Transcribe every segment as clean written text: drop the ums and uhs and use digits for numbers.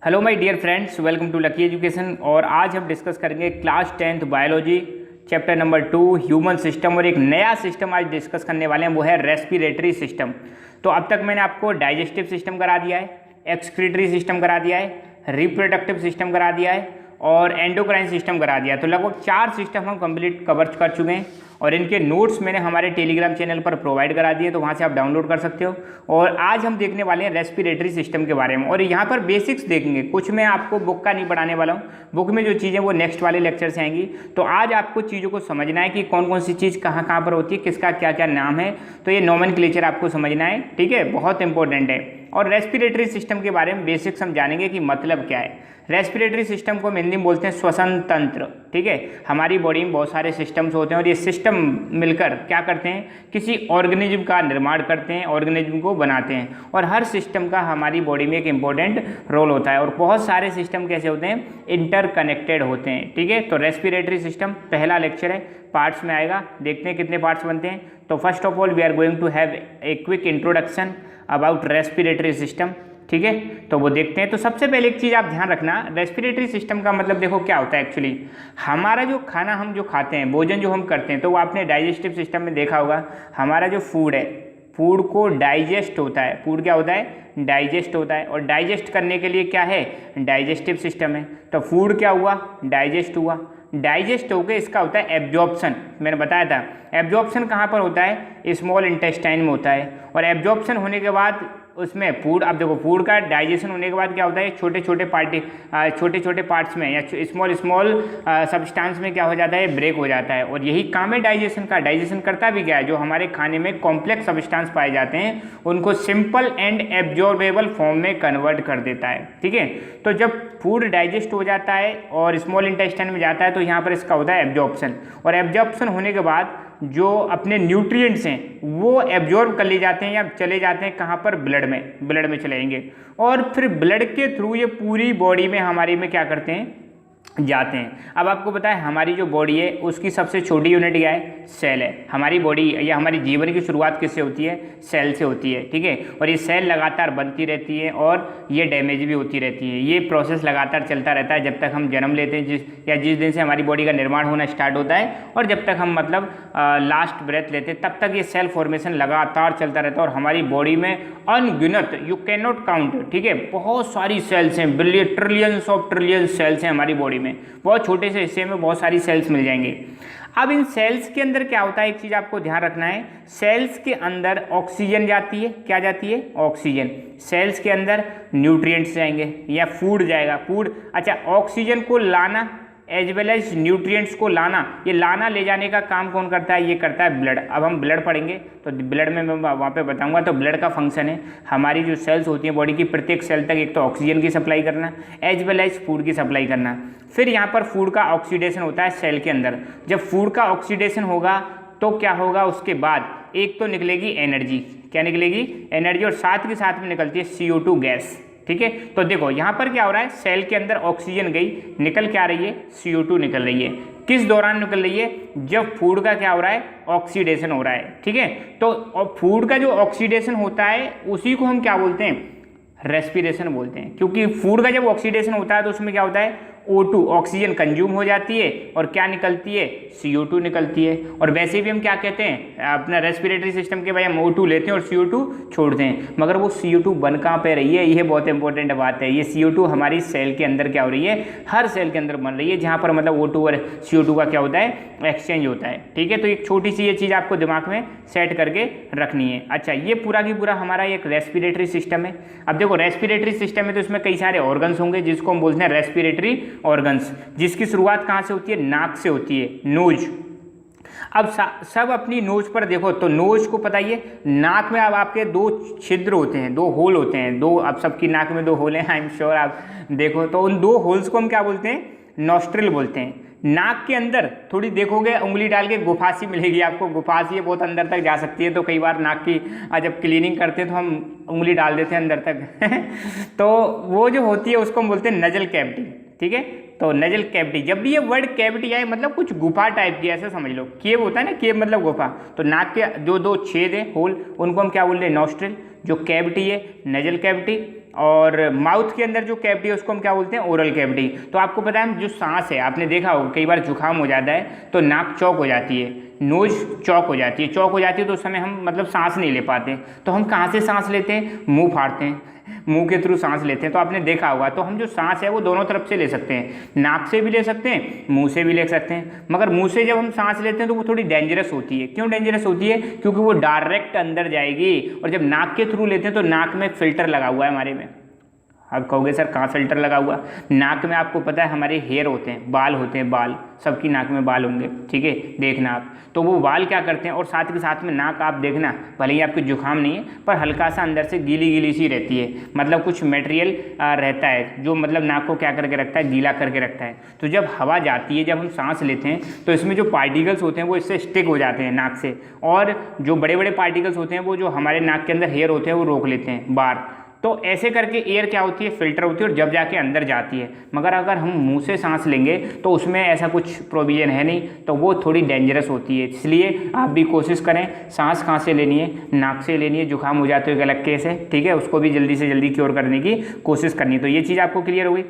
Hello my dear friends, welcome to lucky education. और आज हम डिस्कस करेंगे class 10th biology chapter number 2 human system. और एक नया सिस्टम आज डिस्कस करने वाले हैं, वो है रेस्पिरेटरी सिस्टम। तो अब तक मैंने आपको डाइजेस्टिव सिस्टम करा दिया है, एक्सक्रीटरी सिस्टम करा दिया है, रिप्रोडक्टिव सिस्टम करा दिया है और एंडोक्राइन सिस्टम करा दिया है। तो लगभग 4 सिस्टम हम कंप्लीट कवर कर चुके हैं और इनके नोट्स मैंने हमारे टेलीग्राम चैनल पर प्रोवाइड करा दिए, तो वहाँ से आप डाउनलोड कर सकते हो। और आज हम देखने वाले हैं रेस्पिरेटरी सिस्टम के बारे में। और यहाँ पर बेसिक्स देखेंगे, कुछ मैं आपको बुक का नहीं पढ़ाने वाला हूँ, बुक में जो चीज़ें वो नेक्स्ट वाले लेक्चर से आएंगी। तो आज आपको चीज़ों को समझना है कि कौन कौन सी चीज़ कहाँ कहाँ पर होती है, किसका क्या क्या नाम है। तो ये नोमेनक्लेचर आपको समझना है, ठीक है, बहुत इंपॉर्टेंट है। और रेस्पिरेटरी सिस्टम के बारे में बेसिक्स हम जानेंगे कि मतलब क्या है। रेस्पिरेटरी सिस्टम को हिंदी में बोलते हैं श्वसन तंत्र, ठीक है। हमारी बॉडी में बहुत सारे सिस्टम्स होते हैं और ये सिस्टम मिलकर क्या करते हैं, किसी ऑर्गेनिज्म का निर्माण करते हैं, ऑर्गेनिज्म को बनाते हैं। और हर सिस्टम का हमारी बॉडी में एक इंपॉर्टेंट रोल होता है। और बहुत सारे सिस्टम कैसे होते हैं, इंटरकनेक्टेड होते हैं, ठीक है। तो रेस्पिरेटरी सिस्टम पहला लेक्चर है, पार्ट्स में आएगा। देखते हैं कितने पार्ट्स बनते हैं। तो first of all we are going to have a quick introduction about respiratory system, ठीक है। तो वो देखते हैं। तो सबसे पहले एक चीज़ आप ध्यान रखना, रेस्पिरेटरी सिस्टम का मतलब देखो क्या होता है। एक्चुअली हमारा जो खाना हम जो खाते हैं, भोजन जो हम करते हैं, तो वो आपने डाइजेस्टिव सिस्टम में देखा होगा। हमारा जो फूड है, फूड को डाइजेस्ट होता है, फूड क्या होता है, डाइजेस्ट होता है। और डाइजेस्ट करने के लिए क्या है, डाइजेस्टिव सिस्टम है। तो फूड क्या हुआ, डाइजेस्ट हुआ। डाइजेस्ट होकर इसका होता है एब्जॉर्प्शन। मैंने बताया था एब्जॉर्प्शन कहाँ पर होता है, स्मॉल इंटेस्टाइन में होता है। और एब्जॉर्प्शन होने के बाद उसमें फूड, अब देखो फूड का डाइजेशन होने के बाद क्या होता है, छोटे छोटे पार्ट्स में या स्मॉल सब्सटेंस में क्या हो जाता है, ब्रेक हो जाता है। और यही काम है डाइजेशन का। डाइजेशन करता भी क्या है, जो हमारे खाने में कॉम्प्लेक्स सब्सटेंस पाए जाते हैं उनको सिंपल एंड एब्जॉर्बेबल फॉर्म में कन्वर्ट कर देता है, ठीक है। तो जब फूड डाइजेस्ट हो जाता है और स्मॉल इंटेस्टाइन में जाता है, तो यहाँ पर इसका होता है एब्जॉर्प्शन। और एब्जॉर्प्शन होने के बाद जो अपने न्यूट्रिएंट्स हैं वो एब्जॉर्ब कर ले जाते हैं या चले जाते हैं कहाँ पर, ब्लड में चले जाएंगे। और फिर ब्लड के थ्रू ये पूरी बॉडी में हमारी में क्या करते हैं, जाते हैं। अब आपको पता है हमारी जो बॉडी है उसकी सबसे छोटी यूनिट क्या है, सेल है। हमारी बॉडी या हमारी जीवन की शुरुआत किससे होती है, सेल से होती है, ठीक है। और ये सेल लगातार बनती रहती है और ये डैमेज भी होती रहती है। ये प्रोसेस लगातार चलता रहता है जब तक हम जन्म लेते हैं, जिस दिन से हमारी बॉडी का निर्माण होना स्टार्ट होता है और जब तक हम मतलब लास्ट ब्रेथ लेते हैं, तब तक ये सेल फॉर्मेशन लगातार चलता रहता है। और हमारी बॉडी में अनगिनत, यू कैन नॉट काउंट, ठीक है, बहुत सारी सेल्स हैं, billion trillions of trillion cells हैं हमारी बॉडी में। बहुत छोटे से हिस्से में बहुत सारी सेल्स मिल जाएंगे। अब इन सेल्स के अंदर क्या होता है, एक चीज आपको ध्यान रखना है, सेल्स के अंदर ऑक्सीजन जाती है। क्या जाती है, ऑक्सीजन। सेल्स के अंदर न्यूट्रिएंट्स जाएंगे या फूड जाएगा, फूड। अच्छा, ऑक्सीजन को लाना एज वेल एज न्यूट्रिएंट्स को लाना, ये लाना ले जाने का काम कौन करता है, ये करता है ब्लड। अब हम ब्लड पढ़ेंगे तो ब्लड में मैं वहाँ पे बताऊंगा। तो ब्लड का फंक्शन है हमारी जो सेल्स होती हैं बॉडी की, प्रत्येक सेल तक एक तो ऑक्सीजन की सप्लाई करना एज वेल एज फूड की सप्लाई करना। फिर यहाँ पर फूड का ऑक्सीडेशन होता है सेल के अंदर। जब फूड का ऑक्सीडेशन होगा तो क्या होगा, उसके बाद एक तो निकलेगी एनर्जी। क्या निकलेगी, एनर्जी। और साथ के साथ में निकलती है CO2 गैस, ठीक है। तो देखो यहाँ पर क्या हो रहा है, सेल के अंदर ऑक्सीजन गई, निकल क्या रही है, CO2 निकल रही है। किस दौरान निकल रही है, जब फूड का क्या हो रहा है, ऑक्सीडेशन हो रहा है, ठीक है। तो फूड का जो ऑक्सीडेशन होता है उसी को हम क्या बोलते हैं, रेस्पिरेशन बोलते हैं। क्योंकि फूड का जब ऑक्सीडेशन होता है तो उसमें क्या होता है, O2 ऑक्सीजन कंज्यूम हो जाती है और क्या निकलती है, CO2 निकलती है। और वैसे भी हम क्या कहते हैं अपना रेस्पिरेटरी सिस्टम के, भाई हम O2 लेते हैं और CO2 छोड़ते हैं। मगर वो CO2 बन कहाँ पे रही है, ये बहुत इंपॉर्टेंट बात है। ये CO2 हमारी सेल के अंदर क्या हो रही है, हर सेल के अंदर बन रही है, जहाँ पर मतलब O2 और CO2 का क्या होता है, एक्सचेंज होता है, ठीक है। तो एक छोटी सी ये चीज़ आपको दिमाग में सेट करके रखनी है। अच्छा, ये पूरा की पूरा हमारा एक रेस्पिरेटरी सिस्टम है। अब देखो रेस्पिरेटरी सिस्टम है तो इसमें कई सारे ऑर्गन्स होंगे जिसको हम बोलते हैं रेस्पिरेटरी ऑर्गन्स, जिसकी शुरुआत कहाँ से होती है, नाक से होती है, नोज। अब सब अपनी नोज पर देखो तो नोज को पता ही है, नाक में अब आपके 2 छिद्र होते हैं, 2 होल होते हैं, 2, अब सबकी नाक में 2 होल हैं, आई एम श्योर आप देखो। तो उन 2 होल्स को हम क्या बोलते हैं, नॉस्ट्रिल बोलते हैं। नाक के अंदर थोड़ी देखोगे उंगली डाल के गुफासी मिलेगी आपको, गुफासी बहुत अंदर तक जा सकती है। तो कई बार नाक की जब क्लीनिंग करते हैं तो हम उंगली डाल देते हैं अंदर तक तो वो जो होती है उसको हम बोलते हैं नजल कैविटी, ठीक है। तो नजल कैविटी, जब भी ये वर्ड कैविटी आए मतलब कुछ गुफा टाइप की, ऐसा समझ लो। केव होता है ना, केव मतलब गुफा। तो नाक के जो 2 छेद है, होल, उनको हम क्या बोल रहे हैं, नॉस्ट्रिल। जो कैविटी है, नजल कैविटी। और माउथ के अंदर जो कैविटी है उसको हम क्या बोलते हैं, ओरल कैविटी। तो आपको पता है जो सांस है, आपने देखा होगा कई बार जुकाम हो जाता है तो नाक चौक हो जाती है, नोज चौक हो जाती है, चौक हो जाती है तो उस समय हम मतलब सांस नहीं ले पाते। तो हम कहाँ से सांस लेते हैं, मुंह फाड़ते हैं, मुंह के थ्रू सांस लेते हैं। तो आपने देखा होगा, तो हम जो सांस है वो दोनों तरफ से ले सकते हैं, नाक से भी ले सकते हैं, मुंह से भी ले सकते हैं। मगर मुंह से जब हम सांस लेते हैं तो वो थोड़ी डेंजरस होती है। क्यों डेंजरस होती है, क्योंकि वो डायरेक्ट अंदर जाएगी। और जब नाक के थ्रू लेते हैं तो नाक में फिल्टर लगा हुआ है हमारे में। आप कहोगे सर कहाँ फिल्टर लगा हुआ, नाक में आपको पता है हमारे हेयर होते हैं, बाल होते हैं, बाल, सबकी नाक में बाल होंगे, ठीक है, देखना आप। तो वो बाल क्या करते हैं, और साथ के साथ में नाक आप देखना, भले ही आपको जुकाम नहीं है पर हल्का सा अंदर से गीली गीली सी रहती है, मतलब कुछ मटेरियल रहता है जो मतलब नाक को क्या करके रखता है, गीला करके रखता है। तो जब हवा जाती है, जब हम सांस लेते हैं तो इसमें जो पार्टिकल्स होते हैं वो इससे स्टिक हो जाते हैं नाक से, और जो बड़े बड़े पार्टिकल्स होते हैं वो जो हमारे नाक के अंदर हेयर होते हैं वो रोक लेते हैं बाहर। तो ऐसे करके एयर क्या होती है, फिल्टर होती है और जब जाके अंदर जाती है। मगर अगर हम मुंह से सांस लेंगे तो उसमें ऐसा कुछ प्रोविजन है नहीं, तो वो थोड़ी डेंजरस होती है। इसलिए आप भी कोशिश करें, सांस कहाँ से लेनी है, नाक से लेनी है। जुकाम हो जाते हो एक अलग केस है, ठीक है, उसको भी जल्दी से जल्दी क्योर करने की कोशिश करनी है। तो ये चीज़ आपको क्लियर होगी,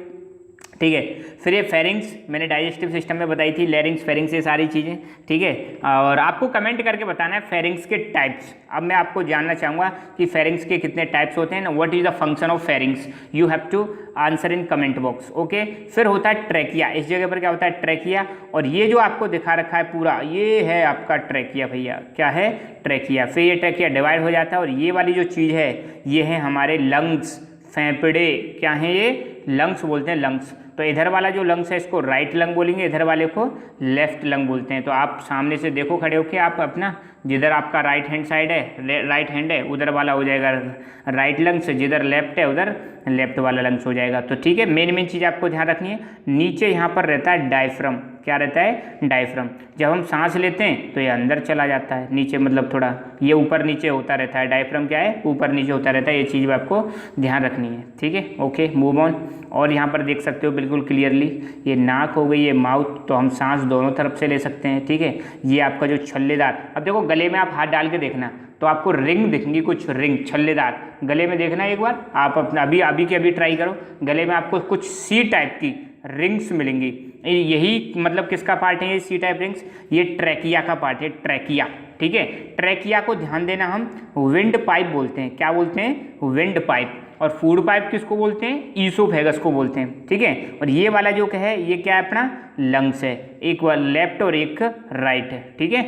ठीक है। फिर ये फेरिंग्स मैंने डाइजेस्टिव सिस्टम में बताई थी, लैरिंग्स, फेरिंग्स, ये सारी चीज़ें, ठीक है। और आपको कमेंट करके बताना है फेरिंग्स के टाइप्स। अब मैं आपको जानना चाहूँगा कि फेरिंग्स के कितने टाइप्स होते हैं, what is the function of pharynx, you have to answer in comment box, okay. फिर होता है ट्रैकिया, इस जगह पर क्या होता है, ट्रैकिया। और ये जो आपको दिखा रखा है पूरा, ये है आपका ट्रैकिया भैया, क्या है, ट्रैकिया। फिर ये ट्रैकिया डिवाइड हो जाता है और ये वाली जो चीज़ है ये है हमारे लंग्स, फेफड़े, क्या है ये, लंग्स बोलते हैं, लंग्स। तो इधर वाला जो लंग्स है इसको राइट लंग बोलेंगे, इधर वाले को लेफ्ट लंग बोलते हैं। तो आप सामने से देखो खड़े होके, आप अपना जिधर आपका राइट हैंड साइड है, राइट हैंड है, उधर वाला हो जाएगा राइट लंग्स, जिधर लेफ्ट है उधर लेफ्ट वाला लंग्स हो जाएगा। तो ठीक है, मेन चीज़ आपको ध्यान रखनी है। नीचे यहाँ पर रहता है डायफ्रम, क्या रहता है, डायफ्रम। जब हम सांस लेते हैं तो ये अंदर चला जाता है, नीचे मतलब थोड़ा ये ऊपर नीचे होता रहता है। डायफ्रम क्या है, ऊपर नीचे होता रहता है, ये चीज़ आपको ध्यान रखनी है, ठीक है, ओके, मूव ऑन। और यहाँ पर देख सकते हो बिल्कुल क्लियरली, ये नाक हो गई, ये माउथ, तो हम सांस दोनों तरफ से ले सकते हैं, ठीक है। ये आपका जो छल्लेदार, अब देखो गले में आप हाथ डाल के देखना तो आपको रिंग दिखेंगी, कुछ रिंग छल्लेदार गले में देखना एक बार आप अपना, अभी के अभी ट्राई करो, गले में आपको कुछ सी टाइप की रिंग्स मिलेंगी। यही मतलब किसका पार्ट है ये सी टाइप रिंग्स, ये ट्रैकिया का पार्ट है, ट्रैकिया, ठीक है। ट्रैकिया को ध्यान देना, हम विंड पाइप बोलते हैं, क्या बोलते हैं, विंड पाइप। और फूड पाइप किसको बोलते हैं, ईसोफेगस को बोलते हैं, ठीक है। और ये वाला जो है ये क्या है, अपना लंग्स है, एक लेफ्ट और एक राइट है, ठीक है,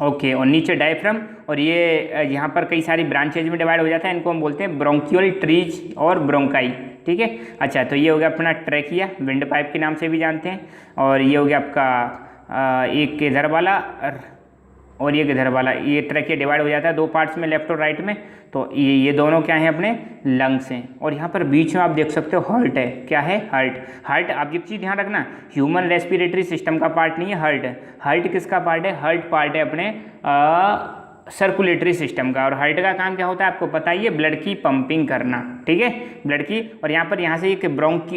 ओके। और नीचे डायफ्रम, और ये यहाँ पर कई सारी ब्रांचेज में डिवाइड हो जाता है, इनको हम बोलते हैं ब्रोंकियल ट्रीज और ब्रोंकाई, ठीक है। अच्छा, तो ये हो गया अपना ट्रैकिया, विंड पाइप के नाम से भी जानते हैं। और ये हो गया आपका एक इधर वाला और ये इधर वाला, ये ट्रैकिया डिवाइड हो जाता है दो पार्ट्स में, लेफ्ट और राइट में। तो ये दोनों क्या हैं, अपने लंग्स हैं। और यहाँ पर बीच में आप देख सकते हो हार्ट है, क्या है, हार्ट। हार्ट आप एक चीज़ ध्यान रखना, ह्यूमन रेस्पिरेटरी सिस्टम का पार्ट नहीं है हार्ट। हार्ट किसका पार्ट है, हार्ट पार्ट है अपने सर्कुलेटरी सिस्टम का। और हार्ट का काम क्या होता है आपको पता ही है, ब्लड की पंपिंग करना, ठीक है, ब्लड की। और यहाँ से एक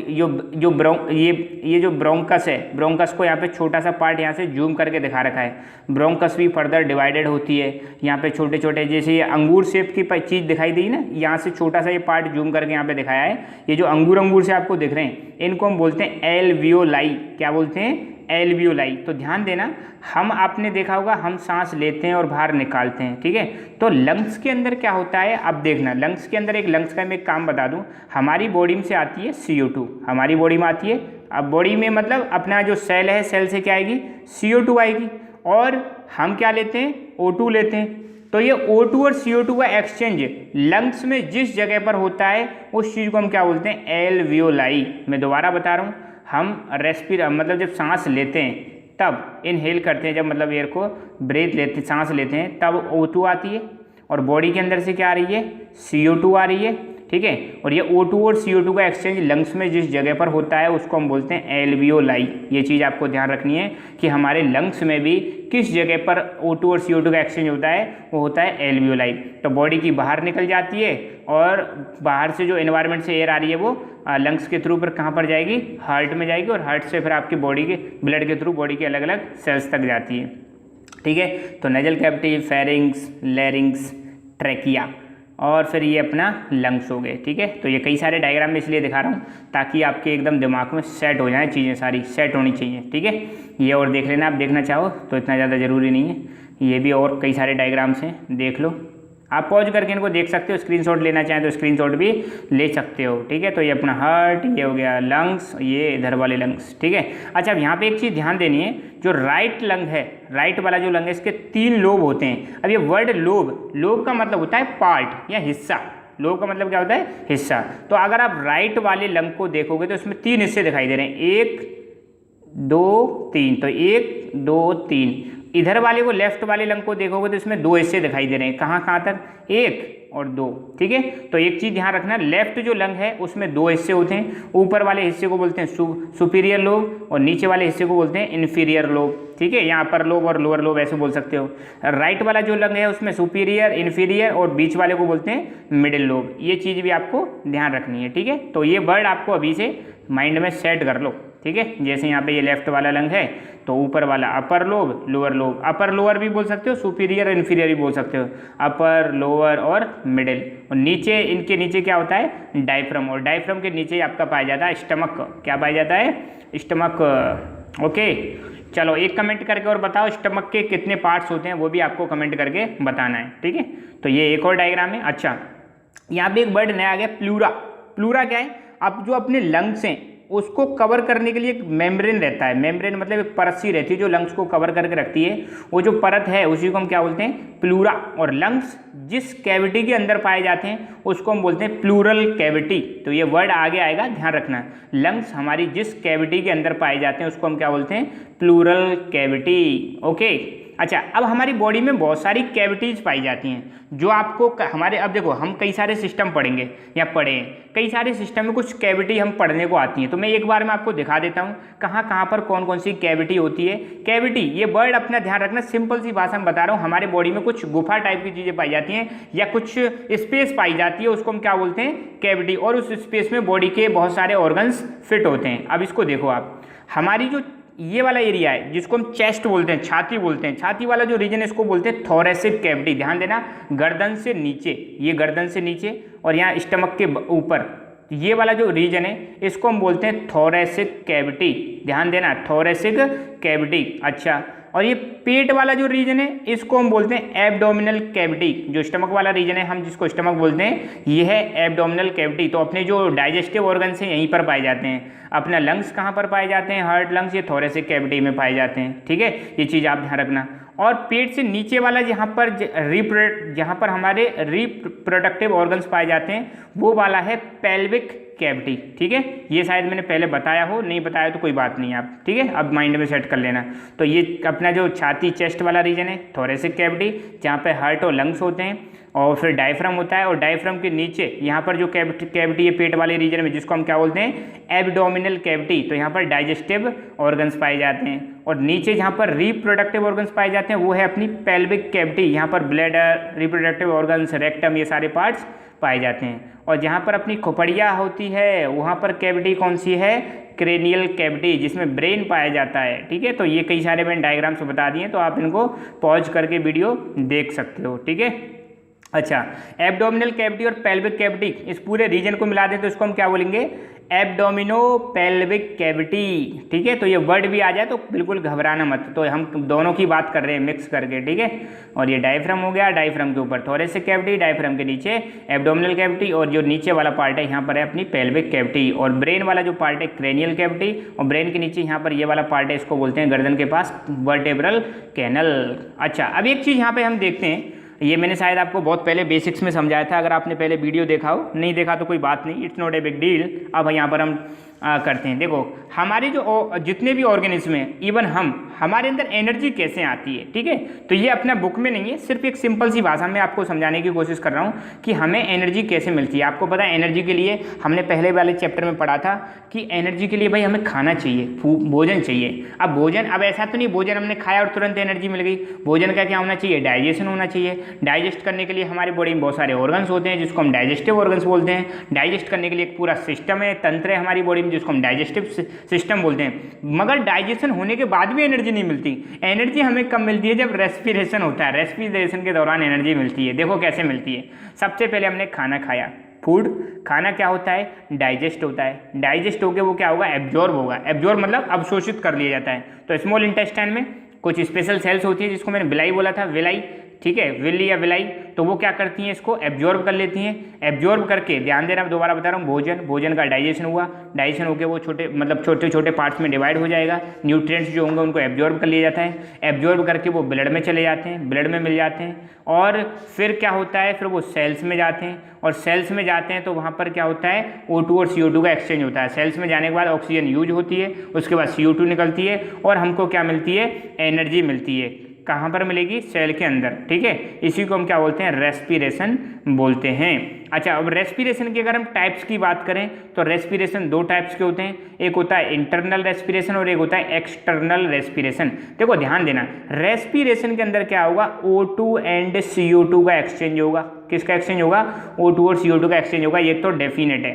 ये जो ब्रोंकस है, ब्रोंकस को यहाँ पे छोटा सा पार्ट यहाँ से जूम करके दिखा रखा है। ब्रोंकस भी फर्दर डिवाइडेड होती है, यहाँ पे छोटे छोटे, जैसे ये अंगूर शेप की चीज़ दिखाई दी ना, यहाँ से छोटा सा ये पार्ट जूम करके यहाँ पे दिखाया है। ये जो अंगूर से आपको दिख रहे हैं, इनको हम बोलते हैं एल्वियोलाई, क्या बोलते हैं, एल्वियोलाई। तो ध्यान देना, हम आपने देखा होगा हम सांस लेते हैं और बाहर निकालते हैं, ठीक है। तो लंग्स के अंदर क्या होता है, अब देखना, लंग्स के अंदर लंग्स का मैं एक काम बता दूं, हमारी बॉडी में से आती है CO2, हमारी बॉडी में आती है। अब बॉडी में मतलब अपना जो सेल है, सेल से क्या आएगी, CO2 आएगी, और हम क्या लेते हैं, O2 लेते हैं। तो ये O2 और CO2 का एक्सचेंज लंग्स में जिस जगह पर होता है उस चीज़ को हम क्या बोलते हैं, एल्वियोलाई। मैं दोबारा बता रहा हूँ, हम मतलब जब सांस लेते हैं तब इनहेल करते हैं, जब मतलब एयर को ब्रेथ लेते, सांस लेते हैं, तब O2 आती है, और बॉडी के अंदर से क्या आ रही है, CO2 आ रही है, ठीक है। और ये O2 और CO2 का एक्सचेंज लंग्स में जिस जगह पर होता है उसको हम बोलते हैं एल्वियोलाई। ये चीज़ आपको ध्यान रखनी है कि हमारे लंग्स में भी किस जगह पर O2 और CO2 का एक्सचेंज होता है, वो होता है एल्वियोलाई। तो बॉडी की बाहर निकल जाती है, और बाहर से जो एनवायरनमेंट से एयर आ रही है वो लंग्स के थ्रू पर कहाँ पर जाएगी, हार्ट में जाएगी, और हार्ट से फिर आपकी बॉडी के ब्लड के थ्रू बॉडी के अलग अलग सेल्स तक जाती है, ठीक है। तो नेजल कैविटी, फेरिंग्स, लैरिंग्स, ट्रैकिया, और फिर ये अपना लंग्स हो गए। ठीक है, तो ये कई सारे डायग्राम में इसलिए दिखा रहा हूँ ताकि आपके एकदम दिमाग में सेट हो जाए, चीज़ें सारी सेट होनी चाहिए। ठीक है, ये और देख लेना, आप देखना चाहो तो, इतना ज़्यादा ज़रूरी नहीं है। ये भी और कई सारे डायग्राम्स हैं, देख लो, आप पॉज करके इनको देख सकते हो। स्क्रीनशॉट लेना चाहें तो स्क्रीनशॉट भी ले सकते हो। ठीक है, तो ये अपना हार्ट, ये हो गया लंग्स, ये इधर वाले लंग्स। ठीक है, अच्छा अब यहाँ पे एक चीज़ ध्यान देनी है, जो राइट लंग है, राइट वाला जो लंग है, इसके 3 लोब होते हैं। अब ये वर्ड लोब, लोब का मतलब होता है पार्ट या हिस्सा। लोब का मतलब क्या होता है? हिस्सा। तो अगर आप राइट वाले लंग को देखोगे तो इसमें 3 हिस्से दिखाई दे रहे हैं, 1 2 3। तो 1 2 3। इधर वाले को, लेफ्ट वाले लंग को देखोगे तो इसमें 2 हिस्से दिखाई दे रहे हैं। कहाँ कहाँ तक? 1 और 2। ठीक है, तो एक चीज़ ध्यान रखना, लेफ्ट जो लंग है उसमें 2 हिस्से होते हैं। ऊपर वाले हिस्से को बोलते हैं सुपीरियर लोब और नीचे वाले हिस्से को बोलते हैं इन्फीरियर लोब। ठीक है, यहाँ अपर लोब और लोअर लोब ऐसे बोल सकते हो। राइट वाला जो लंग है उसमें सुपीरियर, इन्फीरियर और बीच वाले को बोलते हैं मिडिल लोब। ये चीज़ भी आपको ध्यान रखनी है। ठीक है, तो ये वर्ड आपको अभी से माइंड में सेट कर लो। ठीक है, जैसे यहाँ पे ये लेफ्ट वाला लंग है तो ऊपर वाला upper lobe, lower lobe, upper lower भी बोल सकते हो, सुपीरियर इन्फीरियर भी बोल सकते हो, अपर लोअर और मिडिल। और नीचे, इनके नीचे क्या होता है? डायफ्राम। और डायफ्राम के नीचे आपका पाया जाता है स्टमक। क्या पाया जाता है? स्टमक। ओके, चलो एक कमेंट करके और बताओ स्टमक के कितने पार्ट्स होते हैं, वो भी आपको कमेंट करके बताना है। ठीक है, तो ये एक और डायग्राम है। अच्छा, यहाँ पे एक वर्ड नया आ गया, प्लूरा। प्लूरा क्या है? अब जो अपने लंग्स हैं उसको कवर करने के लिए एक मेम्ब्रेन रहता है। मेम्ब्रेन मतलब एक परत सी रहती है जो लंग्स को कवर करके रखती है। वो जो परत है उसी को हम क्या बोलते हैं? प्लूरा। और लंग्स जिस कैविटी के अंदर पाए जाते हैं उसको हम बोलते हैं प्लूरल कैविटी। तो ये वर्ड आगे आएगा, ध्यान रखना। लंग्स हमारी जिस कैविटी के अंदर पाए जाते हैं उसको हम क्या बोलते हैं? Pleural cavity. ओके, अच्छा अब हमारी बॉडी में बहुत सारी कैविटीज़ पाई जाती हैं जो आपको हमारे, अब देखो हम कई सारे सिस्टम पढ़ेंगे या पढ़े हैं, कई सारे सिस्टम में कुछ कैविटी हम पढ़ने को आती हैं। तो मैं एक बार में आपको दिखा देता हूँ कहाँ कहाँ पर कौन कौन सी कैविटी होती है। कैविटी, ये वर्ड अपना ध्यान रखना, सिंपल सी भाषा में बता रहा हूँ। हमारे बॉडी में कुछ गुफा टाइप की चीज़ें पाई जाती हैं या कुछ स्पेस पाई जाती है, उसको हम क्या बोलते हैं? कैविटी। और उस स्पेस में बॉडी के बहुत सारे ऑर्गन्स फिट होते हैं। अब इसको देखो आप, हमारी जो ये वाला एरिया है जिसको हम चेस्ट बोलते हैं, छाती बोलते हैं, छाती वाला जो रीजन है इसको बोलते हैं थोरेसिक कैविटी। ध्यान देना, गर्दन से नीचे, ये गर्दन से नीचे और यहाँ स्टमक के ऊपर ये वाला जो रीजन है इसको हम बोलते हैं थोरेसिक कैविटी। ध्यान देना, थोरेसिक कैविटी। अच्छा, और ये पेट वाला जो रीजन है इसको हम बोलते हैं एब्डोमिनल कैविटी। जो स्टमक वाला रीजन है हम जिसको स्टमक बोलते हैं ये है एब्डोमिनल कैविटी। तो अपने जो डाइजेस्टिव ऑर्गन्स हैं यहीं पर पाए जाते हैं। अपना लंग्स कहाँ पर पाए जाते हैं? हार्ट, लंग्स, ये थोरेसिक कैविटी में पाए जाते हैं। ठीक है, ये चीज़ आप ध्यान रखना। और पेट से नीचे वाला जहाँ पर हमारे रिप्रोडक्टिव ऑर्गन्स पाए जाते हैं वो वाला है पेल्विक कैविटी। ठीक है, ये शायद मैंने पहले बताया हो, नहीं बताया तो कोई बात नहीं आप। ठीक है, अब माइंड में सेट कर लेना। तो ये अपना जो छाती चेस्ट वाला रीजन है थोरेसिक कैविटी, जहाँ पे हार्ट और लंग्स होते हैं। और फिर डायफ्राम होता है और डायफ्राम के नीचे यहाँ पर जो कैविटी है पेट वाले रीजन में जिसको हम क्या बोलते हैं? Abdominal cavity. तो यहाँ पर डाइजेस्टिव ऑर्गन्स पाए जाते हैं। और नीचे जहाँ पर रिप्रोडक्टिव ऑर्गन्स पाए जाते हैं वो है अपनी पेल्विक कैविटी। यहाँ पर ब्लैडर, रिप्रोडक्टिव ऑर्गन्स, रेक्टम, ये सारे पार्ट्स पाए जाते हैं। और जहाँ पर अपनी खोपड़िया होती है वहाँ पर कैविटी कौन सी है? क्रेनियल कैविटी, जिसमें ब्रेन पाया जाता है। ठीक है, तो ये कई सारे मैंने डायग्राम्स बता दिए, तो आप इनको पॉज करके वीडियो देख सकते हो। ठीक है, अच्छा, एब्डोमिनल कैविटी और पेल्विक कैविटी इस पूरे रीजन को मिला दें तो इसको हम क्या बोलेंगे? एब्डोमिनो पेल्विक कैविटी। ठीक है, तो ये वर्ड भी आ जाए तो बिल्कुल घबराना मत, तो हम दोनों की बात कर रहे हैं मिक्स करके। ठीक है, और ये डायफ्राम हो गया, डायफ्राम के ऊपर थोरेसिक कैविटी, डायफ्राम के नीचे एब्डोमिनल कैविटी, और जो नीचे वाला पार्ट है यहाँ पर है अपनी पेल्विक कैविटी। और ब्रेन वाला जो पार्ट है क्रेनियल कैविटी, और ब्रेन के नीचे यहाँ पर ये वाला पार्ट है इसको बोलते हैं गर्दन के पास वर्टेब्रल कैनल। अच्छा, अब एक चीज़ यहाँ पर हम देखते हैं, ये मैंने शायद आपको बहुत पहले बेसिक्स में समझाया था। अगर आपने पहले वीडियो देखा हो, नहीं देखा तो कोई बात नहीं, it's not a big deal. अब यहाँ पर हम करते हैं। देखो हमारे जो जितने भी ऑर्गेनिज्म हैं, इवन हमारे अंदर एनर्जी कैसे आती है। ठीक है, तो ये अपना बुक में नहीं है, सिर्फ एक सिंपल सी भाषा में आपको समझाने की कोशिश कर रहा हूँ कि हमें एनर्जी कैसे मिलती है। आपको पता है एनर्जी के लिए हमने पहले वाले चैप्टर में पढ़ा था कि एनर्जी के लिए भाई हमें खाना चाहिए, भोजन चाहिए। अब भोजन, अब ऐसा तो नहीं भोजन हमने खाया और तुरंत एनर्जी मिल गई। भोजन का क्या होना चाहिए? डाइजेशन होना चाहिए। डाइजेस्ट करने के लिए हमारी बॉडी में बहुत सारे ऑर्गन्स होते हैं जिसको हम डाइजेस्टिव ऑर्गन्स बोलते हैं। डाइजेस्ट करने के लिए एक पूरा सिस्टम है, तंत्र है हमारी बॉडी में जिसको हम डाइजेस्टिव सिस्टम बोलते हैं। मगर डाइजेशन होने के बाद भी एनर्जी नहीं मिलती। एनर्जी हमें कब मिलती है? जब रेस्पिरेशन होता है, रेस्पिरेशन के दौरान एनर्जी मिलती है। देखो कैसे मिलती है। सबसे पहले हमने खाना खाया, फूड, खाना क्या होता है? डाइजेस्ट होता है। डाइजेस्ट होकर वो क्या होगा? एब्जॉर्ब होगा। एब्जॉर्ब मतलब अवशोषित कर लिया जाता है। तो स्मॉल इंटेस्टाइन में कुछ स्पेशल सेल्स होती है जिसको मैंने विलाई बोला था, विलाई, ठीक है, विली या विलाई, तो वो क्या करती हैं? इसको एब्जॉर्ब कर लेती हैं। एब्जॉर्ब करके, ध्यान देना, दोबारा बता रहा हूँ, भोजन का डाइजेशन हुआ, डाइजेशन होकर वो छोटे छोटे पार्ट्स में डिवाइड हो जाएगा। न्यूट्रिएंट्स जो होंगे उनको एब्जॉर्ब कर लिया जाता है। एब्जॉर्ब करके वो ब्लड में चले जाते हैं, ब्लड में मिल जाते हैं, और फिर क्या होता है? फिर वो सेल्स में जाते हैं, और सेल्स में जाते हैं तो वहाँ पर क्या होता है? O2 और CO2 का एक्सचेंज होता है। सेल्स में जाने के बाद ऑक्सीजन यूज होती है, उसके बाद CO2 निकलती है, और हमको क्या मिलती है? एनर्जी मिलती है। कहाँ पर मिलेगी? सेल के अंदर, ठीक है। इसी को हम क्या बोलते हैं? रेस्पिरेशन बोलते हैं। अच्छा, अब रेस्पिरेशन की अगर हम टाइप्स की बात करें तो रेस्पिरेशन दो टाइप्स के होते हैं। एक होता है इंटरनल रेस्पिरेशन और एक होता है एक्सटर्नल रेस्पिरेशन। देखो ध्यान देना, रेस्पिरेशन के अंदर क्या होगा? O2 एंड CO2 का एक्सचेंज होगा। किसका एक्सचेंज होगा? O2 और CO2 का एक्सचेंज होगा। ये तो डेफिनेट है,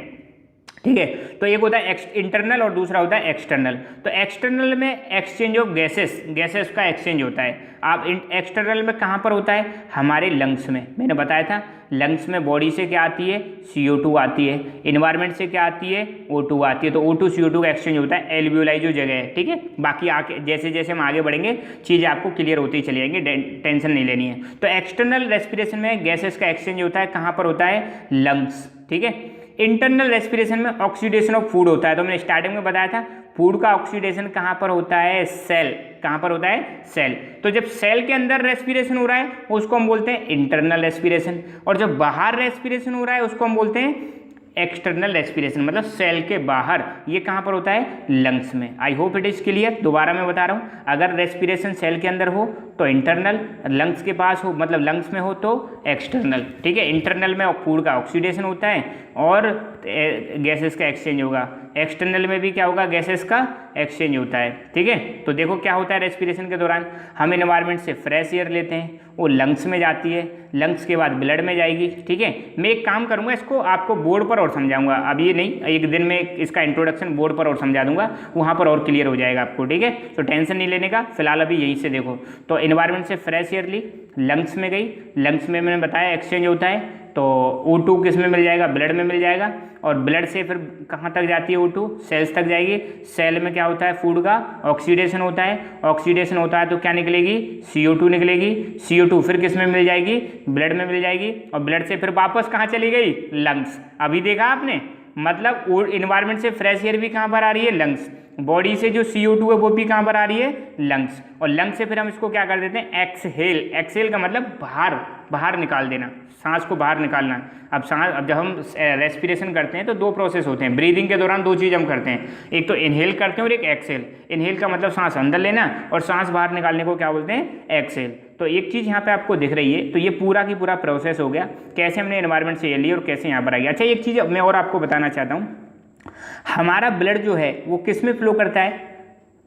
ठीक है। तो एक होता है इंटरनल और दूसरा होता है एक्सटर्नल। तो एक्सटर्नल में एक्सचेंज ऑफ गैसेस का एक्सचेंज होता है। आप एक्सटर्नल में कहाँ पर होता है? हमारे लंग्स में। मैंने बताया था लंग्स में बॉडी से क्या आती है? CO2 आती है। इन्वायरमेंट से क्या आती है? O2 आती है। तो O2 CO2 का एक्सचेंज होता है एल्वियोलाई जो जगह है, ठीक है। बाकी आगे जैसे जैसे हम आगे बढ़ेंगे चीज़ें आपको क्लियर होती ही चली जाएंगी, टेंशन नहीं लेनी है। तो एक्सटर्नल रेस्पिरेशन में गैसेस का एक्सचेंज होता है, कहाँ पर होता है? लंग्स, ठीक है। इंटरनल रेस्पिरेशन में ऑक्सीडेशन ऑफ फूड होता है। तो मैंने स्टार्टिंग में बताया था फूड का ऑक्सीडेशन कहाँ पर होता है? सेल। कहाँ पर होता है? सेल। तो जब सेल के अंदर रेस्पिरेशन हो रहा है उसको हम बोलते हैं इंटरनल रेस्पिरेशन, और जब बाहर रेस्पिरेशन हो रहा है उसको हम बोलते हैं एक्सटर्नल रेस्पिरेशन, मतलब सेल के बाहर। ये कहाँ पर होता है? लंग्स में। I hope it is clear. दोबारा मैं बता रहा हूँ, अगर रेस्पिरेशन सेल के अंदर हो तो इंटरनल, लंग्स के पास हो मतलब लंग्स में हो तो एक्सटर्नल, ठीक है। इंटरनल में फूड का ऑक्सीडेशन होता है और गैसेस का एक्सचेंज होगा। एक्सटर्नल में भी क्या होगा? गैसेस का एक्सचेंज होता है, ठीक है। तो देखो क्या होता है रेस्पिरेशन के दौरान, हम एनवायरनमेंट से फ्रेश एयर लेते हैं, वो लंग्स में जाती है, लंग्स के बाद ब्लड में जाएगी, ठीक है। मैं एक काम करूँगा, इसको आपको बोर्ड पर और समझाऊंगा, अब ये नहीं, एक दिन में इसका इंट्रोडक्शन बोर्ड पर और समझा दूंगा, वहाँ पर और क्लियर हो जाएगा आपको, ठीक है। तो टेंशन नहीं लेने का, फिलहाल अभी यहीं से देखो। तो एनवायरनमेंट से फ्रेश एयर ली, लंग्स में गई, लंग्स में मैंने बताया एक्सचेंज होता है। तो O2 किस में मिल जाएगा? ब्लड में मिल जाएगा, और ब्लड से फिर कहाँ तक जाती है? O2 सेल्स तक जाएगी। सेल में क्या होता है? फूड का ऑक्सीडेशन होता है। ऑक्सीडेशन होता है तो क्या निकलेगी? CO2 निकलेगी। CO2 फिर किस में मिल जाएगी? ब्लड में मिल जाएगी, और ब्लड से फिर वापस कहाँ चली गई? लंग्स। अभी देखा आपने, मतलब इन्वायरमेंट से फ्रेश एयर भी कहाँ पर आ रही है? लंग्स। बॉडी से जो CO2 है वो भी कहाँ पर आ रही है? लंग्स। और लंग्स से फिर हम इसको क्या कर देते हैं? एक्सहेल। एक्सहेल का मतलब बाहर निकाल देना, सांस को बाहर निकालना। अब जब हम रेस्पिरेशन करते हैं तो दो प्रोसेस होते हैं। ब्रीदिंग के दौरान दो चीज़ हम करते हैं, एक तो इनहेल करते हैं और एक एक्सहेल। इनहेल का मतलब सांस अंदर लेना, और सांस बाहर निकालने को क्या बोलते हैं? एक्सहेल। तो एक चीज़ यहाँ पे आपको दिख रही है, तो ये पूरा की पूरा प्रोसेस हो गया, कैसे हमने एनवायरनमेंट से एयर ली और कैसे यहाँ पर आ गया। अच्छा, एक चीज़ मैं और आपको बताना चाहता हूँ, हमारा ब्लड जो है वो किस में फ्लो करता है?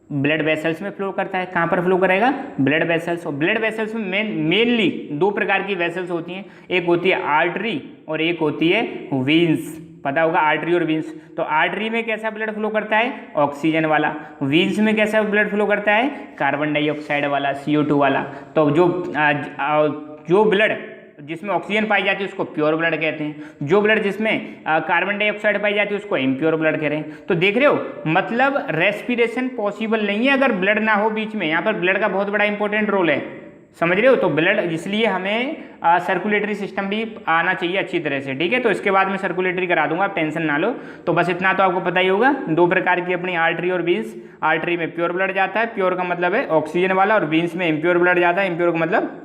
ब्लड वेसल्स में फ्लो करता है। कहाँ पर फ्लो करेगा? Blood vessels. और ब्लड वेसल्स में मेनली दो प्रकार की वेसल्स होती हैं, एक होती है आर्टरी और एक होती है वीन्स। पता होगा आर्टरी और वीन्स। तो आर्टरी में कैसा ब्लड फ्लो करता है? ऑक्सीजन वाला। वीन्स में कैसा ब्लड फ्लो करता है? कार्बन डाइऑक्साइड वाला, CO2 वाला। तो जो ब्लड जिसमें ऑक्सीजन पाई जाती है उसको प्योर ब्लड कहते हैं, जो ब्लड जिसमें कार्बन डाइऑक्साइड पाई जाती है उसको इम्प्योर ब्लड कह रहे हैं। तो देख रहे हो, मतलब रेस्पिरेशन पॉसिबल नहीं है अगर ब्लड ना हो बीच में। यहाँ पर ब्लड का बहुत बड़ा इंपॉर्टेंट रोल है, समझ रहे हो। तो ब्लड, इसलिए हमें सर्कुलेटरी सिस्टम भी आना चाहिए अच्छी तरह से, ठीक है। तो इसके बाद मैं सर्कुलेटरी करा दूंगा, आप टेंशन ना लो। तो बस इतना तो आपको पता ही होगा, दो प्रकार की अपनी आर्टरी और वीन्स। आर्टरी में प्योर ब्लड जाता है, प्योर का मतलब है ऑक्सीजन वाला, और वीन्स में इम्प्योर ब्लड जाता है, इम्प्योर का मतलब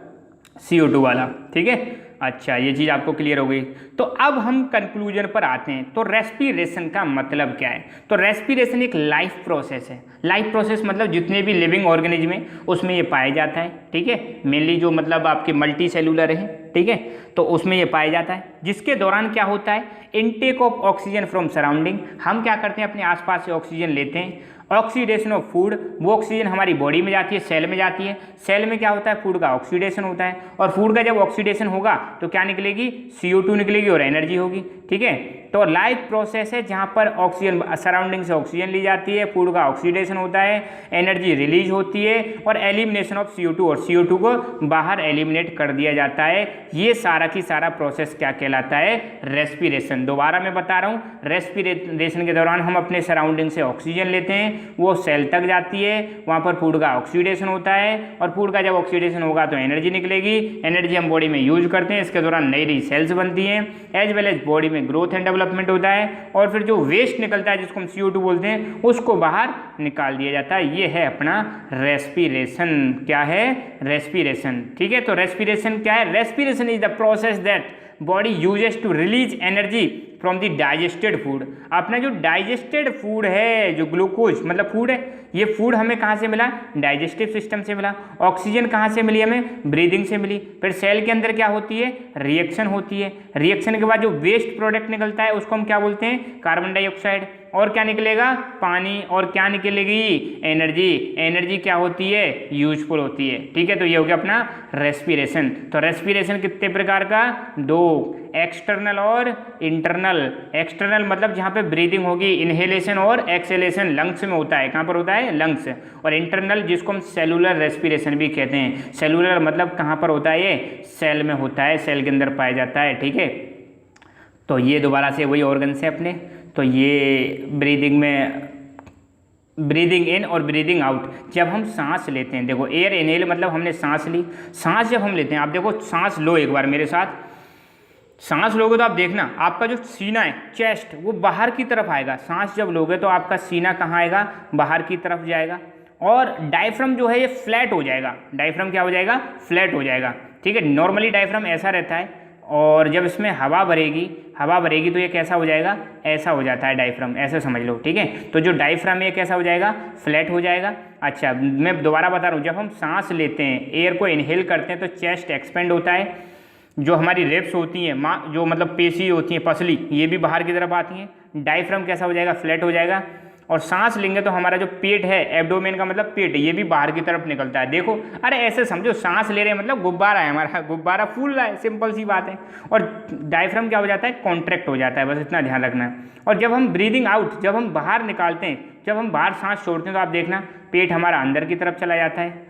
CO2 वाला, ठीक है। अच्छा, ये चीज़ आपको क्लियर हो गई। तो अब हम कंक्लूजन पर आते हैं। तो रेस्पिरेशन का मतलब क्या है? तो रेस्पिरेशन एक लाइफ प्रोसेस है। लाइफ प्रोसेस मतलब जितने भी लिविंग ऑर्गेनिज्म है उसमें ये पाया जाता है, ठीक है। मेनली जो मतलब आपके मल्टी सेलुलर है, ठीक है, तो उसमें ये पाया जाता है, जिसके दौरान क्या होता है? Intake of oxygen from surrounding. हम क्या करते हैं? अपने आसपास से ऑक्सीजन लेते हैं, ऑक्सीडेशन ऑफ फूड, वो ऑक्सीजन हमारी बॉडी में जाती है, सेल में जाती है, सेल में क्या होता है, फूड का ऑक्सीडेशन होता है, और फूड का जब ऑक्सीडेशन होगा तो क्या निकलेगी, CO2 निकलेगी और एनर्जी होगी। ठीक है, तो लाइफ प्रोसेस है जहाँ पर ऑक्सीजन सराउंडिंग से ऑक्सीजन ली जाती है, फूड का ऑक्सीडेशन होता है, एनर्जी रिलीज होती है और एलिमिनेशन ऑफ CO2, और CO2 को बाहर एलिमिनेट कर दिया जाता है। ये सारा की सारा प्रोसेस क्या कहलाता है, रेस्पिरेशन। दोबारा मैं बता रहा हूँ, रेस्पिरेशन के दौरान हम अपने सराउंडिंग से ऑक्सीजन लेते हैं, वो सेल तक जाती है, वहाँ पर फूड का ऑक्सीडेशन होता है, और फूड का जब ऑक्सीडेशन होगा तो एनर्जी निकलेगी, एनर्जी हम बॉडी में यूज करते हैं, इसके दौरान नई नई सेल्स बनती हैं, एज वेल एज बॉडी में ग्रोथ एंड डेवलपमेंट होता है, और फिर जो वेस्ट निकलता है जिसको हम CO2 बोलते हैं उसको बाहर निकाल दिया जाता है। ये है अपना रेस्पिरेशन। क्या है, रेस्पिरेशन। ठीक है, तो रेस्पिरेशन क्या है, respiration is the process that body uses to release energy from the digested food. अपना जो डाइजेस्टेड फूड है, जो ग्लूकोज मतलब फूड है, ये फूड हमें कहाँ से मिला, डाइजेस्टिव सिस्टम से मिला। ऑक्सीजन कहाँ से मिली हमें, ब्रीदिंग से मिली। फिर सेल के अंदर क्या होती है, रिएक्शन होती है, रिएक्शन के बाद जो वेस्ट प्रोडक्ट निकलता है उसको हम क्या बोलते हैं, कार्बन डाइऑक्साइड, और क्या निकलेगा, पानी, और क्या निकलेगी, एनर्जी। एनर्जी क्या होती है, यूजफुल होती है। ठीक है, तो ये हो गया अपना रेस्पिरेशन। तो रेस्पिरेशन कितने प्रकार का, दो, एक्सटर्नल और इंटरनल। एक्सटर्नल मतलब जहाँ पे ब्रीदिंग होगी, इनहेलेशन और एक्सहेलेशन लंग्स में होता है। कहाँ पर होता है, लंग्स। और इंटरनल जिसको हम सेलुलर रेस्पिरेशन भी कहते हैं। सेलुलर मतलब कहाँ पर होता है, ये सेल में होता है, सेल के अंदर पाया जाता है। ठीक है, तो ये दोबारा से वही ऑर्गन्स है अपने। तो ये ब्रीदिंग में, ब्रीदिंग इन और ब्रीदिंग आउट, जब हम सांस लेते हैं, देखो एयर इनहेल मतलब हमने सांस ली, सांस जब हम लेते हैं, आप देखो सांस लो एक बार मेरे साथ, सांस लोगे तो आप देखना आपका जो सीना है, चेस्ट, वो बाहर की तरफ आएगा। सांस जब लोगे तो आपका सीना कहाँ आएगा, बाहर की तरफ जाएगा, और डायफ्राम जो है ये फ्लैट हो जाएगा। डायफ्राम क्या हो जाएगा, फ्लैट हो जाएगा। ठीक है, नॉर्मली डायफ्राम ऐसा रहता है, और जब इसमें हवा भरेगी तो ये कैसा हो जाएगा, ऐसा हो जाता है डायफ्राम, ऐसे समझ लो। ठीक है, तो जो डायफ्राम है कैसा हो जाएगा, फ्लैट हो जाएगा। अच्छा, मैं दोबारा बता रहा हूँ, जब हम सांस लेते हैं, एयर को इनहेल करते हैं तो चेस्ट एक्सपेंड होता है, जो हमारी रिब्स होती हैं, जो मतलब पेशी होती हैं, पसली, ये भी बाहर की तरफ आती हैं। डायफ्राम कैसा हो जाएगा, फ्लैट हो जाएगा। और सांस लेंगे तो हमारा जो पेट है, एब्डोमेन का मतलब पेट, ये भी बाहर की तरफ निकलता है। देखो, अरे ऐसे समझो, सांस ले रहे हैं मतलब गुब्बारा है हमारा, गुब्बारा फूल रहा है, सिंपल सी बात है। और डायफ्राम क्या हो जाता है, कॉन्ट्रैक्ट हो जाता है, बस इतना ध्यान रखना है। और जब हम ब्रीदिंग आउट, जब हम बाहर निकालते हैं, जब हम बाहर सांस छोड़ते हैं तो आप देखना पेट हमारा अंदर की तरफ चला जाता है,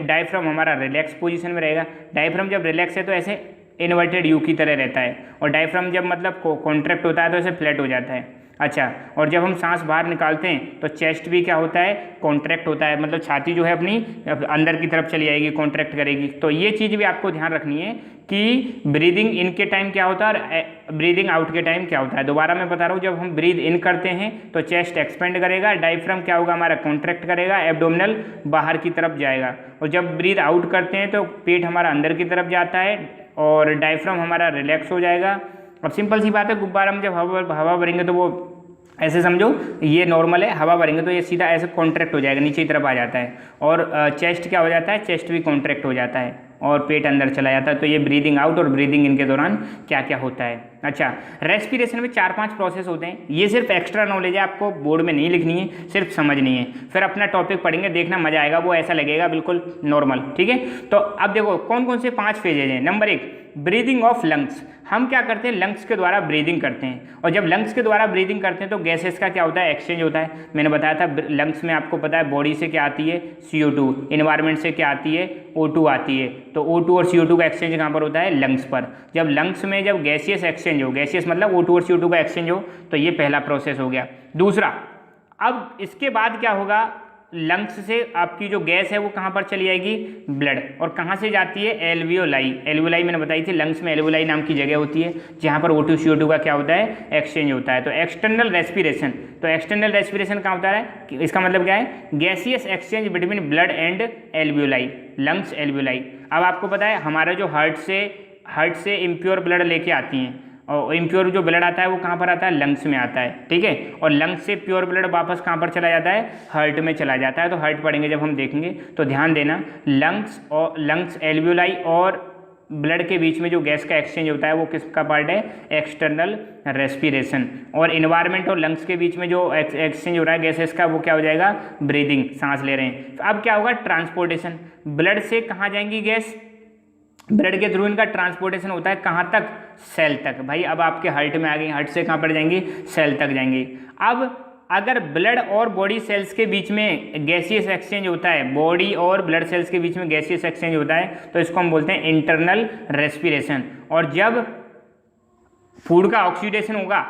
डायफ्राम हमारा रिलैक्स पोजीशन में रहेगा। डायफ्राम जब रिलैक्स है तो ऐसे इन्वर्टेड यू की तरह रहता है, और डायफ्राम जब मतलब कॉन्ट्रैक्ट होता है तो ऐसे फ्लैट हो जाता है। अच्छा, और जब हम सांस बाहर निकालते हैं तो चेस्ट भी क्या होता है, कॉन्ट्रैक्ट होता है, मतलब छाती जो है अपनी अंदर की तरफ चली जाएगी, कॉन्ट्रैक्ट करेगी। तो ये चीज़ भी आपको ध्यान रखनी है कि ब्रीदिंग इन के टाइम क्या होता है और ब्रीदिंग आउट के टाइम क्या होता है। दोबारा मैं बता रहा हूँ, जब हम ब्रीद इन करते हैं तो चेस्ट एक्सपेंड करेगा, डायफ्राम क्या होगा हमारा, कॉन्ट्रैक्ट करेगा, एब्डोमिनल बाहर की तरफ जाएगा। और जब ब्रीद आउट करते हैं तो पेट हमारा अंदर की तरफ जाता है और डायफ्राम हमारा रिलैक्स हो जाएगा। अब सिंपल सी बात है, गुब्बारा में जब हवा भरेंगे तो वो ऐसे समझो, ये नॉर्मल है, हवा भरेंगे तो ये सीधा ऐसे कॉन्ट्रैक्ट हो जाएगा, नीचे की तरफ आ जाता है। और चेस्ट क्या हो जाता है, चेस्ट भी कॉन्ट्रैक्ट हो जाता है और पेट अंदर चला जाता है। तो ये ब्रीदिंग आउट और ब्रीदिंग इन के दौरान क्या क्या होता है। अच्छा, रेस्पिरेशन में 4-5 प्रोसेस होते हैं। ये सिर्फ एक्स्ट्रा नॉलेज है, आपको बोर्ड में नहीं लिखनी है, सिर्फ समझनी है। फिर अपना टॉपिक पढ़ेंगे, देखना मजा आएगा, वो ऐसा लगेगा बिल्कुल नॉर्मल। ठीक है, तो अब देखो कौन कौन से 5 फेजेज हैं। Number 1, breathing of lungs. हम क्या करते हैं, लंग्स के द्वारा ब्रीदिंग करते हैं, और जब लंग्स के द्वारा ब्रीदिंग करते हैं तो गैसेस का क्या होता है, एक्सचेंज होता है। मैंने बताया था लंग्स में, आपको पता है बॉडी से क्या आती है, CO2, इन्वायरमेंट से क्या आती है, O2 आती है। तो O2 और CO2 का एक्सचेंज कहाँ पर होता है, लंग्स पर। जब लंग्स में जब गैसियस एक्सचेंज हो, गैसियस मतलब O2 और CO2 का एक्सचेंज हो, तो ये पहला प्रोसेस हो गया। दूसरा, अब इसके बाद क्या होगा, लंग्स से आपकी जो गैस है वो कहाँ पर चली जाएगी, ब्लड, और कहाँ से जाती है, एल्वियोलाई। एल्वियोलाई मैंने बताई थी, लंग्स में एल्वियोलाई नाम की जगह होती है जहाँ पर O2 CO2 का क्या होता है, एक्सचेंज होता है। तो एक्सटर्नल रेस्पिरेशन, तो एक्सटर्नल रेस्पिरेशन कहाँ होता है, इसका मतलब क्या है, gaseous exchange between blood and alveoli, lungs alveoli. अब आपको पता है हमारा जो हार्ट से इम्प्योर ब्लड लेके आती हैं, और इम्प्योर जो ब्लड आता है वो कहाँ पर आता है, लंग्स में आता है। ठीक है, और लंग्स से प्योर ब्लड वापस कहाँ पर चला जाता है, हार्ट में चला जाता है। तो हार्ट पढ़ेंगे जब हम देखेंगे तो ध्यान देना, लंग्स एल्वियोलाई और ब्लड के बीच में जो गैस का एक्सचेंज होता है वो किसका पार्ट है, एक्सटर्नल रेस्पिरेशन। और इन्वायरमेंट और लंग्स के बीच में जो एक्सचेंज हो रहा है गैसेस का वो क्या हो जाएगा, ब्रीदिंग, सांस ले रहे हैं। अब क्या होगा, ट्रांसपोर्टेशन, ब्लड से कहाँ जाएंगी गैस, ब्लड के थ्रू इनका ट्रांसपोर्टेशन होता है कहाँ तक, सेल तक। भाई अब आपके हार्ट में आ गई, हार्ट से कहाँ पर जाएंगी, सेल तक जाएंगी। अब अगर ब्लड और बॉडी सेल्स के बीच में गैसियस एक्सचेंज होता है, बॉडी और ब्लड सेल्स के बीच में गैसियस एक्सचेंज होता है तो इसको हम बोलते हैं इंटरनल रेस्पिरेशन। और जब फूड का ऑक्सीडेशन होगा,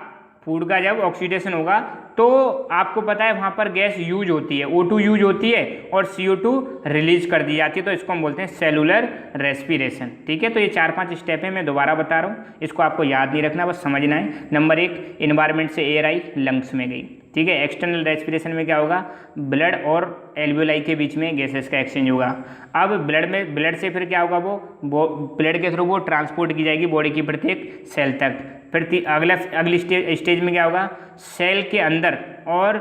फूड का जब ऑक्सीडेशन होगा तो आपको पता है वहाँ पर गैस यूज होती है, O2 यूज होती है और CO2 रिलीज कर दी जाती है, तो इसको हम बोलते हैं सेलुलर रेस्पिरेशन। ठीक है, तो ये 4-5 स्टेप है, मैं दोबारा बता रहा हूँ, इसको आपको याद नहीं रखना, बस समझना है। नंबर 1, इन्वायरमेंट से एयर आई, लंग्स में गई। ठीक है, एक्सटर्नल रेस्पिरेशन में क्या होगा, ब्लड और एल्वियोलाई के बीच में गैसेस का एक्सचेंज होगा। अब ब्लड से फिर क्या होगा, वो ब्लड के थ्रू वो ट्रांसपोर्ट की जाएगी बॉडी की प्रत्येक सेल तक। फिर अगली स्टेज में क्या होगा, सेल के अंदर और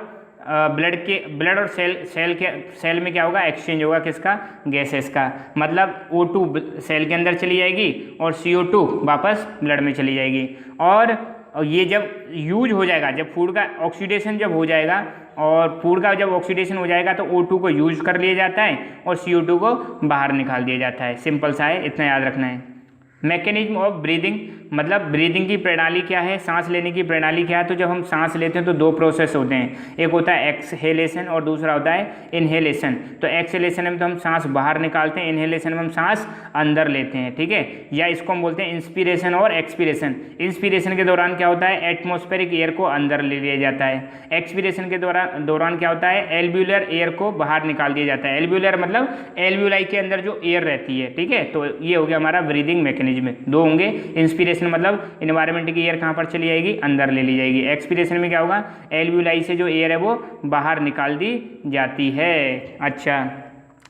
ब्लड और सेल में क्या होगा, एक्सचेंज होगा किसका, गैसेस का। मतलब O2 सेल के अंदर चली जाएगी और CO2 वापस ब्लड में चली जाएगी। और ये जब यूज हो जाएगा, जब फूड का ऑक्सीडेशन जब हो जाएगा, और फूड का जब ऑक्सीडेशन हो जाएगा तो O2 को यूज कर लिया जाता है और CO2 को बाहर निकाल दिया जाता है। सिंपल सा है, इतना याद रखना है। मैकेनिज्म ऑफ ब्रीदिंग, मतलब ब्रीदिंग की प्रणाली क्या है, सांस लेने की प्रणाली क्या है। तो जब हम सांस लेते हैं तो 2 प्रोसेस होते हैं, एक होता है एक्सहेलेशन और दूसरा होता है इनहेलेशन। तो एक्सहेलेशन में तो हम सांस बाहर निकालते हैं, इनहेलेशन में हम सांस अंदर लेते हैं। ठीक है, या इसको हम बोलते हैं इंस्पिरेशन और एक्सपिरेशन। इंस्पिरेशन के दौरान क्या होता है, एटमॉस्फेरिक एयर को अंदर ले लिया जाता है। एक्सपिरेशन के दौरान क्या होता है, एल्व्यूलर एयर को बाहर निकाल दिया जाता है। एल्व्यूलर मतलब एल्व्यूलाई के अंदर जो एयर रहती है। ठीक है, तो ये हो गया हमारा ब्रीदिंग मैकेनिज्म। 2 होंगे, इंस्पिरेशन मतलब इन्वायरमेंट की एयर कहाँ पर चली जाएगी, अंदर ले ली जाएगी। एक्सपिरेशन में क्या होगा, एल्व्यूलाई से जो एयर है वो बाहर निकाल दी जाती है। अच्छा,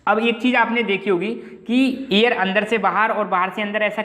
अब एक चीज़ आपने देखी होगी कि एयर अंदर से बाहर और बाहर से अंदर, ऐसा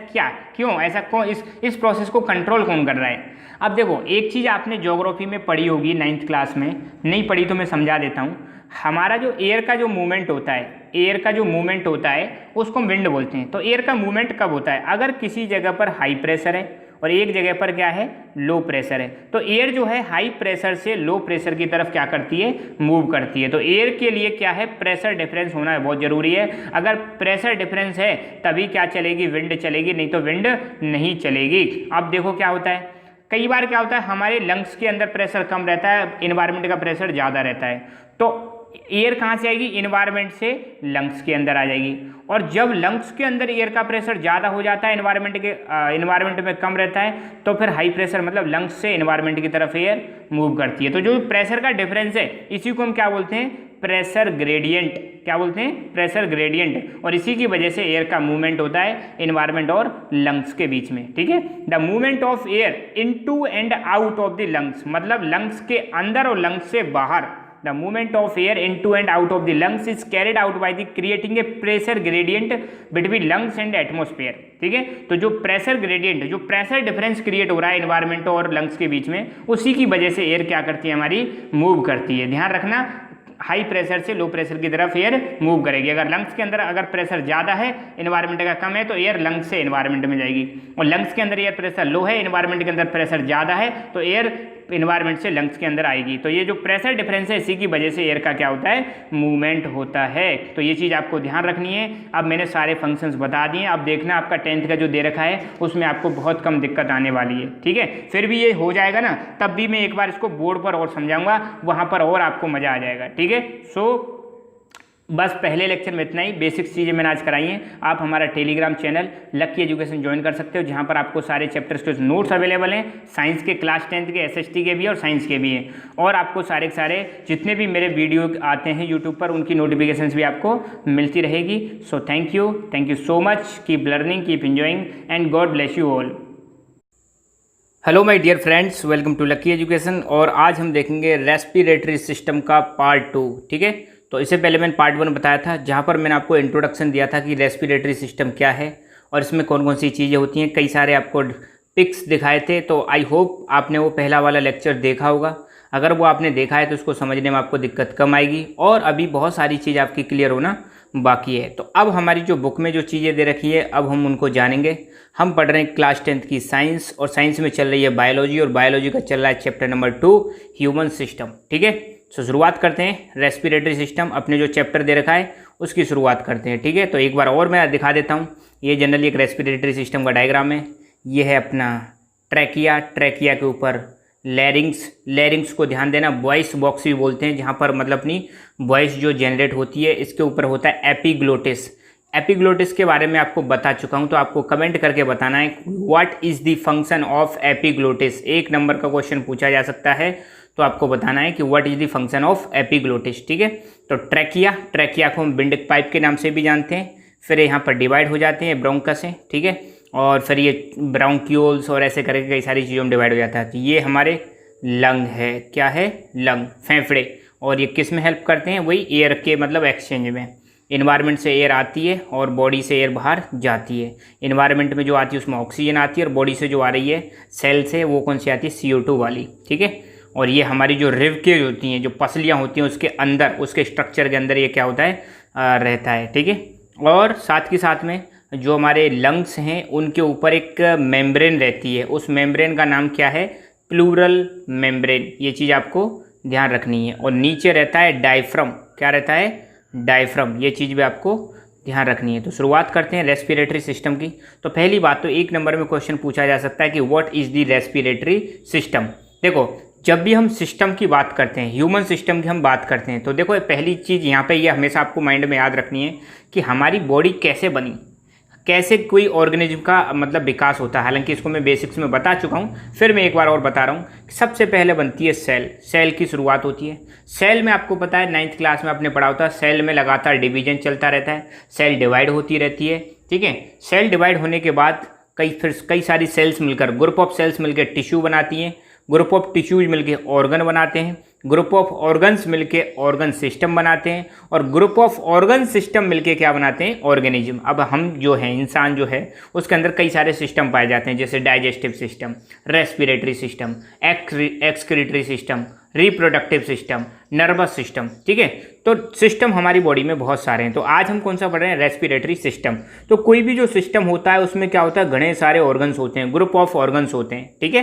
क्यों ऐसा कौन इस प्रोसेस को कंट्रोल कौन कर रहा है। अब देखो, एक चीज़ आपने ज्योग्राफी में पढ़ी होगी 9th क्लास में, नहीं पढ़ी तो मैं समझा देता हूँ। हमारा जो एयर का जो मूवमेंट होता है, एयर का जो मूवमेंट होता है उसको हम विंड बोलते हैं। तो एयर का मूवमेंट कब होता है, अगर किसी जगह पर हाई प्रेशर है और एक जगह पर क्या है, लो प्रेशर है, तो एयर जो है हाई प्रेशर से लो प्रेशर की तरफ क्या करती है, मूव करती है। तो एयर के लिए क्या है, प्रेशर डिफरेंस होना बहुत ज़रूरी है। अगर प्रेशर डिफरेंस है तभी क्या चलेगी, विंड चलेगी, नहीं तो विंड नहीं चलेगी। अब देखो क्या होता है, कई बार क्या होता है, हमारे लंग्स के अंदर प्रेशर कम रहता है, इन्वायरमेंट का प्रेशर ज़्यादा रहता है, तो एयर कहाँ से आएगी, इन्वायरमेंट से लंग्स के अंदर आ जाएगी। और जब लंग्स के अंदर एयर का प्रेशर ज़्यादा हो जाता है, इन्वायरमेंट में कम रहता है, तो फिर हाई प्रेशर मतलब लंग्स से इन्वायरमेंट की तरफ एयर मूव करती है। तो जो प्रेशर का डिफरेंस है इसी को हम क्या बोलते हैं, प्रेशर ग्रेडियंट। क्या बोलते हैं, प्रेशर ग्रेडियंट। और इसी की वजह से एयर का मूवमेंट होता है इन्वायरमेंट और लंग्स के बीच में। ठीक है, the movement of air into and out of the lungs, मतलब लंग्स के अंदर और लंग्स से बाहर। The movement of air into and out of the lungs is carried out by the creating a pressure gradient between lungs and atmosphere। ठीक है, तो जो प्रेशर ग्रेडियंट, जो प्रेशर डिफरेंस क्रिएट हो रहा है इन्वायरमेंट और लंग्स के बीच में, उसी की वजह से एयर क्या करती है, हमारी मूव करती है। ध्यान रखना, हाई प्रेशर से लो प्रेशर की तरफ एयर मूव करेगी। अगर लंग्स के अंदर अगर प्रेशर ज़्यादा है, इन्वायरमेंट का कम है, तो एयर लंग्स से इन्वायरमेंट में जाएगी। और लंग्स के अंदर एयर प्रेशर लो है, इन्वायरमेंट के अंदर प्रेशर ज़्यादा है, तो एयर इन्वायरमेंट से लंग्स के अंदर आएगी। तो ये जो प्रेशर डिफरेंस है इसी की वजह से एयर का क्या होता है, मूवमेंट होता है। तो ये चीज़ आपको ध्यान रखनी है। अब मैंने सारे फंक्शंस बता दिए, अब देखना आपका 10th का जो दे रखा है उसमें आपको बहुत कम दिक्कत आने वाली है। ठीक है, फिर भी ये हो जाएगा ना, तब भी मैं एक बार इसको बोर्ड पर और समझाऊंगा, वहाँ पर और आपको मज़ा आ जाएगा। ठीक है, सो बस पहले लेक्चर में इतना ही, बेसिक्स चीज़ें मैंने आज कराई हैं। आप हमारा Telegram channel lucky education join कर सकते हो, जहां पर आपको सारे चैप्टर्स के नोट्स अवेलेबल हैं, साइंस के, क्लास 10th के, SST के भी और साइंस के भी हैं। और आपको सारे जितने भी मेरे वीडियो आते हैं यूट्यूब पर, उनकी नोटिफिकेशंस भी आपको मिलती रहेगी। So thank you so much, keep learning, keep enjoying and God bless you all. Hello my dear friends, welcome to lucky education. और आज हम देखेंगे रेस्पिरेटरी सिस्टम का पार्ट 2। ठीक है, तो इससे पहले मैंने पार्ट 1 बताया था, जहाँ पर मैंने आपको इंट्रोडक्शन दिया था कि रेस्पिरेटरी सिस्टम क्या है और इसमें कौन कौन सी चीज़ें होती हैं। कई सारे आपको पिक्स दिखाए थे, तो आई होप आपने वो पहला वाला लेक्चर देखा होगा। अगर वो आपने देखा है तो उसको समझने में आपको दिक्कत कम आएगी और अभी बहुत सारी चीज़ आपकी क्लियर होना बाकी है। तो अब हमारी जो बुक में जो चीज़ें दे रखी है अब हम उनको जानेंगे। हम पढ़ रहे हैं क्लास 10th की साइंस, और साइंस में चल रही है बायोलॉजी, और बायोलॉजी का चल रहा है चैप्टर नंबर 2 ह्यूमन सिस्टम। ठीक है, तो शुरुआत करते हैं। रेस्पिरेटरी सिस्टम अपने जो चैप्टर दे रखा है उसकी शुरुआत करते हैं। ठीक है, तो एक बार और मैं दिखा देता हूँ। ये जनरली एक रेस्पिरेटरी सिस्टम का डायग्राम है। ये है अपना ट्रैकिया, ट्रैकिया के ऊपर लैरिंग्स, लैरिंग्स को ध्यान देना, वॉइस बॉक्स भी बोलते हैं, जहाँ पर मतलब अपनी वॉइस जो जनरेट होती है। इसके ऊपर होता है एपिग्लोटिस। एपिग्लोटिस के बारे में आपको बता चुका हूँ, तो आपको कमेंट करके बताना है what is the function of epiglottis. 1 number का क्वेश्चन पूछा जा सकता है, तो आपको बताना है कि what is the function of epiglottis. ठीक है, तो ट्रैकिया, ट्रैकिया को हम विंडिक पाइप के नाम से भी जानते हैं। फिर यहाँ पर डिवाइड हो जाते हैं ब्रोंकस से। ठीक है, और फिर ये ब्राउंक्यूल्स और ऐसे करके कई सारी चीज़ों में डिवाइड हो जाता है। तो ये हमारे लंग है। क्या है? लंग, फेफड़े। और ये किस में हेल्प करते हैं? वही एयर के मतलब एक्सचेंज में। इन्वायरमेंट से एयर आती है और बॉडी से एयर बाहर जाती है। इन्वायरमेंट में जो आती है उसमें ऑक्सीजन आती है, और बॉडी से जो आ रही है सेल से, वो कौन सी आती है? CO2 वाली। ठीक है, और ये हमारी जो रिवकेज होती हैं, जो पसलियाँ होती हैं, उसके अंदर, उसके स्ट्रक्चर के अंदर ये क्या होता है? रहता है। ठीक है, और साथ के साथ में जो हमारे लंग्स हैं उनके ऊपर एक मेम्ब्रेन रहती है। उस मेम्ब्रेन का नाम क्या है? Pleural membrane. ये चीज़ आपको ध्यान रखनी है। और नीचे रहता है डायफ्रम। क्या रहता है? डायफ्रम। ये चीज़ भी आपको ध्यान रखनी है। तो शुरुआत करते हैं रेस्पिरेटरी सिस्टम की। तो पहली बात तो 1 नंबर में क्वेश्चन पूछा जा सकता है कि what is the respiratory system. देखो, जब भी हम सिस्टम की बात करते हैं, ह्यूमन सिस्टम की हम बात करते हैं, तो देखो पहली चीज़ यहाँ पे ये हमेशा आपको माइंड में याद रखनी है कि हमारी बॉडी कैसे बनी, कैसे कोई ऑर्गेनिज्म का मतलब विकास होता है। हालांकि इसको मैं बेसिक्स में बता चुका हूँ, फिर मैं एक बार और बता रहा हूँ कि सबसे पहले बनती है सेल। सेल की शुरुआत होती है। सेल में आपको पता है 9th क्लास में आपने पढ़ा होता है, सेल में लगातार डिवीजन चलता रहता है, सेल डिवाइड होती रहती है। ठीक है, सेल डिवाइड होने के बाद कई सारी सेल्स मिलकर, ग्रुप ऑफ सेल्स मिलकर टिश्यू बनाती हैं, ग्रुप ऑफ टिश्यूज मिलकर ऑर्गन बनाते हैं, ग्रुप ऑफ ऑर्गन्स मिलके ऑर्गन सिस्टम बनाते हैं, और ग्रुप ऑफ ऑर्गन सिस्टम मिलके क्या बनाते हैं? ऑर्गेनिज्म। अब हम जो है, इंसान जो है, उसके अंदर कई सारे सिस्टम पाए जाते हैं, जैसे digestive system, respiratory system, excretory system, reproductive system, nervous system. ठीक है, तो सिस्टम हमारी बॉडी में बहुत सारे हैं। तो आज हम कौन सा पढ़ रहे हैं? Respiratory system. तो कोई भी जो सिस्टम होता है उसमें क्या होता है? घने सारे ऑर्गन्स होते हैं, ग्रुप ऑफ ऑर्गन्स होते हैं। ठीक है,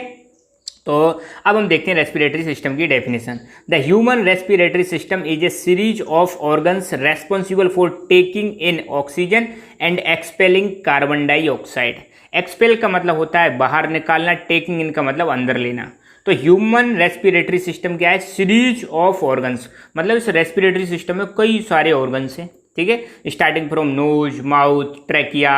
तो अब हम देखते हैं रेस्पिरेटरी सिस्टम की definition. The human respiratory system is a series of organs responsible for taking in oxygen and expelling carbon dioxide. Expel का मतलब होता है बाहर निकालना, टेकिंग इन का मतलब अंदर लेना। तो ह्यूमन रेस्पिरेटरी सिस्टम क्या है? सीरीज ऑफ ऑर्गन्स, मतलब इस रेस्पिरेटरी सिस्टम में कई सारे ऑर्गन्स हैं। ठीक है, starting from knows, mouth, trachea,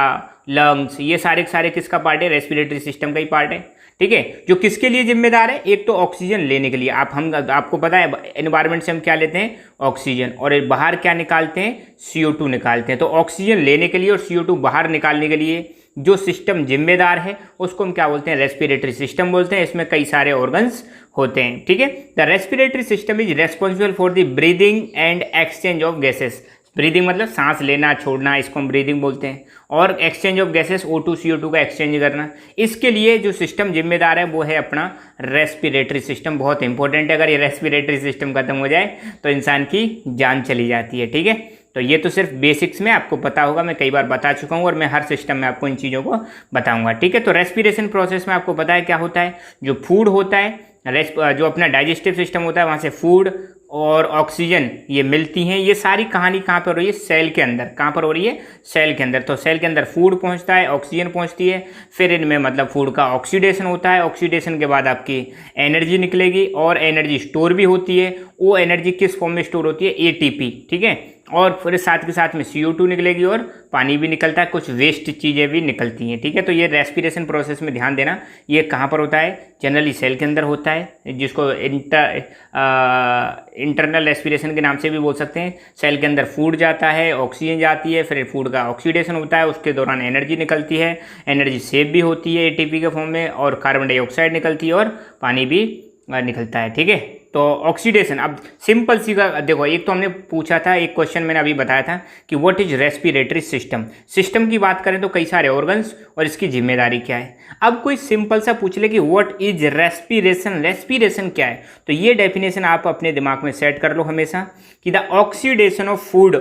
lungs, ये सारे के सारे किसका पार्ट है? रेस्पिरेटरी सिस्टम का ही पार्ट है। ठीक है, जो किसके लिए जिम्मेदार है? एक तो ऑक्सीजन लेने के लिए। आपको पता है एनवायरनमेंट से हम क्या लेते हैं? ऑक्सीजन, और बाहर क्या निकालते हैं? CO2 निकालते हैं। तो ऑक्सीजन लेने के लिए और CO2 बाहर निकालने के लिए जो सिस्टम जिम्मेदार है उसको हम क्या बोलते हैं? रेस्पिरेटरी सिस्टम बोलते हैं। इसमें कई सारे ऑर्गन्स होते हैं। ठीक है, the respiratory system is responsible for the breathing and exchange of gases. Breathing मतलब सांस लेना छोड़ना, इसको हम ब्रीदिंग बोलते हैं। और exchange of gases, O2 CO2 का एक्सचेंज करना। इसके लिए जो सिस्टम जिम्मेदार है वो है अपना रेस्पिरेटरी सिस्टम। बहुत इंपॉर्टेंट है, अगर ये रेस्पिरेटरी सिस्टम खत्म हो जाए तो इंसान की जान चली जाती है। ठीक है, तो ये तो सिर्फ बेसिक्स में आपको पता होगा, मैं कई बार बता चुका हूँ, और मैं हर सिस्टम में आपको इन चीज़ों को बताऊंगा। ठीक है, तो रेस्पिरेशन प्रोसेस में आपको पता है क्या होता है? जो फूड होता है, जो अपना डाइजेस्टिव सिस्टम होता है, वहाँ से फूड और ऑक्सीजन ये मिलती हैं। ये सारी कहानी कहाँ पर हो रही है? सेल के अंदर। कहाँ पर हो रही है? सेल के अंदर। तो सेल के अंदर फूड पहुँचता है, ऑक्सीजन पहुँचती है, फिर इनमें मतलब फूड का ऑक्सीडेशन होता है। ऑक्सीडेशन के बाद आपकी एनर्जी निकलेगी, और एनर्जी स्टोर भी होती है। वो एनर्जी किस फॉर्म में स्टोर होती है? ATP। ठीक है, और फिर साथ के साथ में CO2 निकलेगी, और पानी भी निकलता है, कुछ वेस्ट चीज़ें भी निकलती हैं। ठीक है, तो ये रेस्पिरेशन प्रोसेस में ध्यान देना, ये कहाँ पर होता है? जनरली सेल के अंदर होता है, जिसको इंटरनल रेस्पिरेशन के नाम से भी बोल सकते हैं। सेल के अंदर फूड जाता है, ऑक्सीजन जाती है, फिर फूड का ऑक्सीडेशन होता है, उसके दौरान एनर्जी निकलती है, एनर्जी सेव भी होती है ATP के फॉर्म में, और कार्बन डाइऑक्साइड निकलती है, और पानी भी निकलता है। ठीक है, तो ऑक्सीडेशन, अब सिंपल सी का देखो, एक तो हमने पूछा था, एक क्वेश्चन मैंने अभी बताया था कि what is respiratory system. System की बात करें तो कई सारे ऑर्गन्स और इसकी जिम्मेदारी क्या है। अब कोई सिंपल सा पूछ ले कि व्हाट इज रेस्पिरेशन, रेस्पिरेशन क्या है, तो ये डेफिनेशन आप अपने दिमाग में सेट कर लो हमेशा कि the oxidation of food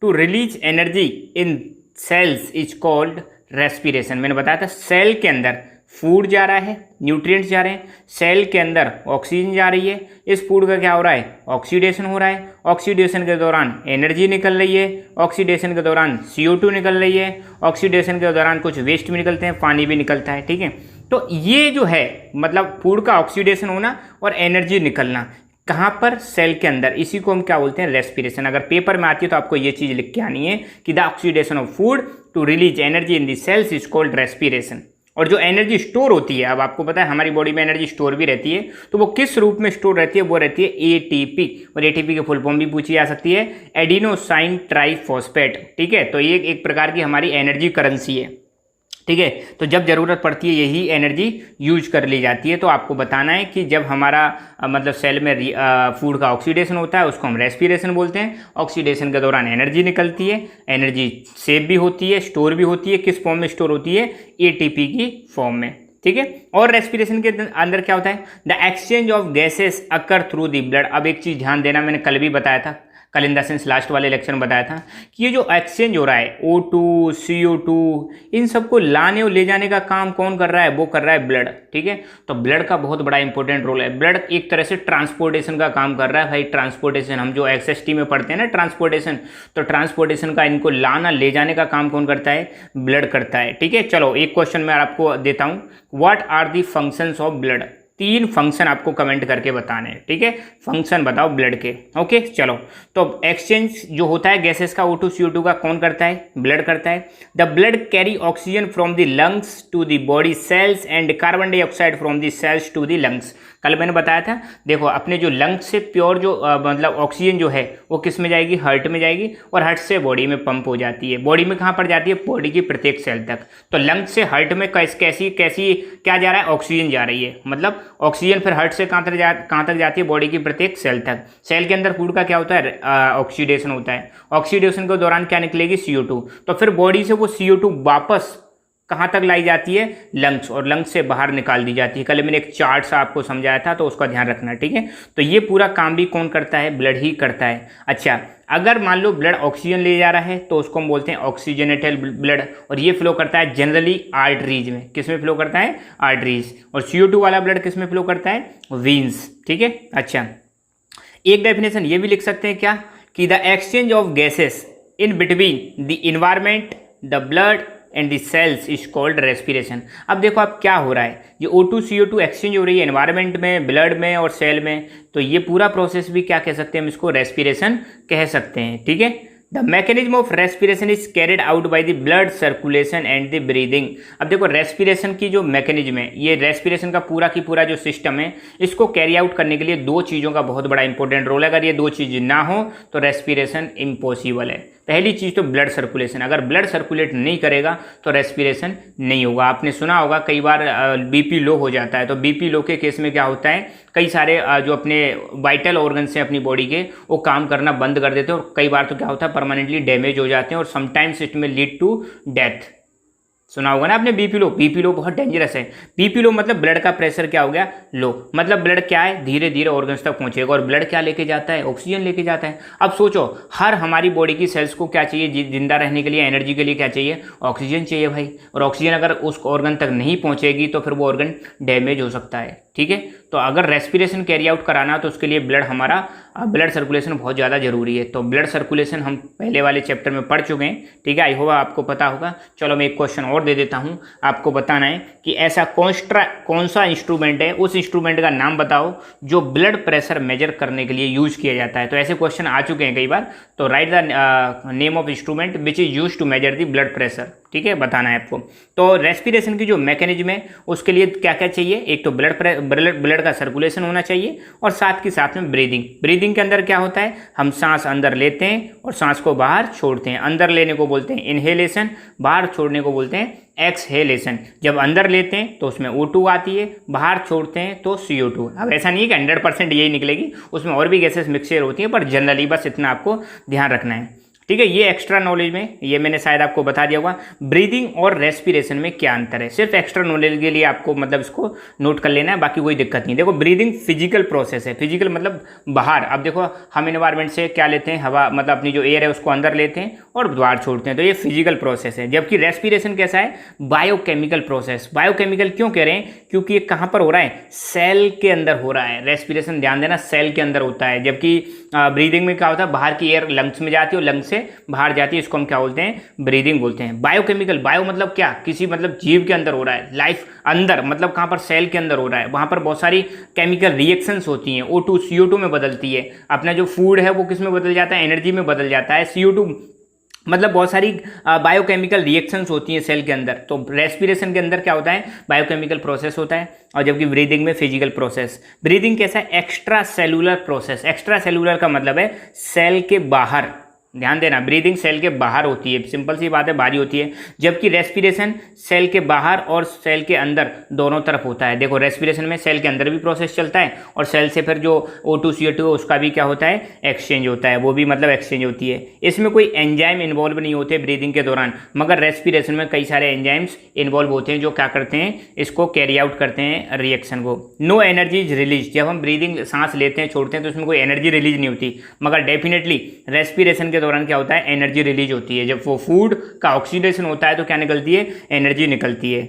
to release energy in cells is called respiration. मैंने बताया था सेल के अंदर फूड जा रहा है, न्यूट्रिएंट्स जा रहे हैं, सेल के अंदर ऑक्सीजन जा रही है, इस फूड का क्या हो रहा है, ऑक्सीडेशन हो रहा है, ऑक्सीडेशन के दौरान एनर्जी निकल रही है, ऑक्सीडेशन के दौरान CO2 निकल रही है, ऑक्सीडेशन के दौरान कुछ वेस्ट भी निकलते हैं, पानी भी निकलता है, ठीक है। तो ये जो है मतलब फूड का ऑक्सीडेशन होना और एनर्जी निकलना कहाँ पर, सेल के अंदर, इसी को हम क्या बोलते हैं, रेस्पिरेशन। अगर पेपर में आती है तो आपको ये चीज़ लिख के आनी है कि the oxidation of food to release energy in the cells is called respiration. और जो एनर्जी स्टोर होती है, अब आपको पता है हमारी बॉडी में एनर्जी स्टोर भी रहती है, तो वो किस रूप में स्टोर रहती है, वो रहती है ATP। और ATP की फुल फॉर्म भी पूछी जा सकती है, एडिनोसाइन ट्राइफॉस्फेट, ठीक है। तो ये एक प्रकार की हमारी एनर्जी करेंसी है, ठीक है। तो जब ज़रूरत पड़ती है यही एनर्जी यूज कर ली जाती है। तो आपको बताना है कि जब हमारा मतलब सेल में फूड का ऑक्सीडेशन होता है उसको हम रेस्पिरेशन बोलते हैं। ऑक्सीडेशन के दौरान एनर्जी निकलती है, एनर्जी सेव भी होती है, स्टोर भी होती है। किस फॉर्म में स्टोर होती है, ATP की फॉर्म में, ठीक है। और रेस्पिरेशन के अंदर क्या होता है, the exchange of gases occur through the blood. अब एक चीज़ ध्यान देना, मैंने कल भी बताया था, कल इन द सेंस लास्ट वाले लेक्चर में बताया था कि ये जो एक्सचेंज हो रहा है O2 CO2 इन सबको लाने और ले जाने का काम कौन कर रहा है, वो कर रहा है ब्लड, ठीक है। तो ब्लड का बहुत बड़ा इंपॉर्टेंट रोल है। ब्लड एक तरह से ट्रांसपोर्टेशन का काम कर रहा है भाई। ट्रांसपोर्टेशन हम जो SST में पढ़ते हैं ना, ट्रांसपोर्टेशन, तो ट्रांसपोर्टेशन का इनको लाना ले जाने का काम कौन करता है, ब्लड करता है, ठीक है। चलो एक क्वेश्चन मैं आपको देता हूँ, what are the functions of blood. 3 function आपको कमेंट करके बताने हैं, ठीक है। फंक्शन बताओ ब्लड के, ओके। चलो तो एक्सचेंज जो होता है गैसेस का O2 CO2 का कौन करता है, ब्लड करता है। The blood carry oxygen from the lungs to the body cells and carbon dioxide from the cells to the lungs. कल मैंने बताया था, देखो अपने जो लंग्स से प्योर जो मतलब ऑक्सीजन जो है वो किस में जाएगी, हार्ट में जाएगी, और हार्ट से बॉडी में पंप हो जाती है। बॉडी में कहाँ पर जाती है, बॉडी की प्रत्येक सेल तक। तो लंग्स से हार्ट में कैसी क्या जा रहा है, ऑक्सीजन जा रही है। मतलब ऑक्सीजन फिर हार्ट से कहाँ तक जाती है, बॉडी की प्रत्येक सेल तक। सेल के अंदर फूड का क्या होता है, ऑक्सीडेशन होता है। ऑक्सीडेशन के दौरान क्या निकलेगी, CO2। तो फिर बॉडी से वो CO2 वापस कहाँ तक लाई जाती है, लंग्स, और लंग्स से बाहर निकाल दी जाती है। कल मैंने एक चार्ट सा आपको समझाया था, तो उसका ध्यान रखना, ठीक है। तो ये पूरा काम भी कौन करता है, ब्लड ही करता है। अच्छा, अगर मान लो ब्लड ऑक्सीजन ले जा रहा है तो उसको हम बोलते हैं ऑक्सीजनेटेड ब्लड, और ये फ्लो करता है जनरली आर्टरीज में। किस में फ्लो करता है, आर्टरीज। और CO2 वाला ब्लड किस में फ्लो करता है, वीन्स, ठीक है। अच्छा, एक डेफिनेशन ये भी लिख सकते हैं क्या, कि the exchange of gases in between the environment, the blood and the cells is called respiration. अब देखो अब क्या हो रहा है, ये O2 CO2 एक्सचेंज हो रही है एनवायरनमेंट में, ब्लड में और सेल में। तो ये पूरा प्रोसेस भी क्या कह सकते हैं, हम इसको रेस्पिरेशन कह सकते हैं, ठीक है। The mechanism of respiration is carried out by the blood circulation and the breathing. अब देखो रेस्पिरेशन की जो मैकेनिज्म है, ये रेस्पिरेशन का पूरा जो सिस्टम है, इसको कैरी आउट करने के लिए 2 चीज़ों का बहुत बड़ा इंपॉर्टेंट रोल है। अगर ये 2 चीज़ ना हो तो रेस्पिरेशन इम्पॉसिबल है। पहली चीज़ तो ब्लड सर्कुलेशन, अगर ब्लड सर्कुलेट नहीं करेगा तो रेस्पिरेशन नहीं होगा। आपने सुना होगा कई बार BP लो हो जाता है, तो BP लो के केस में क्या होता है, कई सारे जो अपने वाइटल ऑर्गन्स हैं अपनी बॉडी के, वो काम करना बंद कर देते हैं, और कई बार तो क्या होता है, परमानेंटली डैमेज हो जाते हैं, और समटाइम्स इट में लीड टू डेथ। सुना होगा ना आपने BP लो बहुत डेंजरस है। BP लो मतलब ब्लड का प्रेशर क्या हो गया, लो। मतलब ब्लड क्या है, धीरे धीरे ऑर्गन्स तक पहुंचेगा, और ब्लड क्या लेके जाता है, ऑक्सीजन लेके जाता है। अब सोचो, हर हमारी बॉडी की सेल्स को क्या चाहिए, जिंदा रहने के लिए, एनर्जी के लिए क्या चाहिए, ऑक्सीजन चाहिए भाई। और ऑक्सीजन अगर उस ऑर्गन तक नहीं पहुंचेगी तो फिर वो ऑर्गन डैमेज हो सकता है, ठीक है। तो अगर रेस्पिरेशन कैरी आउट कराना है तो उसके लिए ब्लड सर्कुलेशन बहुत ज़्यादा जरूरी है। तो ब्लड सर्कुलेशन हम पहले वाले चैप्टर में पढ़ चुके हैं, ठीक है। आई होप आपको पता होगा। चलो मैं एक क्वेश्चन और दे देता हूं, आपको बताना है कि ऐसा कौन सा इंस्ट्रूमेंट है, उस इंस्ट्रूमेंट का नाम बताओ जो ब्लड प्रेशर मेजर करने के लिए यूज किया जाता है। तो ऐसे क्वेश्चन आ चुके हैं कई बार। तो write the name of instrument which is use to measure the blood pressure, ठीक है, बताना है आपको। तो रेस्पिरेशन की जो मैकेनिज्म है उसके लिए क्या क्या चाहिए, एक तो ब्लड का सर्कुलेशन होना चाहिए, और साथ में ब्रीदिंग के अंदर क्या होता है, हम सांस अंदर लेते हैं और सांस को बाहर छोड़ते हैं। अंदर लेने को बोलते हैं इनहेलेशन, बाहर छोड़ने को बोलते हैं एक्सहेलेशन। जब अंदर लेते हैं तो उसमें O2 आती है, बाहर छोड़ते हैं तो CO2। अब ऐसा नहीं है कि 100% यही निकलेगी, उसमें और भी गैसेस मिक्सचर होती हैं, पर जनरली बस इतना आपको ध्यान रखना है। ठीक है। ये एक्स्ट्रा नॉलेज में, ये मैंने शायद आपको बता दिया होगा। ब्रीदिंग और रेस्पिरेशन में क्या अंतर है, सिर्फ एक्स्ट्रा नॉलेज के लिए आपको मतलब इसको नोट कर लेना है, बाकी कोई दिक्कत नहीं। देखो ब्रीदिंग फिजिकल प्रोसेस है, फिजिकल मतलब बाहर। अब देखो हम इन्वायरमेंट से क्या लेते हैं, हवा, मतलब अपनी जो एयर है उसको अंदर लेते हैं और बाहर छोड़ते हैं, तो ये फिजिकल प्रोसेस है। जबकि रेस्पिरेशन कैसा है, बायोकेमिकल प्रोसेस। बायोकेमिकल क्यों कह रहे हैं, क्योंकि ये कहाँ पर हो रहा है, सेल के अंदर हो रहा है। रेस्पिरेशन ध्यान देना सेल के अंदर होता है, जबकि ब्रीदिंग में क्या होता है, बाहर की एयर लंग्स में जाती है और लंग्स से बाहर जाती है, इसको हम क्या बोलते हैं, ब्रीदिंग बोलते हैं। बायोकेमिकल, बायो मतलब क्या, किसी मतलब जीव के अंदर हो रहा है, लाइफ अंदर मतलब कहाँ पर, सेल के अंदर हो रहा है। वहाँ पर बहुत सारी केमिकल रिएक्शंस होती हैं, O2 CO2 में बदलती है। अपना जो फूड है वो किस में बदल जाता है, एनर्जी में बदल जाता है। CO2 मतलब बहुत सारी बायोकेमिकल रिएक्शंस होती हैं सेल के अंदर। तो रेस्पिरेशन के अंदर क्या होता है, बायोकेमिकल प्रोसेस होता है, और जबकि ब्रीदिंग में फिजिकल प्रोसेस। ब्रीदिंग कैसा है, extra cellular process. Extra cellular का मतलब है सेल के बाहर, ध्यान देना, ब्रीदिंग सेल के बाहर होती है, सिंपल सी बात है, बाहरी होती है। जबकि रेस्पिरेशन सेल के बाहर और सेल के अंदर दोनों तरफ होता है। देखो रेस्पिरेशन में सेल के अंदर भी प्रोसेस चलता है और सेल से फिर जो O2 CO2 उसका भी क्या होता है, एक्सचेंज होता है, वो भी मतलब एक्सचेंज होती है। इसमें कोई एंजाइम इन्वॉल्व नहीं होते ब्रीदिंग के दौरान, मगर रेस्पिरेशन में कई सारे एंजाइम्स इन्वॉल्व होते हैं जो क्या करते हैं, इसको कैरी आउट करते हैं रिएक्शन को। No energy is release. जब हम ब्रीदिंग सांस लेते हैं छोड़ते हैं तो उसमें कोई एनर्जी रिलीज नहीं होती, मगर डेफिनेटली रेस्पिरेशन के दौरान क्या होता है, एनर्जी रिलीज होती है। जब वो फूड का ऑक्सीडेशन होता है तो क्या निकलती है, एनर्जी निकलती है।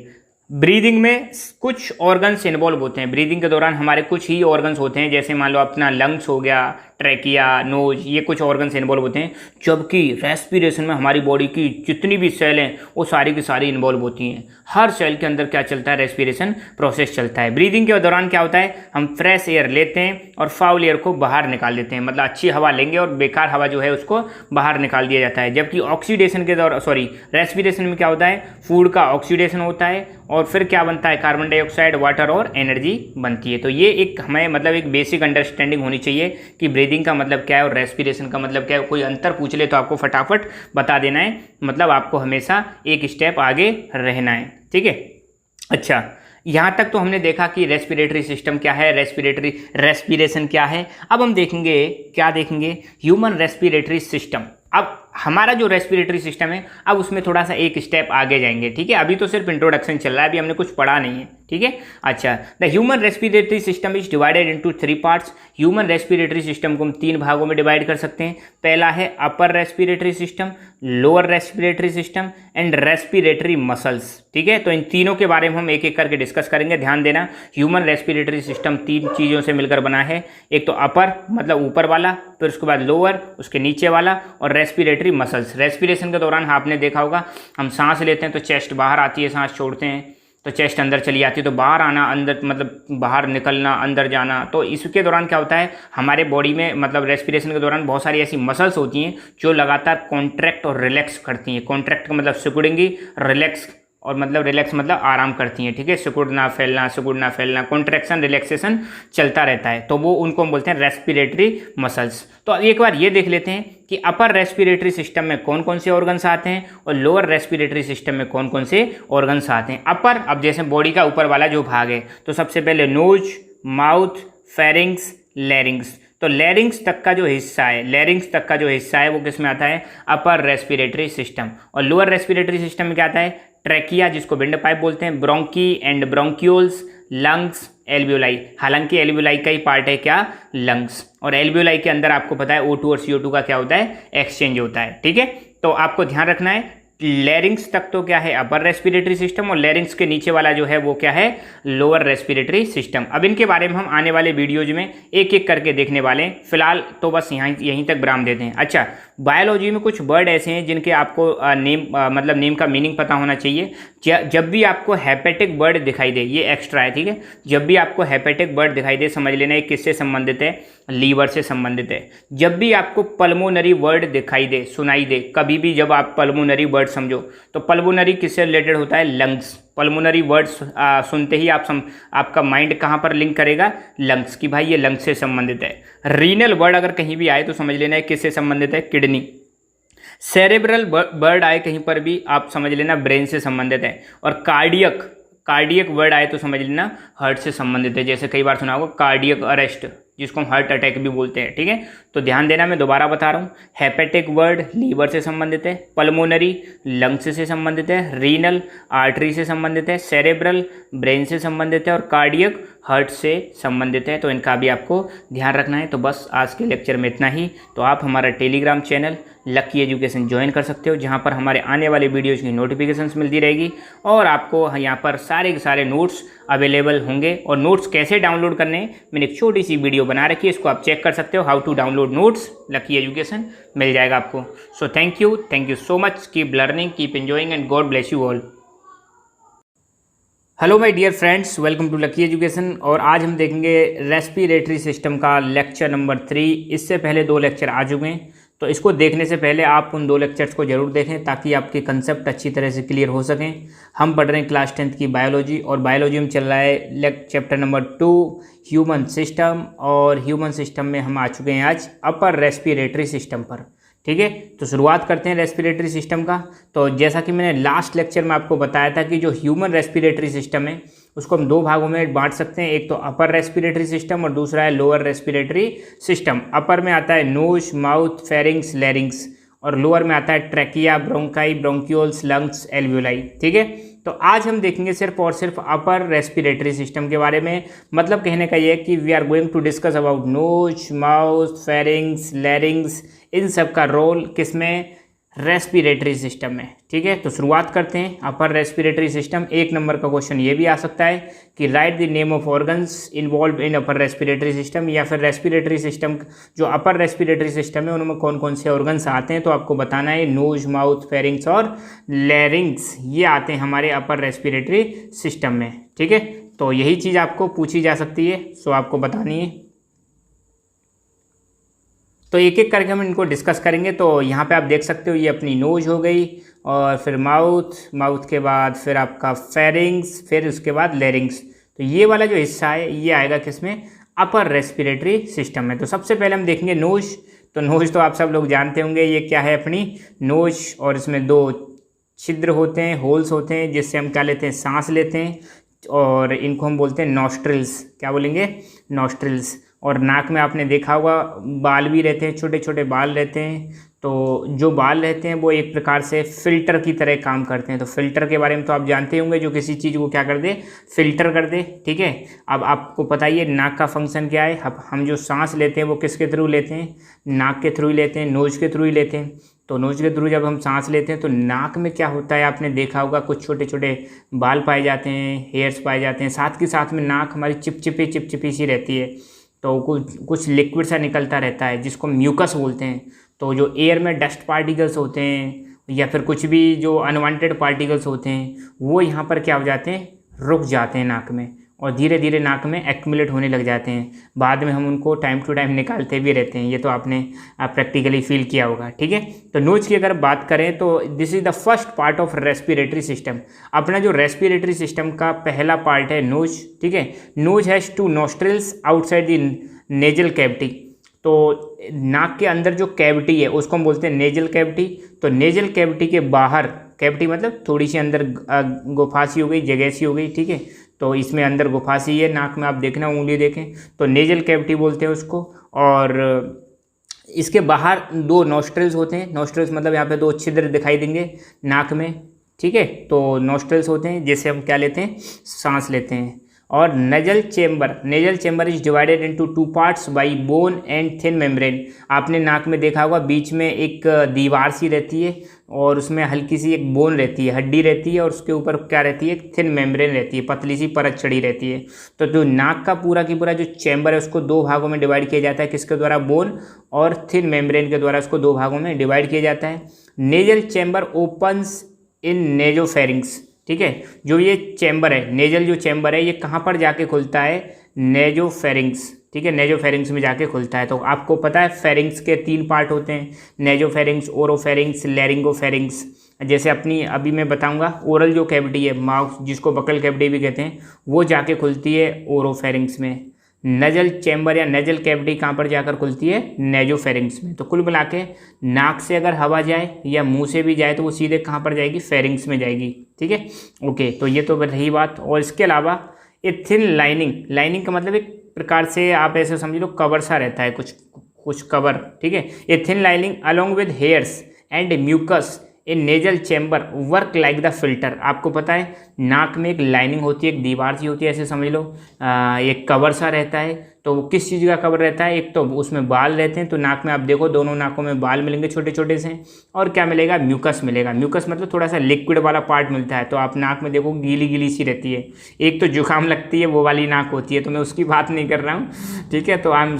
ब्रीदिंग में कुछ ऑर्गन्स इन्वॉल्व होते हैं, ब्रीदिंग के दौरान हमारे कुछ ही ऑर्गन्स होते हैं, जैसे मान लो अपना लंग्स हो गया, ट्रैकिया, नोज, ये कुछ ऑर्गन्स इन्वॉल्व होते हैं। जबकि रेस्पिरेशन में हमारी बॉडी की जितनी भी सेल हैं वो सारी की सारी इन्वॉल्व होती हैं। हर सेल के अंदर क्या चलता है, रेस्पिरेशन प्रोसेस चलता है। ब्रीदिंग के दौरान क्या होता है, हम फ्रेश एयर लेते हैं और फाउल एयर को बाहर निकाल देते हैं, मतलब अच्छी हवा लेंगे और बेकार हवा जो है उसको बाहर निकाल दिया जाता है। जबकि ऑक्सीडेशन के दौरान, रेस्पिरेशन में क्या होता है, फूड का ऑक्सीडेशन होता है और फिर क्या बनता है, कार्बन डाइऑक्साइड, वाटर और एनर्जी बनती है। तो ये एक हमें मतलब एक बेसिक अंडरस्टैंडिंग होनी चाहिए कि ब्रीदिंग का मतलब क्या है और रेस्पिरेशन का मतलब क्या है। कोई अंतर पूछ ले तो आपको फटाफट बता देना है, मतलब आपको हमेशा एक स्टेप आगे रहना है, ठीक है। अच्छा, यहाँ तक तो हमने देखा कि रेस्पिरेटरी सिस्टम क्या है, रेस्पिरेशन क्या है। अब हम देखेंगे, क्या देखेंगे, ह्यूमन रेस्पिरेटरी सिस्टम। अब हमारा जो रेस्पिरेटरी सिस्टम है, अब उसमें थोड़ा सा एक स्टेप आगे जाएंगे, ठीक है। अभी तो सिर्फ इंट्रोडक्शन चल रहा है, अभी हमने कुछ पढ़ा नहीं है, ठीक है। अच्छा, the human respiratory system is divided into 3 parts. Human respiratory system को हम 3 भागों में डिवाइड कर सकते हैं। पहला है upper respiratory system, lower respiratory system and respiratory muscles, ठीक है। तो इन तीनों के बारे में हम एक एक करके डिस्कस करेंगे। ध्यान देना, ह्यूमन रेस्पिरेटरी सिस्टम 3 चीज़ों से मिलकर बना है। एक तो अपर मतलब ऊपर वाला, फिर उसके बाद लोअर उसके नीचे वाला, और रेस्पिरेटरी मसल्स। रेस्पिरेशन के दौरान आपने देखा होगा, हम सांस लेते हैं तो चेस्ट बाहर आती है, सांस छोड़ते हैं तो चेस्ट अंदर चली जाती है, तो बाहर आना, अंदर मतलब बाहर निकलना, अंदर जाना। तो इसके दौरान क्या होता है, हमारे बॉडी में मतलब रेस्पिरेशन के दौरान बहुत सारी ऐसी मसल्स होती हैं जो लगातार कॉन्ट्रैक्ट और रिलैक्स करती हैं। कॉन्ट्रैक्ट का मतलब सिकुड़ेंगी, रिलैक्स और मतलब रिलैक्स मतलब आराम करती हैं, ठीक है। सिकुड़ना फैलना, कॉन्ट्रैक्शन रिलैक्सेशन चलता रहता है, तो वो उनको हम बोलते हैं रेस्पिरेटरी मसल्स। तो एक बार ये देख लेते हैं कि अपर रेस्पिरेटरी सिस्टम में कौन कौन से ऑर्गन्स आते हैं और लोअर रेस्पिरेटरी सिस्टम में कौन कौन से ऑर्गन्स आते हैं। अपर, अब जैसे बॉडी का ऊपर वाला जो भाग है, तो सबसे पहले नोज, माउथ, फेरिंग्स, लैरिंग्स। तो लैरिंग्स तक का जो हिस्सा है वो किस में आता है, अपर रेस्पिरेटरी सिस्टम। और लोअर रेस्पिरेटरी सिस्टम में क्या आता है, ट्रैकिया जिसको विंड पाइप बोलते हैं, bronchi and bronchioles, lungs, alveoli. हालांकि एल्वियोलाई का ही पार्ट है क्या, लंग्स। और एल्वियोलाई के अंदर आपको पता है O2 और CO2 का क्या होता है, एक्सचेंज होता है, ठीक है। तो आपको ध्यान रखना है, लैरिंग्स तक तो क्या है, अपर रेस्पिरेटरी सिस्टम, और लैरिंग्स के नीचे वाला जो है वो क्या है, लोअर रेस्पिरेटरी सिस्टम। अब इनके बारे में हम आने वाले वीडियोज में एक एक करके देखने वाले हैं, फिलहाल तो बस यहीं तक विराम देते हैं। अच्छा, बायोलॉजी में कुछ वर्ड ऐसे हैं जिनके आपको नेम का मीनिंग पता होना चाहिए। जब भी आपको हेपेटिक वर्ड दिखाई दे, ये एक्स्ट्रा है, ठीक है। जब भी आपको हेपेटिक वर्ड दिखाई दे, समझ लेना ये किससे संबंधित है, लीवर से संबंधित है। जब भी आपको पल्मोनरी वर्ड दिखाई दे, सुनाई दे, कभी भी जब आप पल्मोनरी वर्ड समझो, तो पल्मोनरी किससे रिलेटेड होता है, लंग्स। पल्मोनरी वर्ड्स सुनते ही आपका माइंड कहाँ पर लिंक करेगा, लंग्स, की भाई ये लंग्स से संबंधित है। रीनल वर्ड अगर कहीं भी आए तो समझ लेना है किससे संबंधित है, किडनी। सेरेब्रल वर्ड आए कहीं पर भी आप समझ लेना ब्रेन से संबंधित है। और कार्डियक वर्ड आए तो समझ लेना हार्ट से संबंधित है। जैसे कई बार सुना होगा कार्डियक अरेस्ट, जिसको हम हार्ट अटैक भी बोलते हैं, ठीक है। तो ध्यान देना, मैं दोबारा बता रहा हूँ। हेपेटिक वर्ड लीवर से संबंधित है, पल्मोनरी लंग्स से संबंधित है, रीनल आर्टरी से संबंधित है, सेरेब्रल ब्रेन से संबंधित है और कार्डियक हार्ट से संबंधित है। तो इनका भी आपको ध्यान रखना है। तो बस आज के लेक्चर में इतना ही। तो आप हमारा Telegram channel lucky education join कर सकते हो, जहां पर हमारे आने वाले वीडियोज़ की नोटिफिकेशंस मिलती रहेगी और आपको यहाँ पर सारे के सारे नोट्स अवेलेबल होंगे। और नोट्स कैसे डाउनलोड करने हैं, मैंने एक छोटी सी वीडियो बना रखी है, इसको आप चेक कर सकते हो। How to download notes Lucky Education मिल जाएगा आपको। So thank you so much. Keep learning, keep enjoying and God bless you all. Hello my dear friends, welcome to lucky education. और आज हम देखेंगे रेस्पिरेटरी सिस्टम का लेक्चर नंबर 3। इससे पहले 2 लेक्चर आ चुके हैं, तो इसको देखने से पहले आप उन 2 लेक्चर्स को जरूर देखें ताकि आपके कंसेप्ट अच्छी तरह से क्लियर हो सकें। हम पढ़ रहे हैं क्लास 10th की बायोलॉजी, और बायोलॉजी में चल रहा है चैप्टर नंबर 2 ह्यूमन सिस्टम। और ह्यूमन सिस्टम में हम आ चुके हैं आज अपर रेस्पिरेटरी सिस्टम पर, ठीक है। तो शुरुआत करते हैं रेस्पिरेटरी सिस्टम का। तो जैसा कि मैंने लास्ट लेक्चर में आपको बताया था कि जो ह्यूमन रेस्पिरेटरी सिस्टम है उसको हम 2 भागों में बांट सकते हैं। एक तो अपर रेस्पिरेटरी सिस्टम और दूसरा है लोअर रेस्पिरेटरी सिस्टम। अपर में आता है नोज, माउथ, फेरिंग्स, लैरिंग्स, और लोअर में आता है trachea, bronchi, bronchioles, lungs, alveoli, ठीक है। तो आज हम देखेंगे सिर्फ और सिर्फ अपर रेस्पिरेटरी सिस्टम के बारे में। मतलब कहने का ये है कि we are going to discuss about nose, mouth, pharynx, larynx, इन सब का रोल किसमें, रेस्पिरेटरी सिस्टम में, ठीक है। तो शुरुआत करते हैं अपर रेस्पिरेटरी सिस्टम। 1 नंबर का क्वेश्चन ये भी आ सकता है कि right the name of organs involve in upper respiratory system, या फिर रेस्पिरेटरी सिस्टम जो अपर रेस्पिरेटरी सिस्टम है उनमें कौन कौन से ऑर्गन्स आते हैं। तो आपको बताना है नोज, माउथ, फेरिंग्स और लैरिंग्स, ये आते हैं हमारे अपर रेस्पिरेटरी सिस्टम में, ठीक है। तो यही चीज़ आपको पूछी जा सकती है, सो आपको बतानी है। तो एक एक करके हम इनको डिस्कस करेंगे। तो यहाँ पे आप देख सकते हो ये अपनी नोज हो गई, और फिर माउथ, माउथ के बाद फिर आपका फेरिंग्स, फिर उसके बाद लैरिंग्स। तो ये वाला जो हिस्सा है ये आएगा किसमें, अपर रेस्पिरेटरी सिस्टम में। तो सबसे पहले हम देखेंगे नोज। तो नोज तो आप सब लोग जानते होंगे, ये क्या है अपनी नोज, और इसमें 2 छिद्र होते हैं, होल्स होते हैं, जिससे हम क्या लेते हैं, सांस लेते हैं, और इनको हम बोलते हैं नॉस्ट्रिल्स। क्या बोलेंगे, नॉस्ट्रिल्स। और नाक में आपने देखा होगा बाल भी रहते हैं, छोटे छोटे बाल रहते हैं। तो जो बाल रहते हैं वो एक प्रकार से फिल्टर की तरह काम करते हैं। तो फिल्टर के बारे में तो आप जानते होंगे, जो किसी चीज़ को क्या कर दे, फिल्टर कर दे, ठीक है। अब आपको पता ही है नाक का फंक्शन क्या है। हम जो सांस लेते हैं वो किसके थ्रू लेते हैं, नाक के थ्रू ही लेते हैं, नोज के थ्रू ही लेते हैं। तो नोज के थ्रू जब हम सांस लेते हैं तो नाक में क्या होता है, आपने देखा होगा कुछ छोटे छोटे बाल पाए जाते हैं, हेयर्स पाए जाते हैं। साथ के साथ में नाक हमारी चिपचिपी सी रहती है, तो कुछ लिक्विड सा निकलता रहता है जिसको म्यूकस बोलते हैं। तो जो एयर में डस्ट पार्टिकल्स होते हैं या फिर कुछ भी जो अनवांटेड पार्टिकल्स होते हैं वो यहाँ पर क्या हो जाते हैं, रुक जाते हैं नाक में, और धीरे धीरे नाक में एक्यूमुलेट होने लग जाते हैं। बाद में हम उनको टाइम टू टाइम निकालते भी रहते हैं। ये तो आपने प्रैक्टिकली फील किया होगा, ठीक है। तो नोज की अगर बात करें तो this is the first part of respiratory system. अपना जो रेस्पिरेटरी सिस्टम का पहला पार्ट है नोज, ठीक है। Nose has 2 nostrils outside the nasal cavity. तो नाक के अंदर जो कैविटी है उसको हम बोलते हैं नेजल कैविटी। तो नेजल कैविटी के बाहर, कैविटी मतलब थोड़ी सी अंदर गुफा सी हो गई, जगह सी हो गई, ठीक है। तो इसमें अंदर गुफा सी है नाक में, आप देखना उंगली देखें तो नेजल कैविटी बोलते हैं उसको। और इसके बाहर 2 नॉस्ट्रिल्स होते हैं। नॉस्ट्रिल्स मतलब यहाँ पे 2 छिद्र दिखाई देंगे नाक में, ठीक है। तो नॉस्ट्रिल्स होते हैं जिससे हम क्या लेते हैं, सांस लेते हैं। और nasal chamber is divided into 2 parts bye bone and thin membrane. आपने नाक में देखा होगा बीच में एक दीवार सी रहती है और उसमें हल्की सी एक बोन रहती है, हड्डी रहती है, और उसके ऊपर क्या रहती है, एक थिन मेम्ब्रेन रहती है, पतली सी परत चढ़ी रहती है। तो जो नाक का पूरा की पूरा जो चैम्बर है उसको 2 भागों में डिवाइड किया जाता है, किसके द्वारा, बोन और थिन मेम्ब्रेन के द्वारा उसको 2 भागों में डिवाइड किया जाता है। नेजल चैम्बर ओपन्स इन नेजोफेरिंग्स, ठीक है। जो ये चैम्बर है, नेजल जो चैम्बर है ये कहाँ पर जाके खुलता है, नेजोफेरिंग्स, ठीक है। नेजोफेरिंग्स में जाके खुलता है। तो आपको पता है फेरिंग्स के 3 पार्ट होते हैं, नेजोफेरिंग्स, ओरोफेरिंग्स, लैरिंगोफेरिंग्स। जैसे अपनी अभी मैं बताऊंगा, ओरल जो कैविटी है, माउथ जिसको बकल कैविटी भी कहते हैं, वो जाके खुलती है ओरोफेरिंग्स में। नजल चैम्बर या नेजल कैविटी कहाँ पर जाकर खुलती है, नेजोफेरिंग्स में। तो कुल मिला के नाक से अगर हवा जाए या मुंह से भी जाए तो वो सीधे कहाँ पर जाएगी, फेरिंग्स में जाएगी, ठीक है। ओके, तो ये तो रही बात। और इसके अलावा एक थिन लाइनिंग का मतलब एक प्रकार से आप ऐसे समझ लो कवर सा रहता है, कुछ कुछ कवर, ठीक है। A thin lining along with hairs and mucus in nasal chamber work like the filter. आपको पता है नाक में एक लाइनिंग होती है, एक दीवार सी होती है, ऐसे समझ लो एक कवर सा रहता है। तो वो किस चीज़ का कवर रहता है, एक तो उसमें बाल रहते हैं, तो नाक में आप देखो दोनों नाकों में बाल मिलेंगे छोटे छोटे से, और क्या मिलेगा, म्यूकस मिलेगा। म्यूकस मतलब थोड़ा सा लिक्विड वाला पार्ट मिलता है, तो आप नाक में देखो गीली गीली सी रहती है। एक तो जुकाम लगती है वो वाली नाक होती है, तो मैं उसकी बात नहीं कर रहा हूँ, ठीक है। तो हम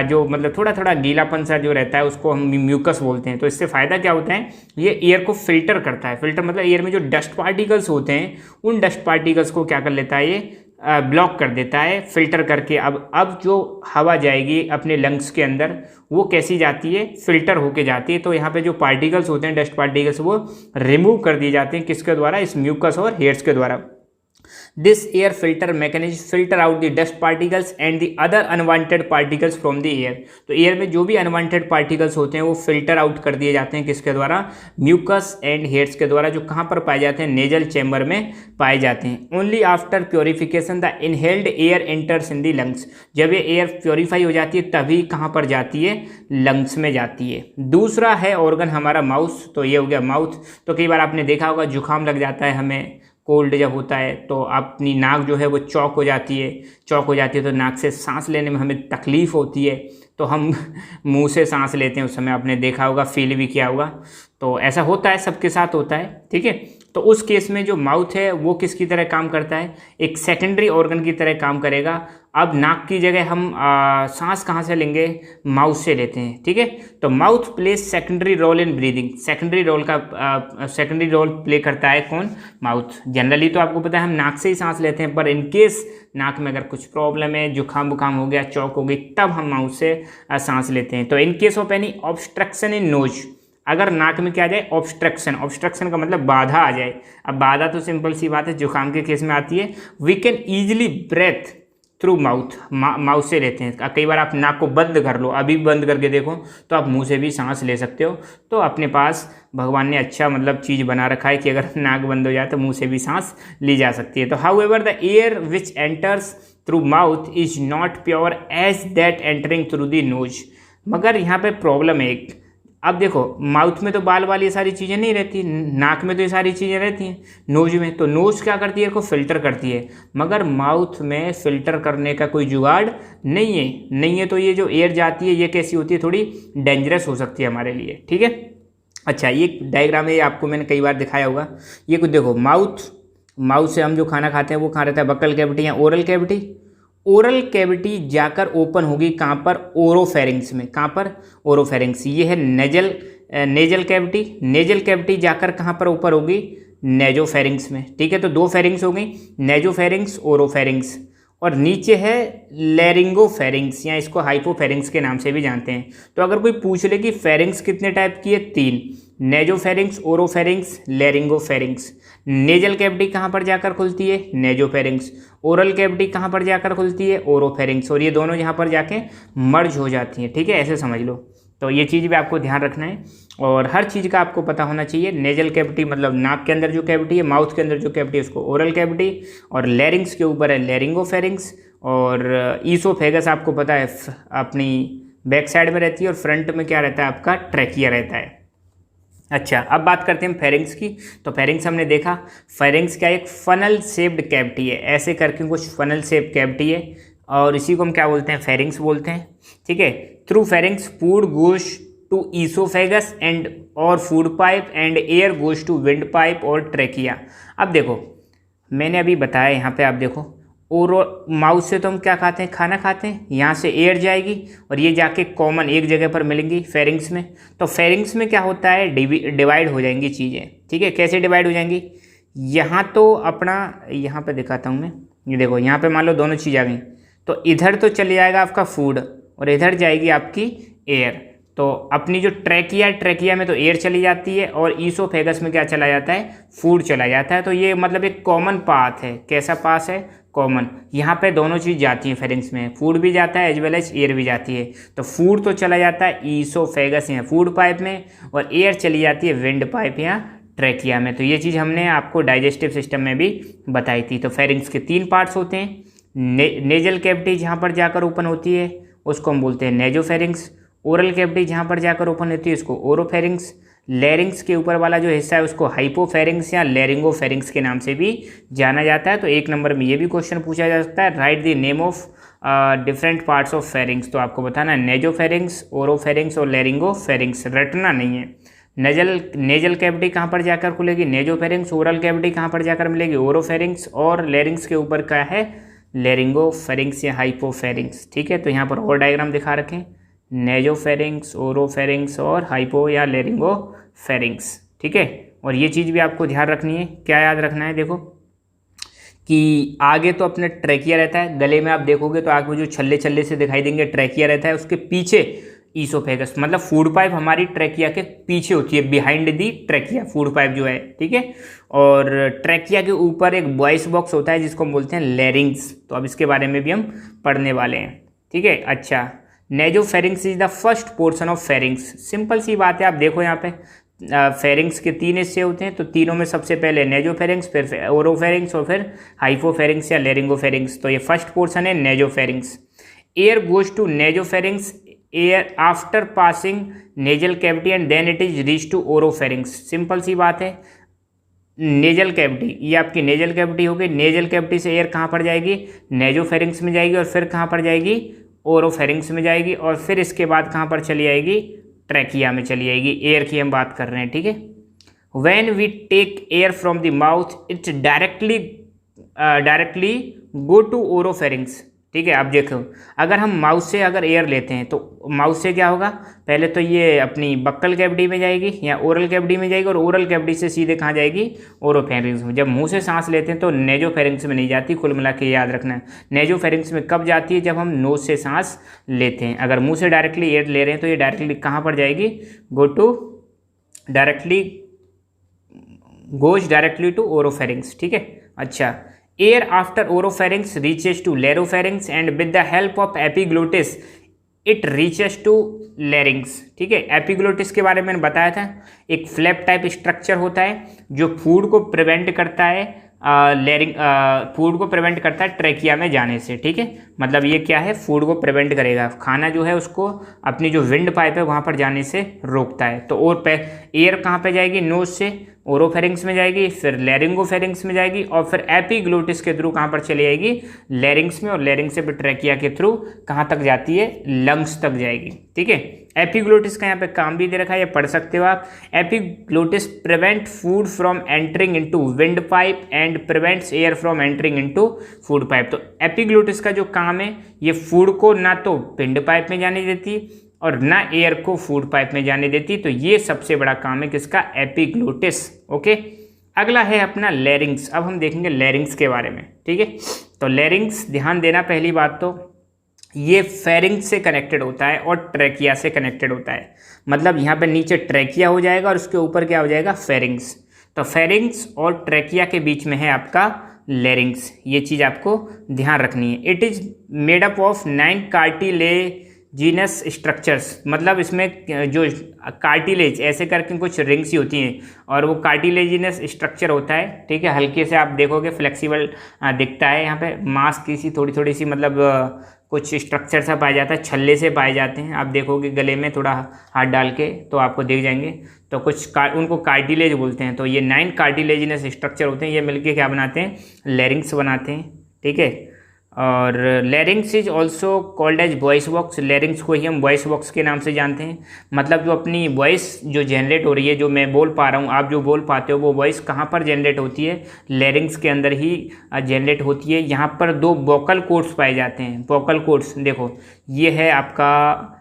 जो मतलब थोड़ा थोड़ा गीलापन सा जो रहता है उसको हम म्यूकस बोलते हैं। तो इससे फ़ायदा क्या होता है, ये एयर को फिल्टर करता है। फिल्टर मतलब एयर में जो डस्ट पार्टिकल्स होते हैं उन डस्ट पार्टिकल्स को क्या कर लेता है, ये ब्लॉक कर देता है फिल्टर करके। अब जो हवा जाएगी अपने लंग्स के अंदर वो कैसी जाती है, फिल्टर होके जाती है। तो यहाँ पे जो पार्टिकल्स होते हैं डस्ट पार्टिकल्स वो रिमूव कर दिए जाते हैं, किसके द्वारा, इस म्यूकस और हेयर्स के द्वारा। This air filter mechanism filter out the dust particles and the other unwanted particles from the air। तो एयर में जो भी अनवांटेड पार्टिकल्स होते हैं वो फिल्टर आउट कर दिए जाते हैं, किसके द्वारा, म्यूकस एंड हेयर्स के द्वारा, जो कहाँ पर पाए जाते हैं, नेजल चैम्बर में पाए जाते हैं। Only after purification the inhaled air enters in the lungs. जब ये एयर प्योरीफाई हो जाती है तभी कहाँ पर जाती है, लंग्स में जाती है। दूसरा है ऑर्गन हमारा माउथ। तो ये हो गया माउथ। तो कई बार आपने देखा होगा जुकाम लग जाता है हमें, कोल्ड जब होता है तो अपनी नाक जो है वो चौक हो जाती है। चौक हो जाती है तो नाक से सांस लेने में हमें तकलीफ़ होती है, तो हम मुंह से सांस लेते हैं। उस समय आपने देखा होगा, फील भी किया होगा। तो ऐसा होता है, सबके साथ होता है, ठीक है। तो उस केस में जो माउथ है वो किसकी तरह काम करता है, एक सेकेंडरी ऑर्गन की तरह काम करेगा। अब नाक की जगह हम सांस कहाँ से लेंगे, माउथ से लेते हैं, ठीक है। तो mouth place secondary role in breathing. Secondary role play करता है कौन, माउथ। जनरली तो आपको पता है हम नाक से ही सांस लेते हैं, पर इन केस नाक में अगर कुछ प्रॉब्लम है, जुकाम बुखाम हो गया, चौक हो गई, तब हम माउथ से सांस लेते हैं। तो in case of any obstruction in knows, अगर नाक में क्या आ जाए, ऑब्स्ट्रक्शन। ऑब्स्ट्रक्शन का मतलब बाधा आ जाए। अब बाधा तो सिंपल सी बात है, जुकाम के केस में आती है। We can easily breath through mouth. Mouth से लेते हैं। कई बार आप नाक को बंद कर लो, अभी बंद करके देखो तो आप मुंह से भी सांस ले सकते हो। तो अपने पास भगवान ने अच्छा मतलब चीज़ बना रखा है कि अगर नाक बंद हो जाए तो मुंह से भी सांस ली जा सकती है। तो however the air which enters through mouth is not pure as that entering through the nose. मगर यहाँ पे प्रॉब्लम है एक। अब देखो माउथ में तो बाल वाली ये सारी चीज़ें नहीं रहती, नाक में तो ये सारी चीज़ें रहती हैं, नोज में। तो नोज क्या करती है, इसको फिल्टर करती है। मगर माउथ में फिल्टर करने का कोई जुगाड़ नहीं है। तो ये जो एयर जाती है ये कैसी होती है, थोड़ी डेंजरस हो सकती है हमारे लिए, ठीक है। अच्छा, ये डायग्राम है, आपको मैंने कई बार दिखाया होगा। ये कुछ देखो, माउथ से हम जो खाना खाते हैं वो कहाँ रहता है, बक्कल कैविटी या ओरल कैविटी। ओरल कैविटी जाकर ओपन होगी कहाँ पर, ओरोफेरिंग्स में। कहाँ पर, ओरोफेरिंग्स। ये है नेजल कैविटी। नेजल कैविटी जाकर कहाँ पर ऊपर होगी, नेजोफेरिंग्स में, ठीक है। तो दो फेरिंग्स हो गई, नेजोफेरिंग्स, ओरोफेरिंग्स। और नीचे है लैरिंगोफेरिंग्स, या इसको हाइपोफेरिंग्स के नाम से भी जानते हैं। तो अगर कोई पूछ ले कि फेरिंग्स कितने टाइप की है, 3, नेजोफेरिंग्स, ओरोफेरिंग्स, लैरिंगोफेरिंग्स। नेजल कैविटी कहाँ पर जाकर खुलती है, नेजोफेरिंग्स। ओरल कैविटी कहाँ पर जाकर खुलती है, ओरोफेरिंग्स। और ये दोनों यहाँ पर जाके मर्ज हो जाती हैं, ठीक है, ऐसे समझ लो। तो ये चीज़ भी आपको ध्यान रखना है और हर चीज़ का आपको पता होना चाहिए। नेजल कैविटी मतलब नाक के अंदर जो कैविटी है, माउथ के अंदर जो कैविटी है उसको ओरल कैविटी, और लैरिंग्स के ऊपर है लैरिंगोफेरिंग्स, और ईसोफेगस आपको पता है अपनी बैक साइड में रहती है, और फ्रंट में क्या रहता है आपका, ट्रैकिया रहता है। अच्छा, अब बात करते हैं फेरिंग्स की। तो फेरिंग्स हमने देखा, फेरिंग्स क्या, एक फनल शेप्ड कैविटी है, ऐसे करके कुछ फनल शेप कैविटी है, और इसी को हम क्या बोलते हैं, फेरिंग्स बोलते हैं, ठीक है। Through pharynx food goes to oesophagus and और food pipe, and air goes to wind pipe और ट्रैकिया। अब देखो मैंने अभी बताया, यहाँ पे आप देखो, और माउथ से तो हम क्या खाते हैं, खाना खाते हैं, यहाँ से एयर जाएगी और ये जाके कॉमन एक जगह पर मिलेंगी फेरिंग्स में। तो फेरिंग्स में क्या होता है, डिवाइड हो जाएंगी चीज़ें, ठीक है। कैसे डिवाइड हो जाएंगी, यहाँ तो अपना, यहाँ पे दिखाता हूँ मैं, ये देखो यहाँ पे मान लो दोनों चीज़ आ गई, तो इधर तो चले जाएगा आपका फूड और इधर जाएगी आपकी एयर। तो अपनी जो ट्रैकिया में तो एयर चली जाती है, और ईसोफेगस में क्या चला जाता है, फूड चला जाता है। तो ये मतलब एक कॉमन पाथ है। कैसा पाथ है, कॉमन। यहाँ पे दोनों चीज़ जाती है फेरिंग्स में, फूड भी जाता है एज वेल एज एयर भी जाती है। तो फूड तो चला जाता है ईसोफेगस या फूड पाइप में, और एयर चली जाती है विंड पाइप या ट्रैकिया में। तो ये चीज़ हमने आपको डाइजेस्टिव सिस्टम में भी बताई थी। तो फेरिंग्स के 3 पार्ट्स होते हैं, नेजल कैविटी जहाँ पर जाकर ओपन होती है उसको हम बोलते हैं नेजोफेरिंग्स। ओरल कैविटी जहाँ पर जाकर ओपन होती है उसको ओरोफेरिंग्स। लैरिंग्स के ऊपर वाला जो हिस्सा है उसको हाइपोफेरिंग्स या लैरिंगोफेरिंग्स के नाम से भी जाना जाता है। तो 1 नंबर में ये भी क्वेश्चन पूछा जा सकता है, right the name of different parts of pharynx. तो आपको बताना नेजोफेरिंग्स, ओरोफेरिंग्स और लैरिंगोफेरिंग्स, रटना नहीं है। नेजल कैविटी कहाँ पर जाकर खुलेगी, नेजोफेरिंग्स। ओरल कैविटी कहाँ पर जाकर मिलेगी, ओरोफेरिंग्स। और लैरिंग्स के ऊपर क्या है, लैरिंगोफेरिंग्स या हाइपोफेरिंग्स। ठीक है, तो यहाँ पर और डायग्राम दिखा रखें, नेजोफेरिंग्स, ओरोफेरिंग्स और हाइपो या लैरिंगोफेरिंग्स। ठीक है, और ये चीज़ भी आपको ध्यान रखनी है। क्या याद रखना है, देखो कि आगे तो अपने ट्रैकिया रहता है, गले में आप देखोगे तो आगे जो छल्ले छल्ले से दिखाई देंगे ट्रैकिया रहता है, उसके पीछे ईसोफेगस, मतलब फूड पाइप हमारी ट्रैकिया के पीछे होती है, behind the trachea food pipe जो है। ठीक है, और ट्रैकिया के ऊपर एक वॉइस बॉक्स होता है जिसको हम बोलते हैं लैरिंग्स। तो अब इसके बारे में भी हम पढ़ने वाले हैं। ठीक है, अच्छा, nasopharynx is the first portion of pharynx. Simple सी बात है, आप देखो यहाँ पे फेरिंग्स के 3 हिस्से होते हैं, तो तीनों में सबसे पहले नेजोफेरिंग्स, फिर ओरोफेरिंग्स और फिर हाइपोफेरिंग्स या लैरिंगोफेरिंग्स। तो ये फर्स्ट पोर्शन है nasopharynx. Air goes to nasopharynx air after passing nasal cavity and then it is reach to oropharynx. Simple सी बात है, नेजल कैविटी, ये आपकी नेजल कैविटी होगी, नेजल कैविटी से एयर कहाँ पर जाएगी, नेजोफेरिंग्स में जाएगी, और फिर कहाँ पर जाएगी, ओरोफेरिंग्स में जाएगी, और फिर इसके बाद कहाँ पर चली जाएगी, ट्रैकिया में चली जाएगी। एयर की हम बात कर रहे हैं। ठीक है, when we take air from the mouth it's directly go to oropharynx. ठीक है, अब देखो, अगर हम माउथ से अगर एयर लेते हैं तो माउथ से क्या होगा, पहले तो ये अपनी बक्कल कैविटी में जाएगी या ओरल कैविटी में जाएगी, और ओरल कैविटी से सीधे कहाँ जाएगी, ओरोफेरिंग्स में। जब मुंह से सांस लेते हैं तो नेजोफेरिंग्स में नहीं जाती, कुल मिला के याद रखना है। नेजोफेरिंग्स में कब जाती है, जब हम नोज से सांस लेते हैं। अगर मुंह से डायरेक्टली एयर ले रहे हैं तो ये डायरेक्टली कहाँ पर जाएगी, गोज डायरेक्टली टू ओरोफेरिंग्स। ठीक है, अच्छा, air after oropharynx reaches to laryngopharynx and with the help of epiglottis it reaches to larynx. ठीक है, एपिग्लोटिस के बारे में मैंने बताया था, एक फ्लैप टाइप स्ट्रक्चर होता है जो फूड को प्रिवेंट करता है, फूड को प्रिवेंट करता है ट्रैकिया में जाने से। ठीक है, मतलब ये क्या है, फूड को प्रिवेंट करेगा, खाना जो है उसको अपनी जो विंड पाइप है वहाँ पर जाने से रोकता है। तो और एयर कहाँ पे जाएगी, नोज से ओरोफेरिंग्स में जाएगी, फिर लैरिंगोफेरिंग्स में जाएगी, और फिर एपिग्लोटिस के थ्रू कहाँ पर चली जाएगी, लैरिंग्स में, और लैरिंग्स से फिर ट्रैकिया के थ्रू कहाँ तक जाती है, लंग्स तक जाएगी। ठीक है, एपिग्लोटिस का यहाँ पे काम भी दे रखा है, ये पढ़ सकते हो आप। Epiglottis prevent food from entering into wind pipe and prevents air from entering into food pipe. तो एपिग्लोटिस का जो काम है, ये फूड को ना तो विंड पाइप में जाने देती और ना एयर को फूड पाइप में जाने देती। तो ये सबसे बड़ा काम है किसका, एपिग्लोटिस। ओके, अगला है अपना लैरिंग्स। अब हम देखेंगे लैरिंग्स के बारे में। ठीक है, तो लैरिंग्स ध्यान देना, पहली बात तो ये फेरिंग्स से कनेक्टेड होता है और ट्रैकिया से कनेक्टेड होता है। मतलब यहाँ पे नीचे ट्रैकिया हो जाएगा और उसके ऊपर क्या हो जाएगा, फेरिंग्स। तो फेरिंग्स और ट्रैकिया के बीच में है आपका लैरिंग्स। ये चीज़ आपको ध्यान रखनी है। It is made up of 9 cartilaginous structures. मतलब इसमें जो कार्टिलेज ऐसे करके कुछ रिंग्स ही होती हैं और वो कार्टिलेजिनस स्ट्रक्चर होता है। ठीक है, हल्के से आप देखोगे फ्लेक्सिबल दिखता है। यहाँ पे मांस की सी थोड़ी सी मतलब कुछ स्ट्रक्चर सा पाया जाता है, छल्ले से पाए जाते हैं। आप देखोगे गले में थोड़ा हाथ डाल के तो आपको दिख जाएंगे। तो कुछ उनको कार्टिलेज बोलते हैं। तो ये 9 कार्टिलेजिनस स्ट्रक्चर होते हैं, ये मिलके क्या बनाते हैं, लैरिंग्स बनाते हैं। ठीक है, और larynx is also called as voice box. Larynx को ही हम वॉइस बॉक्स के नाम से जानते हैं। मतलब जो अपनी वॉइस जो जनरेट हो रही है, जो मैं बोल पा रहा हूँ, आप जो बोल पाते हो, वो वॉइस कहाँ पर जनरेट होती है, लैरिंग्स के अंदर ही जनरेट होती है। यहाँ पर 2 वोकल कॉर्ड्स पाए जाते हैं। वोकल कॉर्ड्स देखो, ये है आपका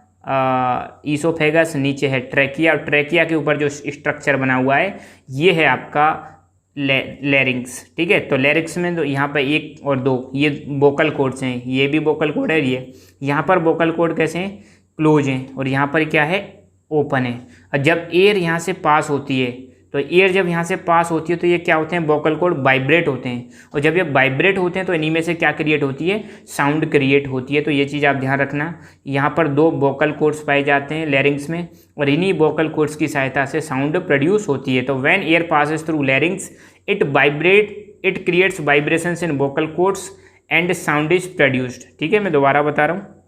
ईसोफेगस, नीचे है ट्रैकिया, और ट्रैकिया के ऊपर जो स्ट्रक्चर बना हुआ है ये है आपका लैरिंग्स। ठीक है, तो लैरिंग्स में तो यहाँ पर 1 और 2 ये वोकल कॉर्ड्स हैं। ये भी वोकल कॉर्ड है। ये यहाँ पर वोकल कॉर्ड कैसे हैं, क्लोज हैं, और यहाँ पर क्या है, ओपन है। और जब एयर यहाँ से पास होती है, तो एयर जब यहाँ से पास होती है तो ये क्या होते हैं, वोकल कॉर्ड वाइब्रेट होते हैं। और जब ये वाइब्रेट होते हैं तो इन्हीं में से क्या क्रिएट होती है, साउंड क्रिएट होती है। तो ये चीज़ आप ध्यान रखना। यहाँ पर 2 वोकल कॉर्ड्स पाए जाते हैं लैरिंग्स में, और इन्हीं वोकल कॉर्ड्स की सहायता से साउंड प्रोड्यूस होती है। तो when air passes through लैरिंग्स it creates vibrations in vocal cords and sound is produced. ठीक है, मैं दोबारा बता रहा हूँ।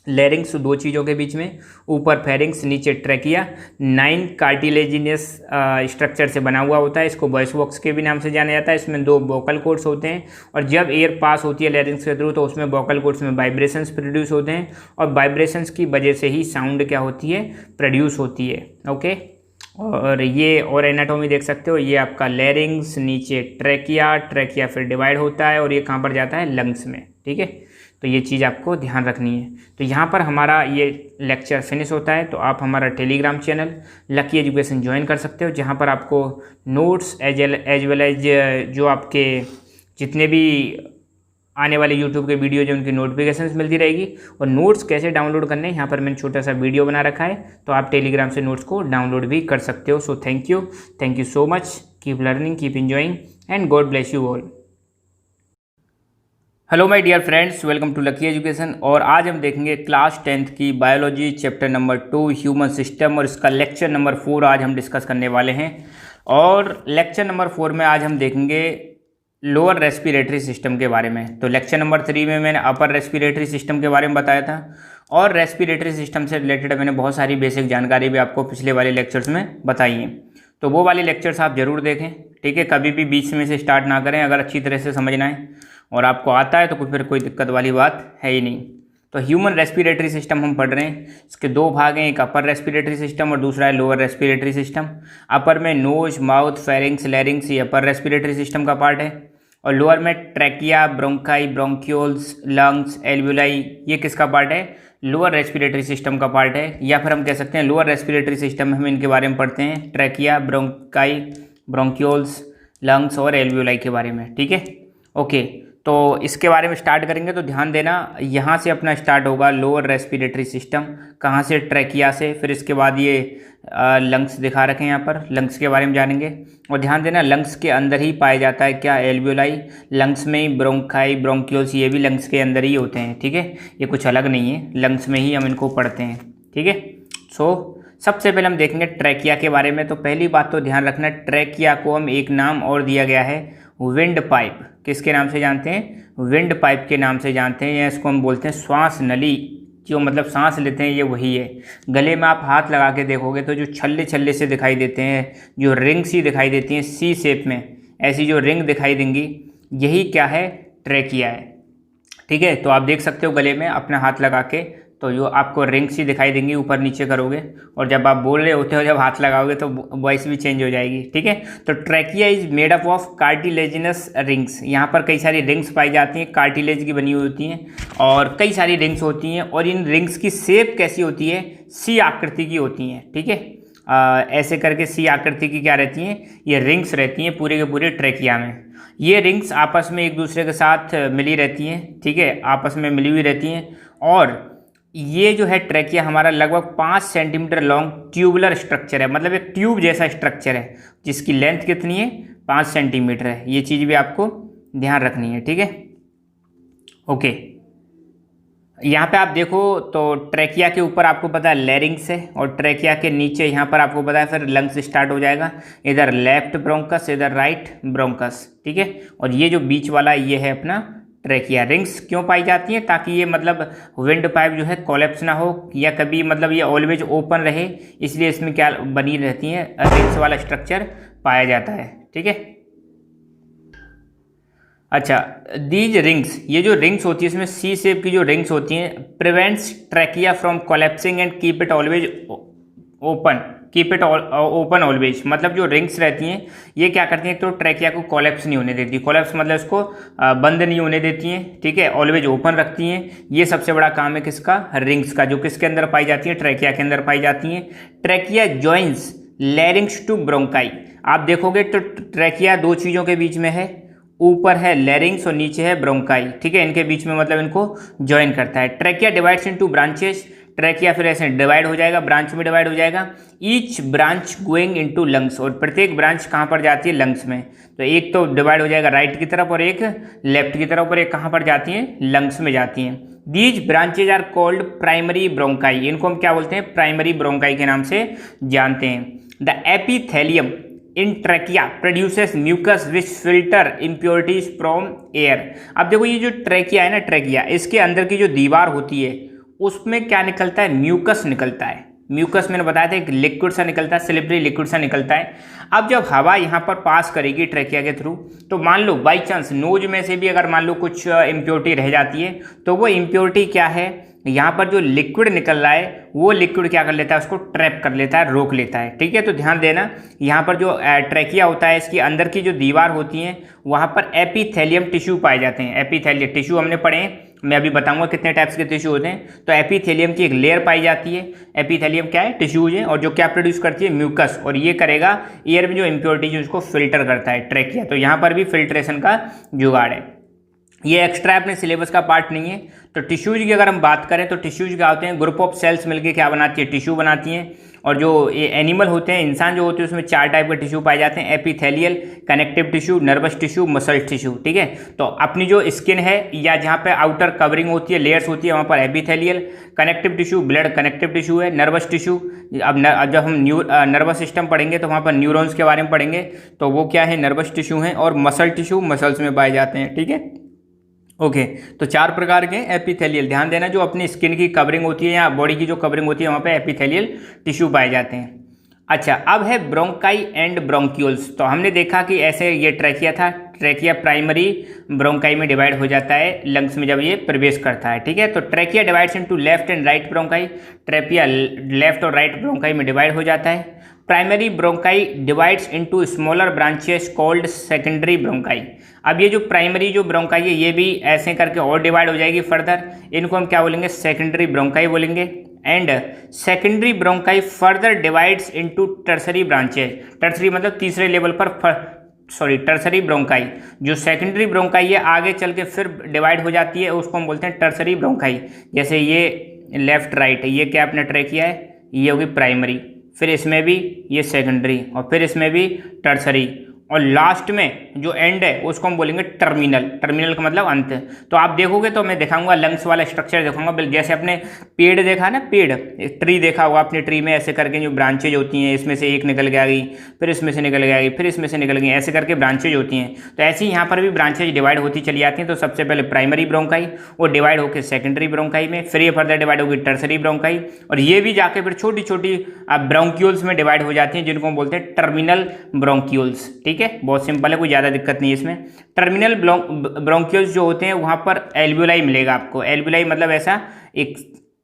लैरिंग्स दो चीज़ों के बीच में, ऊपर फेरिंग्स नीचे ट्रैकिया, 9 कार्टिलेजिनियस स्ट्रक्चर से बना हुआ होता है। इसको वॉइस बॉक्स के भी नाम से जाना जाता है। इसमें 2 वोकल कॉर्ड्स होते हैं और जब एयर पास होती है लैरिंग्स के थ्रू तो उसमें वोकल कॉर्ड्स में वाइब्रेशंस प्रोड्यूस होते हैं और वाइब्रेशंस की वजह से ही साउंड क्या होती है, प्रोड्यूस होती है। ओके, और ये और एनाटॉमी देख सकते हो, ये आपका लैरिंग्स, नीचे ट्रैकिया, ट्रैकिया फिर डिवाइड होता है और ये कहाँ पर जाता है, लंग्स में। ठीक है, तो ये चीज़ आपको ध्यान रखनी है। तो यहाँ पर हमारा ये लेक्चर फिनिश होता है, तो आप हमारा Telegram channel lucky education join कर सकते हो, जहाँ पर आपको नोट्स एज वेल एज जो आपके जितने भी आने वाले यूट्यूब के वीडियो जो उनकी नोटिफिकेशंस मिलती रहेगी। और नोट्स कैसे डाउनलोड करने हैं यहाँ पर मैंने छोटा सा वीडियो बना रखा है, तो आप टेलीग्राम से नोट्स को डाउनलोड भी कर सकते हो। So thank you so much, keep learning, keep enjoying and God bless you all. Hello my dear friends, welcome to lucky education. और आज हम देखेंगे क्लास 10th की biology chapter number 2 human system, और इसका लेक्चर नंबर 4 आज हम discuss करने वाले हैं। और लेक्चर नंबर 4 में आज हम देखेंगे लोअर रेस्पिरेटरी सिस्टम के बारे में। तो लेक्चर नंबर 3 में मैंने अपर रेस्पिरेटरी सिस्टम के बारे में बताया था, और रेस्पिरेटरी सिस्टम से रिलेटेड मैंने बहुत सारी बेसिक जानकारी भी आपको पिछले वाले लेक्चर्स में बताई है। तो वो वाले लेक्चर्स आप ज़रूर देखें। ठीक है, कभी भी बीच में से स्टार्ट ना करें, अगर अच्छी तरह से समझना है और आपको आता है तो फिर कोई दिक्कत वाली बात है ही नहीं। तो ह्यूमन रेस्पिरेटरी सिस्टम हम पढ़ रहे हैं, इसके 2 भाग हैं, एक अपर रेस्पिरेटरी सिस्टम और दूसरा है लोअर रेस्पिरेटरी सिस्टम। अपर में नोज, माउथ, फेरिंग्स, लैरिंग्स, ये अपर रेस्पिरेटरी सिस्टम का पार्ट है, और लोअर में trachea, bronchi, bronchioles, lungs, alveoli, ये किसका पार्ट है, लोअर रेस्पिरेटरी सिस्टम का पार्ट है। या फिर हम कह सकते हैं लोअर रेस्पिरेटरी सिस्टम में हम इनके बारे में पढ़ते हैं, ट्रैकिया, ब्रोंकाई, ब्रोंक्यूल्स, लंग्स और एल्वुलाई के बारे में। ठीक है, ओके, तो इसके बारे में स्टार्ट करेंगे। तो ध्यान देना, यहाँ से अपना स्टार्ट होगा लोअर रेस्पिरेटरी सिस्टम, कहाँ से, ट्रैकिया से। फिर इसके बाद ये लंग्स दिखा रखे हैं यहाँ पर, लंग्स के बारे में जानेंगे। और ध्यान देना, लंग्स के अंदर ही पाया जाता है क्या, एल्वुलाई, लंग्स में ही ब्रोंकाई, ब्रोंक्यूल्स, ये भी लंग्स के अंदर ही होते हैं। ठीक है, ये कुछ अलग नहीं है, लंग्स में ही हम इनको पढ़ते हैं। ठीक है, सो सबसे पहले हम देखेंगे ट्रैकिया के बारे में। तो पहली बात तो ध्यान रखना, ट्रैकिया को हम एक नाम और दिया गया है, विंड पाइप। किसके नाम से जानते हैं, विंड पाइप के नाम से जानते हैं, या इसको हम बोलते हैं श्वास नली। जो मतलब सांस लेते हैं ये वही है। गले में आप हाथ लगा के देखोगे तो जो छल्ले छल्ले से दिखाई देते हैं, जो रिंग सी दिखाई देती हैं सी शेप में, ऐसी जो रिंग दिखाई देंगी, यही क्या है, ट्रैकिया है। ठीक है, तो आप देख सकते हो गले में अपना हाथ लगा के, तो जो आपको रिंग सी दिखाई देंगी, ऊपर नीचे करोगे, और जब आप बोल रहे होते हो, जब हाथ लगाओगे तो वॉइस भी चेंज हो जाएगी। ठीक है, तो trachea is made up of cartilaginous rings. यहाँ पर कई सारी रिंग्स पाई जाती हैं, कार्टिलेज की बनी हुई होती हैं, और कई सारी रिंग्स होती हैं। और इन रिंग्स की शेप कैसी होती है, सी आकृति की होती हैं। ठीक है, ऐसे करके सी आकृति की क्या रहती हैं, ये रिंग्स रहती हैं पूरे के पूरे ट्रैकिया में। ये रिंग्स आपस में एक दूसरे के साथ मिली रहती हैं। ठीक है, आपस में मिली हुई रहती हैं। और ये जो है ट्रैकिया हमारा लगभग 5 सेंटीमीटर लॉन्ग ट्यूबुलर स्ट्रक्चर है, मतलब एक ट्यूब जैसा स्ट्रक्चर है, जिसकी लेंथ कितनी है, 5 सेंटीमीटर है। ये चीज़ भी आपको ध्यान रखनी है। ठीक है, ओके, यहाँ पे आप देखो तो ट्रैकिया के ऊपर आपको पता है लैरिंग्स है, और ट्रैकिया के नीचे यहाँ पर आपको पता है फिर लंग्स स्टार्ट हो जाएगा, इधर लेफ्ट ब्रोंकस, इधर राइट ब्रोंकस। ठीक है, और ये जो बीच वाला ये है अपना ट्रैकिया। रिंग्स क्यों पाई जाती हैं, ताकि ये मतलब विंड पाइप जो है कोलैप्स ना हो, या कभी मतलब ये ऑलवेज ओपन रहे, इसलिए इसमें क्या बनी रहती हैं, रिंग्स वाला स्ट्रक्चर पाया जाता है। ठीक है, अच्छा, दीज रिंग्स, ये जो रिंग्स होती है इसमें सी शेप की जो रिंग्स होती हैं, prevents trachea from collapsing and keep it always open, keep it open always. मतलब जो रिंग्स रहती हैं ये क्या करती हैं, तो ट्रैकिया को कोलैप्स नहीं होने देती। कोलैप्स मतलब इसको बंद नहीं होने देती हैं। ठीक है, ऑलवेज ओपन रखती हैं। ये सबसे बड़ा काम है किसका, रिंग्स का, जो किसके अंदर पाई जाती है, ट्रैकिया के अंदर पाई जाती हैं। Trachea joins larynx to bronchi. आप देखोगे तो ट्रैकिया 2 चीज़ों के बीच में है, ऊपर है लैरिंग्स और नीचे है ब्रोंकाई। ठीक है, इनके बीच में मतलब इनको ज्वाइन करता है। Trachea divides into branches. Trachea फिर ऐसे डिवाइड हो जाएगा, ब्रांच में डिवाइड हो जाएगा। Each branch going into lungs, और प्रत्येक ब्रांच कहाँ पर जाती है, लंग्स में। तो एक तो डिवाइड हो जाएगा राइट की तरफ, और एक लेफ्ट की तरफ, और एक कहाँ पर जाती हैं, लंग्स में जाती हैं। These branches are called primary bronchi. इनको हम क्या बोलते हैं, प्राइमरी ब्रोंकाई के नाम से जानते हैं। The epithelium in trachea produces mucus which filter impurities from air. अब देखो ये जो ट्रैकिया है ना, ट्रैकिया इसके अंदर की जो दीवार होती है उसमें क्या निकलता है, म्यूकस निकलता है। म्यूकस मैंने बताया था एक लिक्विड सा निकलता है, स्लिपरी लिक्विड सा निकलता है। अब जब हवा यहाँ पर पास करेगी ट्रैकिया के थ्रू, तो मान लो बाई चांस नोज में से भी अगर मान लो कुछ इम्प्योरिटी रह जाती है, तो वो इम्प्योरिटी क्या है, यहाँ पर जो लिक्विड निकल रहा है वो लिक्विड क्या कर लेता है, उसको ट्रैप कर लेता है, रोक लेता है। ठीक है, तो ध्यान देना यहाँ पर जो ट्रैकिया होता है इसकी अंदर की जो दीवार होती है वहाँ पर एपिथेलियम टिश्यू पाए जाते हैं। एपिथेलियम टिश्यू हमने पढ़े हैं, मैं अभी बताऊंगा कितने टाइप्स के टिश्यू होते हैं। तो एपिथेलियम की एक लेयर पाई जाती है। एपिथेलियम क्या है, टिश्यूज है, और जो क्या प्रोड्यूस करती है, म्यूकस, और ये करेगा एयर में जो इम्प्योरिटीज उसको फिल्टर करता है ट्रैकिया। तो यहाँ पर भी फिल्ट्रेशन का जुगाड़ है। ये एक्स्ट्रा अपने सिलेबस का पार्ट नहीं है। तो टिश्यूज की अगर हम बात करें तो टिश्यूज क्या होते हैं, ग्रुप ऑफ सेल्स मिलके क्या बनाती है, टिश्यू बनाती हैं। और जो ये एनिमल होते हैं, इंसान जो होते हैं, उसमें 4 टाइप के टिश्यू पाए जाते हैं, epithelial, connective tissue, nervous tissue, muscle tissue. ठीक है, तो अपनी जो स्किन है या जहाँ पे आउटर कवरिंग होती है, लेयर्स होती है, वहाँ पर epithelial, connective tissue, blood connective tissue है, नर्वस टिश्यू। अब जब हम नर्वस सिस्टम पढ़ेंगे तो वहाँ पर न्यूरॉन्स के बारे में पढ़ेंगे, तो वो क्या है, नर्वस टिश्यू है। और मसल टिश्यू मसल्स में पाए जाते हैं। ठीक है, ओके, तो 4 प्रकार के एपिथेलियल, ध्यान देना, जो अपनी स्किन की कवरिंग होती है या बॉडी की जो कवरिंग होती है वहाँ पे एपिथेलियल टिश्यू पाए जाते हैं। अच्छा, अब है ब्रोंकाई एंड ब्रोंक्यूल्स। तो हमने देखा कि ऐसे ये ट्रैकिया था, ट्रैकिया प्राइमरी ब्रोंकाई में डिवाइड हो जाता है लंग्स में जब ये प्रवेश करता है। ठीक है, तो trachea divides into left and right bronchi. Trachea left और राइट ब्रोंकाई में डिवाइड हो जाता है। Primary bronchi divides into smaller branches called secondary bronchi. अब ये जो प्राइमरी जो ब्रोंकाई है ये भी ऐसे करके और डिवाइड हो जाएगी फर्दर, इनको हम क्या बोलेंगे, सेकेंडरी ब्रोंकाई बोलेंगे। And secondary bronchi further divides into tertiary branches. Tertiary मतलब तीसरे लेवल पर, टर्सरी ब्रोंकाई। जो सेकेंडरी ब्रोंकाई है आगे चल के फिर डिवाइड हो जाती है, उसको हम बोलते हैं टर्सरी ब्रोंकाई। जैसे ये लेफ्ट राइट है, ये क्या आपने ट्रैकिया है, ये होगी प्राइमरी, फिर इसमें भी ये सेकेंडरी, और फिर इसमें भी टर्सरी, और लास्ट में जो एंड है उसको हम बोलेंगे टर्मिनल। टर्मिनल का मतलब अंत। तो आप देखोगे तो मैं दिखाऊंगा लंग्स वाला स्ट्रक्चर दिखाऊंगा। जैसे अपने पेड़ देखा ना, पेड़ ट्री देखा होगा अपने, ट्री में ऐसे करके जो ब्रांचेज होती हैं, इसमें से एक निकल के आ गई, फिर इसमें से निकल के आ गई, फिर इसमें से निकल गई, ऐसे करके ब्रांचेज होती हैं। तो ऐसे ही यहाँ पर भी ब्रांचेज डिवाइड होती चली जाती हैं। तो सबसे पहले प्राइमरी ब्रोंकाई, वो डिवाइड होकर सेकेंडरी ब्रोंकाई में, फिर ये फर्दर डिवाइड होगी टर्सरी ब्रोंकाई, और ये भी जाके फिर छोटी छोटी ब्रोंक्यूल्स में डिवाइड हो जाती हैं, जिनको हम बोलते हैं टर्मिनल ब्रोंक्यूल्स। ठीक है, बहुत सिंपल है, कोई ज़्यादा दिक्कत नहीं है इसमें। टर्मिनल ब्रोंक्यूल्स जो होते हैं वहाँ पर एल्वियोलाई मिलेगा आपको। एल्वियोलाई मतलब ऐसा एक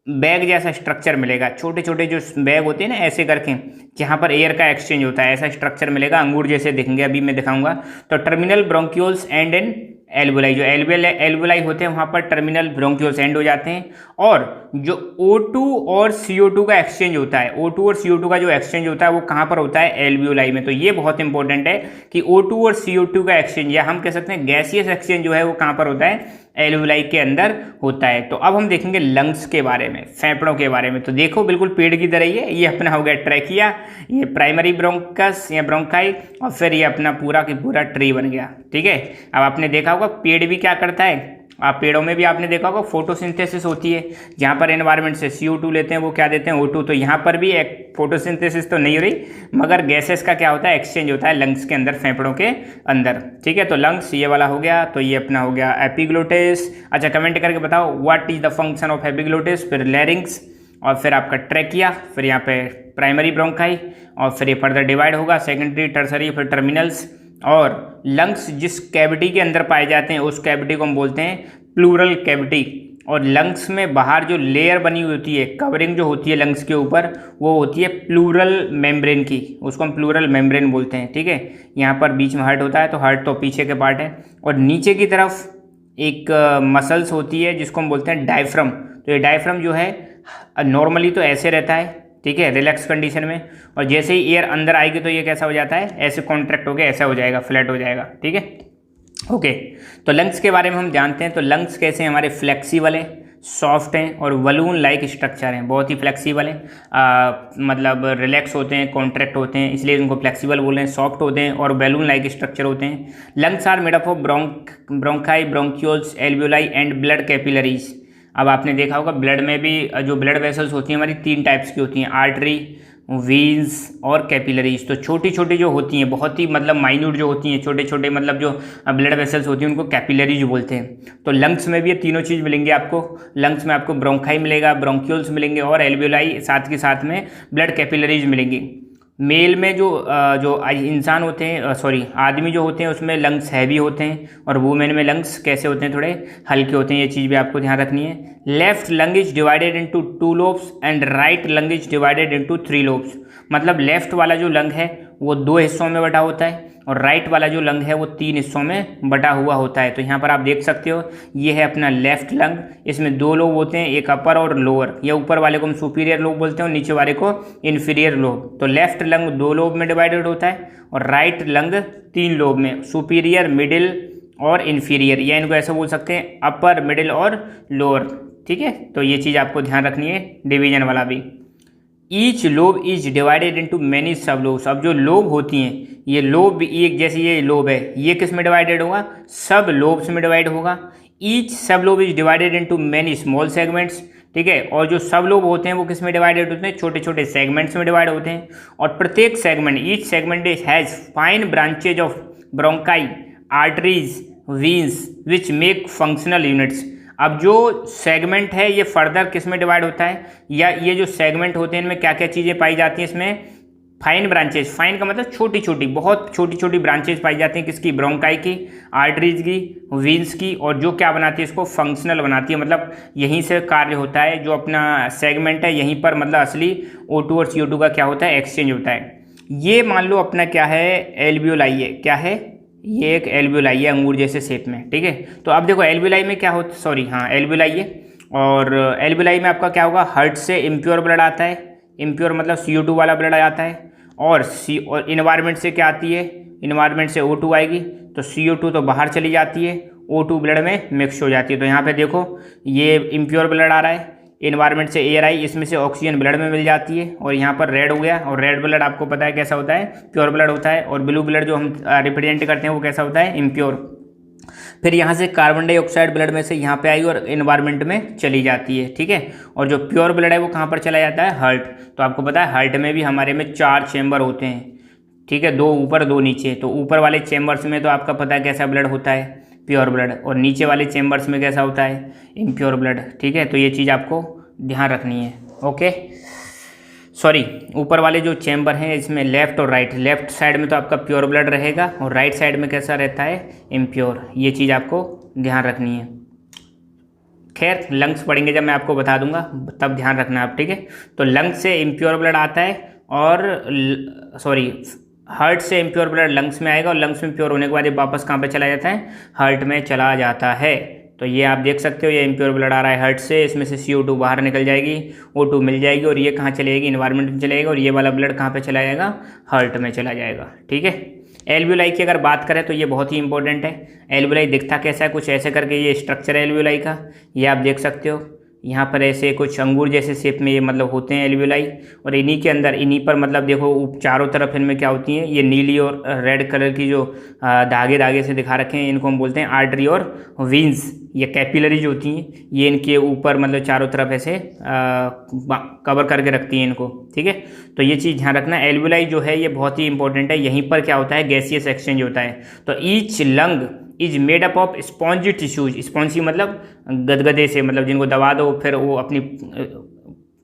बैग जैसा स्ट्रक्चर मिलेगा, छोटे छोटे जो बैग होते हैं ना ऐसे करके, जहाँ पर एयर का एक्सचेंज होता है, ऐसा स्ट्रक्चर मिलेगा, अंगूर जैसे दिखेंगे, अभी मैं दिखाऊंगा। तो terminal bronchioles and in alveoli, जो एल्वियोलाई होते हैं वहाँ पर टर्मिनल ब्रोंक्यूल्स एंड हो जाते हैं। और जो O2 और CO2 का एक्सचेंज होता है, O2 और CO2 का जो एक्सचेंज होता है वो कहाँ पर होता है, एल्वियोलाई में। तो ये बहुत इंपॉर्टेंट है कि O2 और CO2 का एक्सचेंज, या हम कह सकते हैं गैसियस एक्सचेंज जो है वो कहाँ पर होता है, एल्वियोलाई के अंदर होता है। तो अब हम देखेंगे लंग्स के बारे में, फेफड़ों के बारे में। तो देखो बिल्कुल पेड़ की तरह ही है, ये अपना हो गया ट्रैकिया, ये प्राइमरी ब्रोंकस या ब्रोंकाई, और फिर ये अपना पूरा की पूरा ट्री बन गया। ठीक है, अब आपने देखा होगा पेड़ भी क्या करता है, आप पेड़ों में भी आपने देखा होगा फोटोसिंथेसिस होती है, जहाँ पर एनवायरनमेंट से CO2 लेते हैं, वो क्या देते हैं, O2। तो यहाँ पर भी एक फोटोसिंथेसिस तो नहीं हो रही, मगर गैसेस का क्या होता है, एक्सचेंज होता है लंग्स के अंदर, फेफड़ों के अंदर। ठीक है, तो लंग्स ये वाला हो गया। तो ये अपना हो गया एपिग्लोटिस। अच्छा, कमेंट करके बताओ what is the function of epiglottis, फिर लैरिंग्स, और फिर आपका ट्रैकिया, फिर यहाँ पे प्राइमरी ब्रोंकाई, और फिर ये फर्दर डिवाइड होगा सेकेंडरी, टर्सरी, फिर टर्मिनल्स। और लंग्स जिस कैविटी के अंदर पाए जाते हैं उस कैविटी को हम बोलते हैं प्लूरल कैविटी। और लंग्स में बाहर जो लेयर बनी हुई होती है, कवरिंग जो होती है लंग्स के ऊपर, वो होती है प्लूरल मेम्ब्रेन की, उसको हम प्लूरल मेम्ब्रेन बोलते हैं। ठीक है, यहाँ पर बीच में हार्ट होता है, तो हार्ट तो पीछे के पार्ट है, और नीचे की तरफ एक मसल्स होती है जिसको हम बोलते हैं डायफ्रम। तो ये डायफ्रम जो है नॉर्मली तो ऐसे रहता है, ठीक है, रिलैक्स कंडीशन में, और जैसे ही एयर अंदर आएगी तो ये कैसा हो जाता है, ऐसे कॉन्ट्रैक्ट हो गया, ऐसा हो जाएगा, फ्लैट हो जाएगा। ठीक है, ओके। तो लंग्स के बारे में हम जानते हैं। तो लंग्स कैसे हैं, हमारे फ्लेक्सिबल हैं, सॉफ्ट हैं, और बलून लाइक स्ट्रक्चर हैं, बहुत ही फ्लेक्सिबल हैं, मतलब रिलैक्स होते हैं, कॉन्ट्रैक्ट होते हैं, इसलिए उनको फ्लेक्सिबल बोल रहे हैं, सॉफ्ट होते हैं, और बैलून लाइक स्ट्रक्चर होते हैं। Lungs are made up of bronchi, bronchioles, alveoli and blood capillaries. अब आपने देखा होगा ब्लड में भी जो ब्लड वेसल्स होती हैं हमारी 3 टाइप्स की होती हैं, आर्टरी, वीन्स और कैपिलरीज। तो छोटी छोटी जो होती हैं, बहुत ही मतलब माइन्यूट जो होती हैं, छोटे छोटे मतलब जो ब्लड वेसल्स होती हैं, उनको कैपिलरीज बोलते हैं। तो लंग्स में भी ये तीनों चीज़ मिलेंगे आपको। लंग्स में आपको ब्रोंकाई मिलेगा, ब्रोंक्यूल्स मिलेंगे और एल्वियोलाई, साथ के साथ में ब्लड कैपिलरीज मिलेंगी। मेल में जो इंसान होते हैं, सॉरी आदमी जो होते हैं, उसमें लंग्स हैवी होते हैं, और वुमेन में लंग्स कैसे होते हैं, थोड़े हल्के होते हैं। ये चीज़ भी आपको ध्यान रखनी है। Left lung is divided into 2 lobes and right lung is divided into 3 lobes. मतलब लेफ्ट वाला जो लंग है वो 2 हिस्सों में बटा होता है, और राइट वाला जो लंग है वो 3 हिस्सों में बटा हुआ होता है। तो यहाँ पर आप देख सकते हो, ये है अपना लेफ्ट लंग। इसमें 2 लोब होते हैं, एक अपर और लोअर। ये ऊपर वाले को हम सुपीरियर लोब बोलते हैं और नीचे वाले को इन्फीरियर लोब। तो लेफ्ट लंग 2 लोब में डिवाइडेड होता है और राइट लंग 3 लोब में, सुपीरियर, मिडिल और इन्फीरियर। या इनको ऐसे बोल सकते हैं अपर, मिडिल और लोअर। ठीक है, तो ये चीज़ आपको ध्यान रखनी है, डिवीजन वाला भी। Each lobe is divided into many सब लोब्स। अब जो लोब होती हैं, ये लोब भी एक, जैसे ये लोब है, ये किस में डिवाइडेड होगा, सब लोब्स में डिवाइड होगा। ईच सब lobe is divided into many small segments. ठीक है, और जो सब लोब होते हैं वो किस में डिवाइडेड होते हैं, छोटे छोटे सेगमेंट्स में डिवाइड होते हैं। और प्रत्येक segment, each segment has fine branches of bronchi, arteries, veins which make functional units. अब जो सेगमेंट है ये फर्दर किस में डिवाइड होता है, या ये जो सेगमेंट होते हैं इनमें क्या क्या चीज़ें पाई जाती हैं, इसमें फाइन ब्रांचेज, फाइन का मतलब छोटी छोटी, बहुत छोटी छोटी ब्रांचेज पाई जाती हैं, किसकी, ब्रोंकाई की, आर्टरीज की, वीन्स की, और जो क्या बनाती है, इसको फंक्शनल बनाती है। मतलब यहीं से कार्य होता है, जो अपना सेगमेंट है यहीं पर मतलब असली O2 और CO2 का क्या होता है, एक्सचेंज होता है। ये मान लो अपना क्या है, एल्वियोलाई है। क्या है ये, एक एल्वियोलाई है अंगूर जैसे शेप में। ठीक है, तो अब देखो एल्वियोलाई में क्या होता, सॉरी हाँ एल्वियोलाई है, और एल्वियोलाई में आपका क्या होगा, हार्ट से इम्प्योर ब्लड आता है। इम्प्योर मतलब CO2 वाला ब्लड आ जाता है, और इन्वायरमेंट से क्या आती है, इन्वायरमेंट से O2 आएगी, तो CO2 तो बाहर चली जाती है, O2 ब्लड में मिक्स हो जाती है। तो यहाँ पे देखो ये इम्प्योर ब्लड आ रहा है, इन्वायरमेंट से एयर आई, इसमें से ऑक्सीजन ब्लड में मिल जाती है, और यहाँ पर रेड हो गया। और रेड ब्लड आपको पता है कैसा होता है, प्योर ब्लड होता है। और ब्लू ब्लड जो हम रिप्रेजेंट करते हैं वो कैसा होता है, इम्प्योर। फिर यहाँ से कार्बन डाइऑक्साइड ब्लड में से यहाँ पे आई और इन्वायरमेंट में चली जाती है। ठीक है, और जो प्योर ब्लड है वो कहाँ पर चला जाता है, हार्ट। तो आपको पता है हार्ट में भी हमारे में 4 चैम्बर होते हैं। ठीक है, 2 ऊपर 2 नीचे। तो ऊपर वाले चैम्बर्स में तो आपका पता है कैसा ब्लड होता है, प्योर ब्लड, और नीचे वाले चैम्बर्स में कैसा होता है, इम्प्योर ब्लड। ठीक है, तो ये चीज़ आपको ध्यान रखनी है। ओके, सॉरी, ऊपर वाले जो चैम्बर हैं इसमें लेफ्ट और राइट, लेफ्ट साइड में तो आपका प्योर ब्लड रहेगा और राइट साइड में कैसा रहता है, इम्प्योर। ये चीज़ आपको ध्यान रखनी है। खैर लंग्स पढ़ेंगे जब मैं आपको बता दूंगा, तब ध्यान रखना आप। ठीक है, तो लंग्स से इम्प्योर ब्लड आता है, और सॉरी हार्ट से इम्प्योर ब्लड लंग्स में आएगा, और लंग्स में प्योर होने के बाद ये वापस कहाँ पे चला जाता है, हार्ट में चला जाता है। तो ये आप देख सकते हो, ये इम्प्योर ब्लड आ रहा है हार्ट से, इसमें से CO2 बाहर निकल जाएगी, O2 मिल जाएगी, और ये कहाँ चलेगी, इन्वायरमेंट में चलेगा, और ये वाला ब्लड कहाँ पे चला जाएगा, हार्ट में चला जाएगा। ठीक है, एल्वियोलाई की अगर बात करें तो ये बहुत ही इंपॉर्टेंट है। एल्वियोलाई दिखता कैसा है, कुछ ऐसे करके ये स्ट्रक्चर है एल्वियोलाई का, ये आप देख सकते हो। यहाँ पर ऐसे कुछ अंगूर जैसे शेप में ये मतलब होते हैं एल्वियोलाई, और इन्हीं के अंदर, इन्हीं पर मतलब देखो चारों तरफ इनमें क्या होती हैं, ये नीली और रेड कलर की जो धागे धागे से दिखा रखे हैं, इनको हम बोलते हैं आर्टरी और वीन्स। ये कैपिलरीज होती हैं, ये इनके ऊपर मतलब चारों तरफ ऐसे कवर करके रखती हैं इनको। ठीक है, तो ये चीज़ ध्यान रखना। एल्वियोलाई जो है ये बहुत ही इंपॉर्टेंट है, यहीं पर क्या होता है, गैसियस एक्सचेंज होता है। तो each lung is made up of spongy tissues. Spongy मतलब गदगदे से, मतलब जिनको दबा दो फिर वो अपनी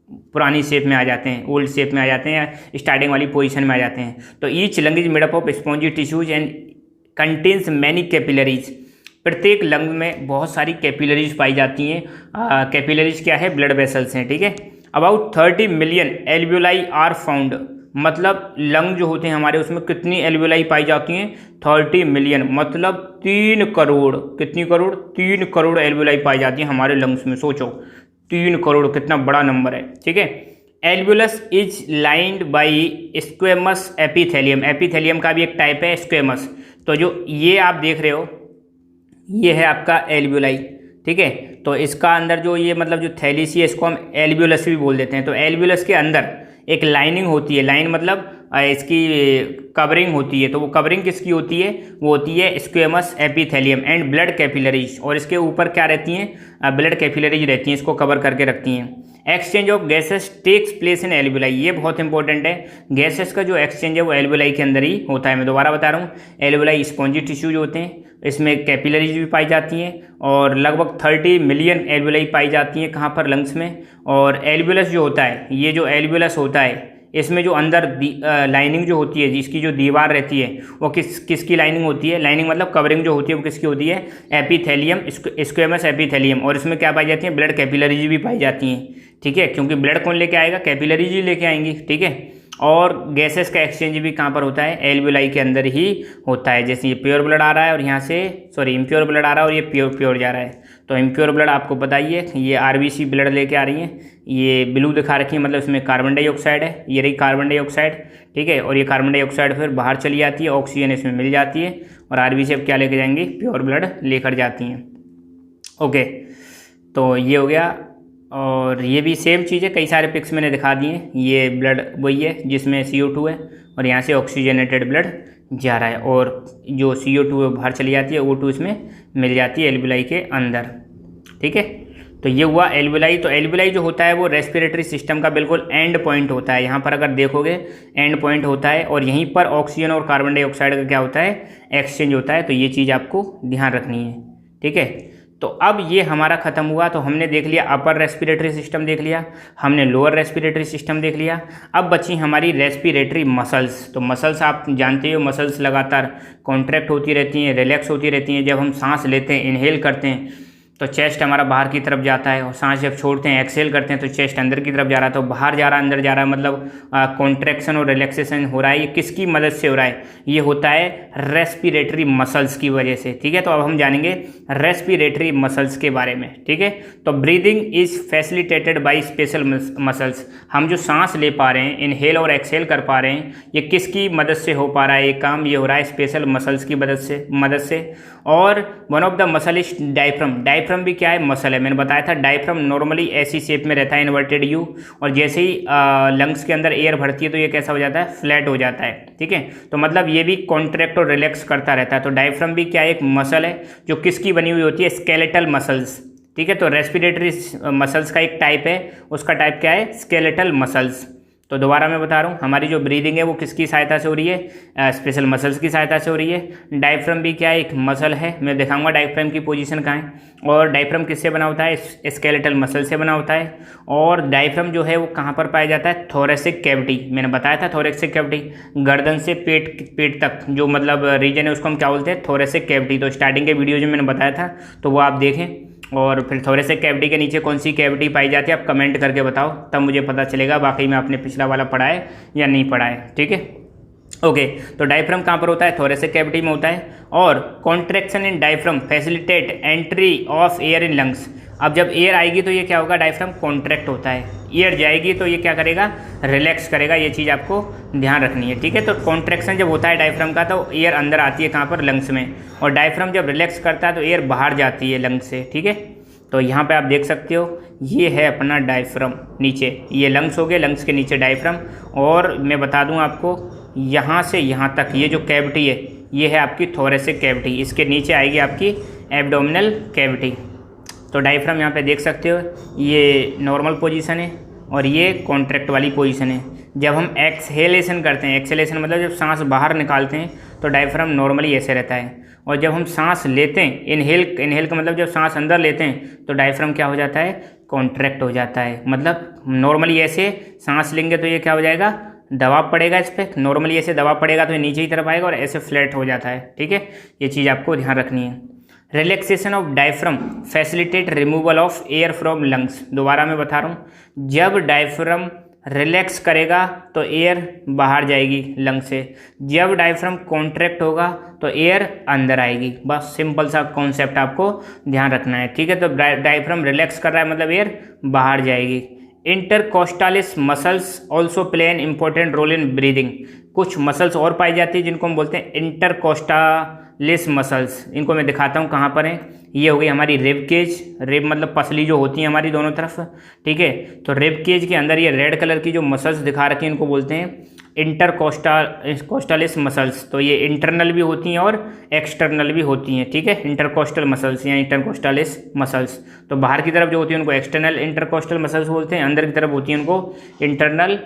पुरानी शेप में आ जाते हैं, ओल्ड शेप में आ जाते हैं, या स्टार्टिंग वाली पोजीशन में आ जाते हैं। तो each lung is made up of spongy tissues and contains many capillaries. प्रत्येक लंग में बहुत सारी कैपिलरीज पाई जाती हैं। कैपिलरीज क्या है, ब्लड वेसल्स हैं। ठीक है, about 30 million alveoli are found. मतलब लंग जो होते हैं हमारे, उसमें कितनी एल्वियोलाई पाई जाती हैं, 30 मिलियन, मतलब 3 करोड़। कितनी करोड़, 3 करोड़ एल्वियोलाई पाई जाती हैं हमारे लंग्स में। सोचो 3 करोड़ कितना बड़ा नंबर है। ठीक है, alveolus is lined by squamous epithelium. Epithelium का भी एक टाइप है स्क्वेमस। तो जो ये आप देख रहे हो ये है आपका एल्वियोलाई। ठीक है, तो इसका अंदर जो ये मतलब जो थैलिस है, इसको हम एल्वियोलस भी बोल देते हैं। तो एल्वियोलस के अंदर एक लाइनिंग होती है, लाइन मतलब इसकी कवरिंग होती है। तो वो कवरिंग किसकी होती है, वो होती है squamous epithelium and blood capillaries. और इसके ऊपर क्या रहती हैं, ब्लड कैपिलरीज रहती हैं, इसको कवर करके रखती हैं। Exchange of gases takes place in alveoli, ये बहुत इंपॉर्टेंट है। गैसेस का जो एक्सचेंज है वो एल्विलाई के अंदर ही होता है। मैं दोबारा बता रहा हूँ, एल्विलाई स्पॉन्जी टिश्यूज होते हैं, इसमें कैपिलरीज भी पाई जाती हैं और लगभग 30 मिलियन एल्विलाई पाई जाती हैं कहाँ पर, लंग्स में। और एल्वियलस जो होता है, ये जो एल्वियलस होता है इसमें जो अंदर लाइनिंग जो होती है, जिसकी जो दीवार रहती है वो किसकी लाइनिंग होती है, लाइनिंग मतलब कवरिंग जो होती है वो किसकी होती है, एपिथेलियम, स्क्वेमस एपिथेलियम। और इसमें क्या पाई जाती है, ब्लड कैपिलरीज भी पाई जाती हैं, ठीक है, क्योंकि ब्लड कौन लेके आएगा, कैपिलरीज ही लेके आएंगी, ठीक है। और गैसेस का एक्सचेंज भी कहाँ पर होता है, एल्विलाई के अंदर ही होता है। जैसे ये प्योर ब्लड आ रहा है और यहाँ से इम्प्योर ब्लड आ रहा है और ये प्योर जा रहा है। तो इम्प्योर ब्लड आपको बताइए, ये आरबीसी ब्लड लेके आ रही है, ये ब्लू दिखा रखी है, मतलब इसमें कार्बन डाइऑक्साइड है, ये रही कार्बन डाइऑक्साइड, ठीक है। और ये कार्बन डाइऑक्साइड फिर बाहर चली जाती है, ऑक्सीजन इसमें मिल जाती है और आरबीसी अब क्या लेके जाएंगी, प्योर ब्लड लेकर जाती हैं। ओके, तो ये हो गया। और ये भी सेम चीज़ है, कई सारे पिक्स मैंने दिखा दिए। ये ब्लड वही है जिसमें CO2 है और यहाँ से ऑक्सीजनेटेड ब्लड जा रहा है और जो CO2 है बाहर चली जाती है, O2 इसमें मिल जाती है एल्विलाई के अंदर, ठीक है। तो ये हुआ एल्विलाई। तो एल्विलाई जो होता है वो रेस्पिरेटरी सिस्टम का बिल्कुल एंड पॉइंट होता है। यहाँ पर अगर देखोगे एंड पॉइंट होता है और यहीं पर ऑक्सीजन और कार्बन डाइऑक्साइड का क्या होता है, एक्सचेंज होता है। तो ये चीज़ आपको ध्यान रखनी है, ठीक है। तो अब ये हमारा ख़त्म हुआ। तो हमने देख लिया अपर रेस्पिरेटरी सिस्टम देख लिया, हमने लोअर रेस्पिरेटरी सिस्टम देख लिया। अब बची हमारी रेस्पिरेटरी मसल्स। तो मसल्स आप जानते हो, मसल्स लगातार कॉन्ट्रैक्ट होती रहती हैं, रिलैक्स होती रहती हैं। जब हम सांस लेते हैं, इनहेल करते हैं, तो चेस्ट हमारा बाहर की तरफ जाता है और सांस जब छोड़ते हैं, एक्सहेल करते हैं, तो चेस्ट अंदर की तरफ जा रहा है। तो बाहर जा रहा है, अंदर जा रहा है, मतलब कॉन्ट्रैक्शन और रिलैक्सेशन हो रहा है। ये किसकी मदद से हो रहा है, ये होता है रेस्पिरेटरी मसल्स की वजह से, ठीक है। तो अब हम जानेंगे रेस्पिरेटरी मसल्स के बारे में, ठीक है। तो breathing is facilitated by special muscles. हम जो सांस ले पा रहे हैं, इनहेल और एक्सहेल कर पा रहे हैं, ये किसकी मदद से हो पा रहा है ये काम, ये हो रहा है स्पेशल मसल्स की मदद से। और one of the muscle is diaphragm. Diaphragm भी क्या है, मसल है। मैंने बताया था डायफ्राम नॉर्मली ऐसी शेप में रहता है, इन्वर्टेड यू, और जैसे ही लंग्स के अंदर एयर भरती है तो ये कैसा हो जाता है, फ्लैट हो जाता है, ठीक है। तो मतलब ये भी कॉन्ट्रैक्ट और रिलैक्स करता रहता है। तो डायफ्राम भी क्या है, एक मसल है जो किसकी बनी हुई होती है, स्केलेटल मसल्स, ठीक है। तो रेस्पिरेटरी मसल्स का एक टाइप है, उसका टाइप क्या है, स्केलेटल मसल्स। तो दोबारा मैं बता रहा हूँ, हमारी जो ब्रीदिंग है वो किसकी सहायता से हो रही है, स्पेशल मसल्स की सहायता से हो रही है। डायफ्राम भी क्या है, एक मसल है। मैं दिखाऊंगा डायफ्राम की पोजीशन कहाँ है। और डायफ्राम किससे बना होता है, स्केलेटल मसल से बना होता है। और डायफ्राम जो है वो कहाँ पर पाया जाता है, थोरेसिक कैविटी। मैंने बताया था थोरेसिक कैविटी गर्दन से पेट तक जो मतलब रीजन है उसको हम क्या बोलते हैं, थोरेसिक कैविटी। तो स्टार्टिंग के वीडियो जो मैंने बताया था तो वो आप देखें। और फिर थोरेसिक कैविटी के नीचे कौन सी कैविटी पाई जाती है आप कमेंट करके बताओ, तब मुझे पता चलेगा वाकई में आपने पिछला वाला पढ़ा है या नहीं पढ़ा है, ठीक है। ओके, तो डायफ्राम कहाँ पर होता है, थोरेसिक कैविटी में होता है। और contraction in diaphragm facilitate entry of air in lungs. अब जब एयर आएगी तो ये क्या होगा, डायफ्राम कॉन्ट्रैक्ट होता है। एयर जाएगी तो ये क्या करेगा, रिलैक्स करेगा। ये चीज़ आपको ध्यान रखनी है, ठीक है। तो कॉन्ट्रैक्शन जब होता है डायफ्राम का तो एयर अंदर आती है कहाँ पर, लंग्स में। और डायफ्राम जब रिलैक्स करता है तो एयर बाहर जाती है लंग्स से, ठीक है। तो यहाँ पे आप देख सकते हो, ये है अपना डायफ्राम नीचे, ये लंग्स हो गए, लंग्स के नीचे डायफ्राम। और मैं बता दूँ आपको, यहाँ से यहाँ तक ये जो कैविटी है ये है आपकी थोरेसिक कैविटी, इसके नीचे आएगी आपकी एब्डोमिनल कैविटी। तो डायफ्राम यहाँ पे देख सकते हो, ये नॉर्मल पोजीशन है और ये कॉन्ट्रैक्ट वाली पोजीशन है। जब हम एक्सहेलेशन करते हैं, एक्सहेलेशन मतलब जब सांस बाहर निकालते हैं तो डायफ्राम नॉर्मली ऐसे रहता है। और जब हम सांस लेते हैं, इनहेल का मतलब जब सांस अंदर लेते हैं तो डायफ्राम क्या हो जाता है, कॉन्ट्रैक्ट हो जाता है। मतलब नॉर्मली ऐसे सांस लेंगे तो ये क्या हो जाएगा, दबाव पड़ेगा इस पर। नॉर्मली ऐसे दबाव पड़ेगा तो ये नीचे की तरफ आएगा और ऐसे फ्लैट हो जाता है, ठीक है। ये चीज़ आपको ध्यान रखनी है। Relaxation of diaphragm facilitate removal of air from lungs. दोबारा मैं बता रहा हूँ, जब डायफ्राम रिलैक्स करेगा तो एयर बाहर जाएगी लंग से, जब डायफ्राम कॉन्ट्रैक्ट होगा तो एयर अंदर आएगी। बस सिंपल सा कॉन्सेप्ट आपको ध्यान रखना है, ठीक है। तो डायफ्राम रिलैक्स कर रहा है मतलब एयर बाहर जाएगी। Intercostalis muscles also play an important role in breathing. कुछ मसल्स और पाई जाती है जिनको हम बोलते हैं इंटरकोस्टालिस मसल्स। इनको मैं दिखाता हूँ कहाँ पर हैं। ये हो गई हमारी रिब केज, रिब मतलब पसली जो होती है हमारी दोनों तरफ, ठीक है। तो रिब केज के अंदर ये रेड कलर की जो मसल्स दिखा रखी हैं इनको बोलते हैं इंटरकोस्टालिस मसल्स। तो ये इंटरनल भी होती हैं और एक्सटर्नल भी होती हैं, ठीक है। इंटरकोस्टल मसल्स या इंटरकोस्टालिस मसल्स, तो बाहर की तरफ जो होती है उनको एक्सटर्नल इंटरकोस्टल मसल्स बोलते हैं, अंदर की तरफ होती हैं उनको इंटरनल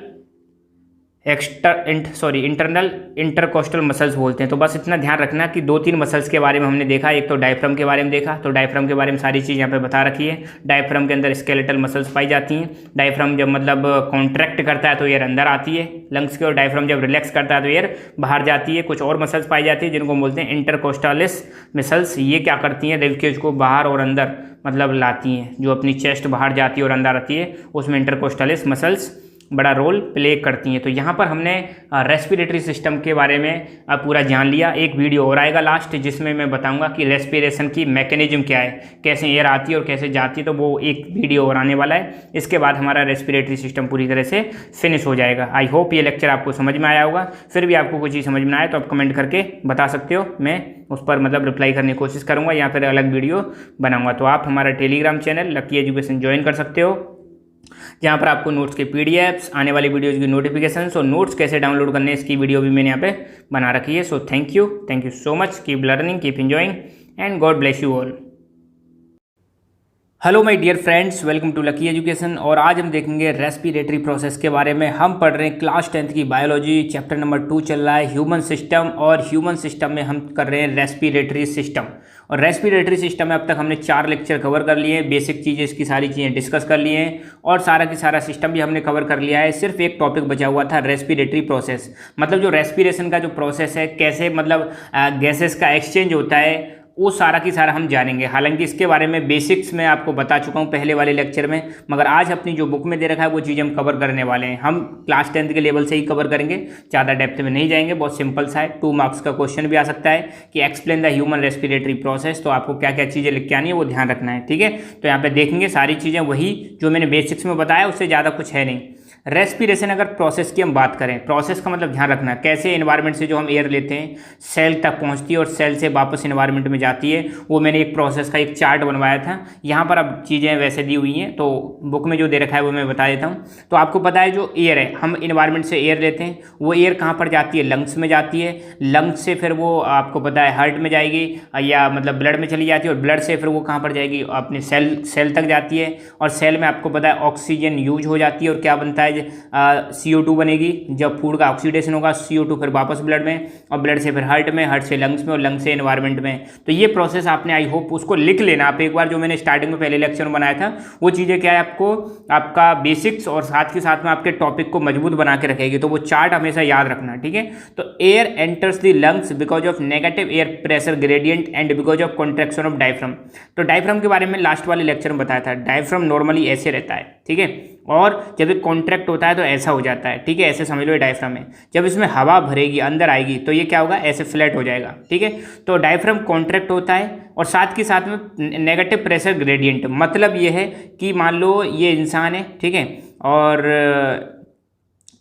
इंटरनल इंटरकोस्टल मसल्स बोलते हैं। तो बस इतना ध्यान रखना कि 2-3 मसल्स के बारे में हमने देखा। एक तो डायफ्राम के बारे में देखा, तो डायफ्राम के बारे में सारी चीज़ यहाँ पे बता रखी है। डायफ्राम के अंदर स्केलेटल मसल्स पाई जाती हैं। डायफ्राम जब मतलब कॉन्ट्रैक्ट करता है तो एयर अंदर आती है लंग्स के, और डायफ्राम जब रिलैक्स करता है तो एयर बाहर जाती है। कुछ और मसल्स पाई जाती है जिनको बोलते हैं इंटरकोस्टालिस मसल्स। ये क्या करती हैं, रिब केज को बाहर और अंदर मतलब लाती हैं, जो अपनी चेस्ट बाहर जाती है और अंदर आती है, उसमें इंटरकोस्टालिस मसल्स बड़ा रोल प्ले करती हैं। तो यहाँ पर हमने रेस्पिरेटरी सिस्टम के बारे में पूरा जान लिया। एक वीडियो और आएगा लास्ट जिसमें मैं बताऊंगा कि रेस्पिरेशन की मैकेनिज्म क्या है, कैसे एयर आती है और कैसे जाती है, तो वो एक वीडियो और आने वाला है। इसके बाद हमारा रेस्पिरेटरी सिस्टम पूरी तरह से फिनिश हो जाएगा। आई होप ये लेक्चर आपको समझ में आया होगा। फिर भी आपको कोई चीज़ समझ में आए तो आप कमेंट करके बता सकते हो, मैं उस पर मतलब रिप्लाई करने की कोशिश करूँगा या फिर अलग वीडियो बनाऊँगा। तो आप हमारा Telegram channel lucky education join कर सकते हो, जहाँ पर आपको नोट्स के पीडीएफ्स, आने वाली वीडियोज़ की नोटिफिकेशंस और नोट्स कैसे डाउनलोड करने इसकी वीडियो भी मैंने यहाँ पे बना रखी है। So thank you so much, keep learning, keep enjoying and God bless you all. Hello my dear friends, welcome to lucky education. और आज हम देखेंगे रेस्पिरेटरी प्रोसेस के बारे में। हम पढ़ रहे हैं क्लास 10th की बायोलॉजी, चैप्टर नंबर 2 चल रहा है ह्यूमन सिस्टम, और ह्यूमन सिस्टम में हम कर रहे हैं रेस्पिरेटरी सिस्टम। और रेस्पिरेटरी सिस्टम में अब तक हमने 4 लेक्चर कवर कर लिए हैं, बेसिक चीज़ें इसकी सारी चीज़ें डिस्कस कर लिए हैं और सारा की सारा सिस्टम भी हमने कवर कर लिया है। सिर्फ एक टॉपिक बचा हुआ था, रेस्पिरेटरी प्रोसेस, मतलब जो रेस्पिरेशन का जो प्रोसेस है, कैसे मतलब गैसेस का एक्सचेंज होता है, वो सारा की सारा हम जानेंगे। हालांकि इसके बारे में बेसिक्स में आपको बता चुका हूँ पहले वाले लेक्चर में, मगर आज अपनी जो बुक में दे रखा है वो चीज़ हम कवर करने वाले हैं। हम क्लास 10th के लेवल से ही कवर करेंगे, ज़्यादा डेप्थ में नहीं जाएंगे। बहुत सिंपल सा है, 2 मार्क्स का क्वेश्चन भी आ सकता है कि explain the human respiratory process. तो आपको क्या क्या चीज़ें लिख के आनी है वो ध्यान रखना है, ठीक है। तो यहाँ पर देखेंगे सारी चीज़ें वही जो मैंने बेसिक्स में बताया, उससे ज़्यादा कुछ है नहीं। रेस्पिरेशन अगर प्रोसेस की हम बात करें, प्रोसेस का मतलब ध्यान रखना कैसे एनवायरनमेंट से जो हम एयर लेते हैं सेल तक पहुंचती है और सेल से वापस एनवायरनमेंट में जाती है, वो मैंने एक प्रोसेस का एक चार्ट बनवाया था। यहाँ पर अब चीज़ें वैसे दी हुई हैं, तो बुक में जो दे रखा है वो मैं बता देता हूँ। तो आपको पता है जो एयर है, हम एनवायरनमेंट से एयर लेते हैं, वो एयर कहाँ पर जाती है, लंग्स में जाती है। लंग्स से फिर वो आपको पता है हार्ट में जाएगी या मतलब ब्लड में चली जाती है, और ब्लड से फिर वो कहाँ पर जाएगी, अपने सेल तक जाती है। और सेल में आपको पता है ऑक्सीजन यूज हो जाती है और क्या बनता है, CO2 बनेगी। जब फूड का ऑक्सीडेशन होगा CO2 फिर वापस ब्लड में, और ब्लड से फिर हार्ट में, हार्ट से लंग्स में, और लंग्स से एनवायरनमेंट में। तो ये प्रोसेस आपने आई होप उसको लिख लेना आप एक बार, जो मैंने स्टार्टिंग में पहले लेक्चर में बनाया था। वो चीज़ें क्या है, आपको आपका बेसिक्स और साथ के साथ में आपके टॉपिक को मजबूत बना के रखेगी। तो वो चार्ट हमेशा याद रखना, ठीक है। तो air enters the lungs because of negative air pressure gradient and because of contraction of diaphragm. तो डायफ्राम के बारे में लास्ट वाले लेक्चर में बताया था। डायफ्राम नॉर्मली ऐसे रहता है, ठीक है, और जब एक कॉन्ट्रैक्ट होता है तो ऐसा हो जाता है, ठीक है। ऐसे समझ लो ये डायफ्राम है। जब इसमें हवा भरेगी, अंदर आएगी, तो ये क्या होगा, ऐसे फ्लैट हो जाएगा, ठीक है। तो डायफ्राम कॉन्ट्रैक्ट होता है और साथ के साथ में नेगेटिव प्रेशर ग्रेडियंट, मतलब ये है कि मान लो ये इंसान है, ठीक है, और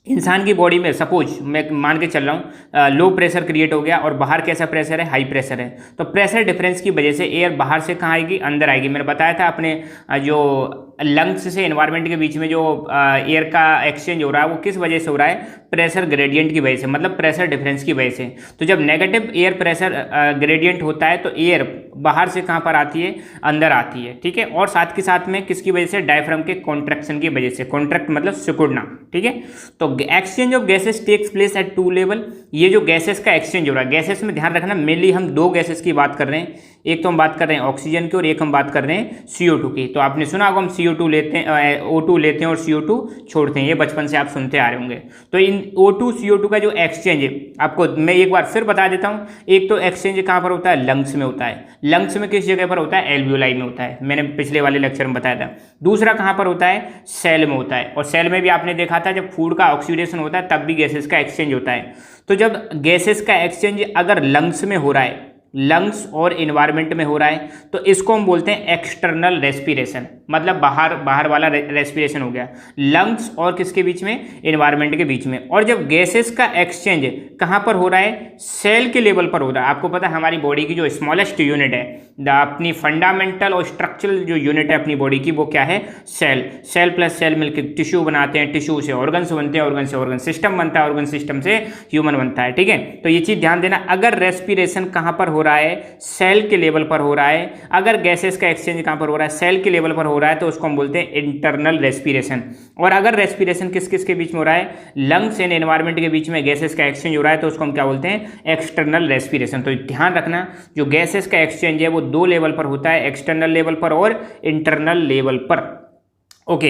इंसान की बॉडी में सपोज मैं मान के चल रहा हूँ लो प्रेशर क्रिएट हो गया और बाहर कैसा प्रेशर है, हाई प्रेशर है। तो प्रेशर डिफरेंस की वजह से एयर बाहर से कहाँ आएगी, अंदर आएगी। मैंने बताया था अपने जो लंग्स से एनवायरनमेंट के बीच में जो एयर का एक्सचेंज हो रहा है वो किस वजह से हो रहा है, प्रेशर ग्रेडियंट की वजह से, मतलब प्रेशर डिफरेंस की वजह से। तो जब नेगेटिव एयर प्रेशर ग्रेडियंट होता है तो एयर बाहर से कहाँ पर आती है, अंदर आती है, ठीक है। और साथ के साथ में किसकी वजह से, डायफ्राम के कॉन्ट्रैक्शन की वजह से। कॉन्ट्रैक्ट मतलब सिकुड़ना, ठीक है। तो exchange of gases takes place at 2 level. ये जो गैसेस का एक्सचेंज हो रहा है, गैसेस में ध्यान रखना मेनली हम 2 गैसेस की बात कर रहे हैं। एक तो हम बात कर रहे हैं ऑक्सीजन की और एक हम बात कर रहे हैं CO2 की। तो आपने सुना होगा हम CO2 लेते हैं, O2 लेते हैं और CO2 छोड़ते हैं, ये बचपन से आप सुनते आ रहे होंगे। तो इन O2 CO2 का जो एक्सचेंज है, आपको मैं एक बार फिर बता देता हूँ। एक तो एक्सचेंज कहाँ पर होता है, लंग्स में होता है। लंग्स में किस जगह पर होता है, एल्वियोलाई में होता है, मैंने पिछले वाले लेक्चर में बताया था। दूसरा कहाँ पर होता है, सेल में होता है। और सेल में भी आपने देखा था जब फूड का ऑक्सीडेशन होता है तब भी गैसेस का एक्सचेंज होता है। तो जब गैसेस का एक्सचेंज अगर लंग्स में हो रहा है, लंग्स और इन्वायरमेंट में हो रहा है तो इसको हम बोलते हैं एक्सटर्नल रेस्पिरेशन, मतलब बाहर वाला रेस्पिरेशन हो गया, लंग्स और किसके बीच में, इन्वायरमेंट के बीच में। और जब गैसेस का एक्सचेंज कहाँ पर हो रहा है, सेल के लेवल पर हो रहा है। आपको पता है हमारी बॉडी की जो स्मॉलेस्ट यूनिट है, अपनी फंडामेंटल और स्ट्रक्चरल जो यूनिट है अपनी बॉडी की, वो क्या है, सेल। सेल प्लस सेल मिलकर टिश्यू बनाते हैं, टिश्यू से ऑर्गन्स बनते हैं, ऑर्गन से ऑर्गन सिस्टम बनता है, ऑर्गन सिस्टम से ह्यूमन बनता है। ठीक है, तो ये चीज ध्यान देना। अगर रेस्पिरेशन कहाँ पर हो रहा है, सेल के लेवल पर हो रहा है। अगर गैसेस का एक्सचेंज कहाँ पर हो रहा है, सेल के लेवल पर हो रहा है, तो उसको हम बोलते हैं इंटरनल रेस्पिरेशन। और अगर रेस्पिरेशन किस किस के बीच में हो रहा है, लंग्स एंड एनवायरमेंट के बीच में गैसेस का एक्सचेंज हो रहा है, तो उसको हम क्या बोलते हैं, एक्सटर्नल रेस्पिरेशन। तो ध्यान रखना जो गैसेस का एक्सचेंज है वो दो लेवल पर होता है, एक्सटर्नल लेवल पर और इंटरनल लेवल पर। ओके,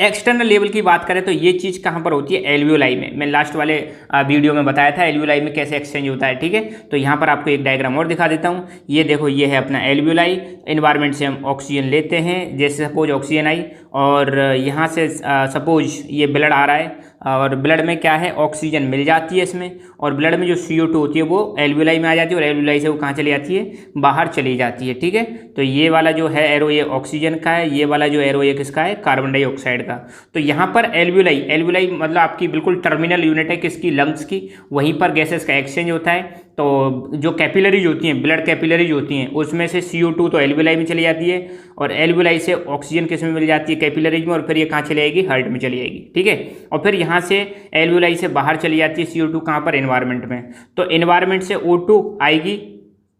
एक्सटर्नल लेवल की बात करें तो ये चीज़ कहाँ पर होती है, एल्वियोलाई में। मैं लास्ट वाले वीडियो में बताया था एल्वियोलाई में कैसे एक्सचेंज होता है। ठीक है, तो यहाँ पर आपको एक डायग्राम और दिखा देता हूँ। ये देखो, ये है अपना एल्वियोलाई। इन्वायरमेंट से हम ऑक्सीजन लेते हैं, जैसे सपोज ऑक्सीजन आई और यहाँ से सपोज ये ब्लड आ रहा है और ब्लड में क्या है, ऑक्सीजन मिल जाती है इसमें, और ब्लड में जो CO2 होती है वो एल्वियोलाई में आ जाती है और एल्वियोलाई से वो कहाँ चली जाती है, बाहर चली जाती है। ठीक है, तो ये वाला जो है एरो ये ऑक्सीजन का है, ये वाला जो एरो ये किसका है, कार्बन डाइऑक्साइड का। तो यहाँ पर एल्वियोलाई मतलब आपकी बिल्कुल टर्मिनल यूनिट है किसकी, लंग्स की। वहीं पर गैसेस का एक्सचेंज होता है। तो जो कैपिलरीज होती हैं, ब्लड कैपिलरीज होती हैं, उसमें से CO2 तो एल्वियोलाई में चली जाती है और एल्वियोलाई से ऑक्सीजन किस में मिल जाती है, कैपिलरीज में, और फिर ये कहाँ चली जाएगी, हार्ट में चली जाएगी। ठीक है, और फिर यहाँ से एल्वियोलाई से बाहर चली जाती है CO2 कहाँ पर, एनवायरनमेंट में। तो एनवायरनमेंट से O2 आएगी,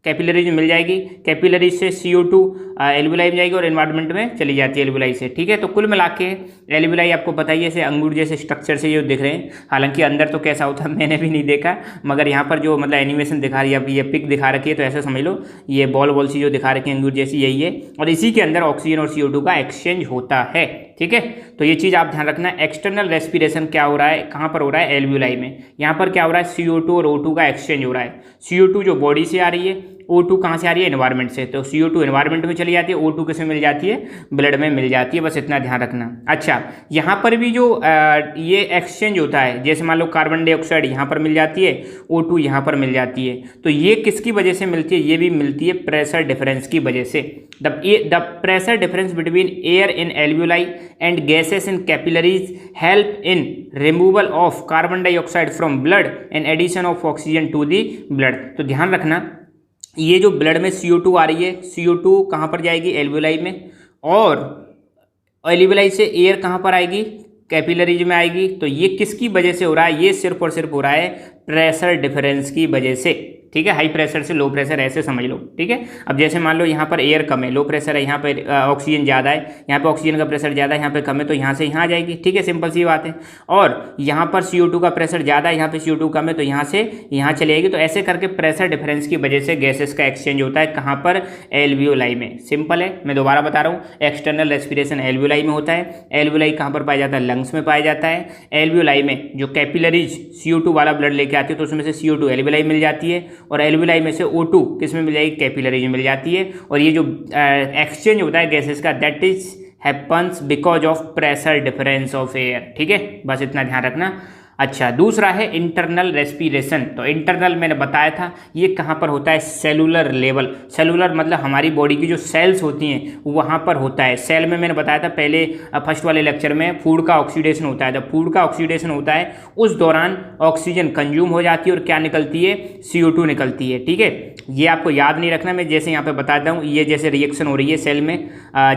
कैपिलरीज में मिल जाएगी, कैपिलरीज से CO2 एल्वियोलाई में जाएगी और एनवायरनमेंट में चली जाती है एल्वियोलाई से। ठीक है, तो कुल मिला के एल्वियोलाई आपको पता ही है, ऐसे अंगूर जैसे स्ट्रक्चर से जो दिख रहे हैं। हालांकि अंदर तो कैसा होता है मैंने भी नहीं देखा, मगर यहाँ पर जो मतलब एनिमेशन दिखा रही है, ये पिक दिखा रखी है, तो ऐसा समझ लो ये बॉल सी जो दिखा रखी है अंगूर जैसी, यही है। और इसी के अंदर ऑक्सीजन और CO2 का एक्सचेंज होता है। ठीक है, तो ये चीज़ आप ध्यान रखना। एक्सटर्नल रेस्पिरेशन क्या हो रहा है, कहाँ पर हो रहा है, एल्वियोलाई में। यहाँ पर क्या हो रहा है, CO2 और O2 का एक्सचेंज हो रहा है। CO2 जो बॉडी से आ रही है, O2 कहाँ से आ रही है, एनवायरनमेंट से। तो CO2 एनवायरनमेंट में चली जाती है, O2 किस में मिल जाती है, ब्लड में मिल जाती है। बस इतना ध्यान रखना। अच्छा, यहाँ पर भी जो ये एक्सचेंज होता है, जैसे मान लो कार्बन डाइऑक्साइड यहाँ पर मिल जाती है, O2 यहाँ पर मिल जाती है, तो ये किसकी वजह से मिलती है, ये भी मिलती है प्रेशर डिफरेंस की वजह से। The pressure difference between air in alveoli and gases in capillaries help in removal of carbon dioxide from blood and addition of oxygen to the blood. तो ध्यान रखना, ये जो ब्लड में CO2 आ रही है, CO2 कहाँ पर जाएगी, एल्वियोलाई में, और एल्वियोलाई से एयर कहाँ पर आएगी, कैपिलरीज में आएगी। तो ये किसकी वजह से हो रहा है, ये सिर्फ और सिर्फ हो रहा है प्रेशर डिफरेंस की वजह से। ठीक है, हाई प्रेशर से लो प्रेशर, ऐसे समझ लो। ठीक है, अब जैसे मान लो यहाँ पर एयर कम है, लो प्रेशर है, यहाँ पर ऑक्सीजन ज़्यादा है, यहाँ पे ऑक्सीजन का प्रेशर ज़्यादा है, यहाँ पे कम है, तो यहाँ से यहाँ जाएगी। ठीक है, सिंपल सी बात है। और यहाँ पर CO2 का प्रेशर ज़्यादा है, यहाँ पे CO2 कम है, तो यहाँ से यहाँ चली जाएगी। तो ऐसे करके प्रेशर डिफरेंस की वजह से गैसेस का एक्सचेंज होता है, कहाँ पर, एल्वियोलाई में। सिंपल है, मैं दोबारा बता रहा हूँ, एक्सटर्नल रेस्पिरेशन एल्वियोलाई में होता है। एल्वियोलाई कहाँ पर पाया जाता है, लंग्स में पाया जाता है। एल्वियोलाई में जो कैपिलरीज CO2 वाला ब्लड लेके आती है, तो उसमें से CO2 एल्वियोलाई मिल जाती है, और एल्वियोलाई में से O2 किस में मिल जाएगी, कैपिलरीज में मिल जाती है। और ये जो एक्सचेंज होता है गैसेस का, that is happens because of pressure difference of air. ठीक है, बस इतना ध्यान रखना। अच्छा, दूसरा है इंटरनल रेस्पिरेशन। तो इंटरनल मैंने बताया था, ये कहाँ पर होता है, सेलुलर लेवल। सेलुलर मतलब हमारी बॉडी की जो सेल्स होती हैं वहाँ पर होता है। सेल में मैंने बताया था पहले फर्स्ट वाले लेक्चर में, फूड का ऑक्सीडेशन होता है। जब फूड का ऑक्सीडेशन होता है उस दौरान ऑक्सीजन कंज्यूम हो जाती है और क्या निकलती है, CO2 निकलती है। ठीक है, ये आपको याद नहीं रखना, मैं जैसे यहाँ पर बताता हूँ। ये जैसे रिएक्शन हो रही है सेल में,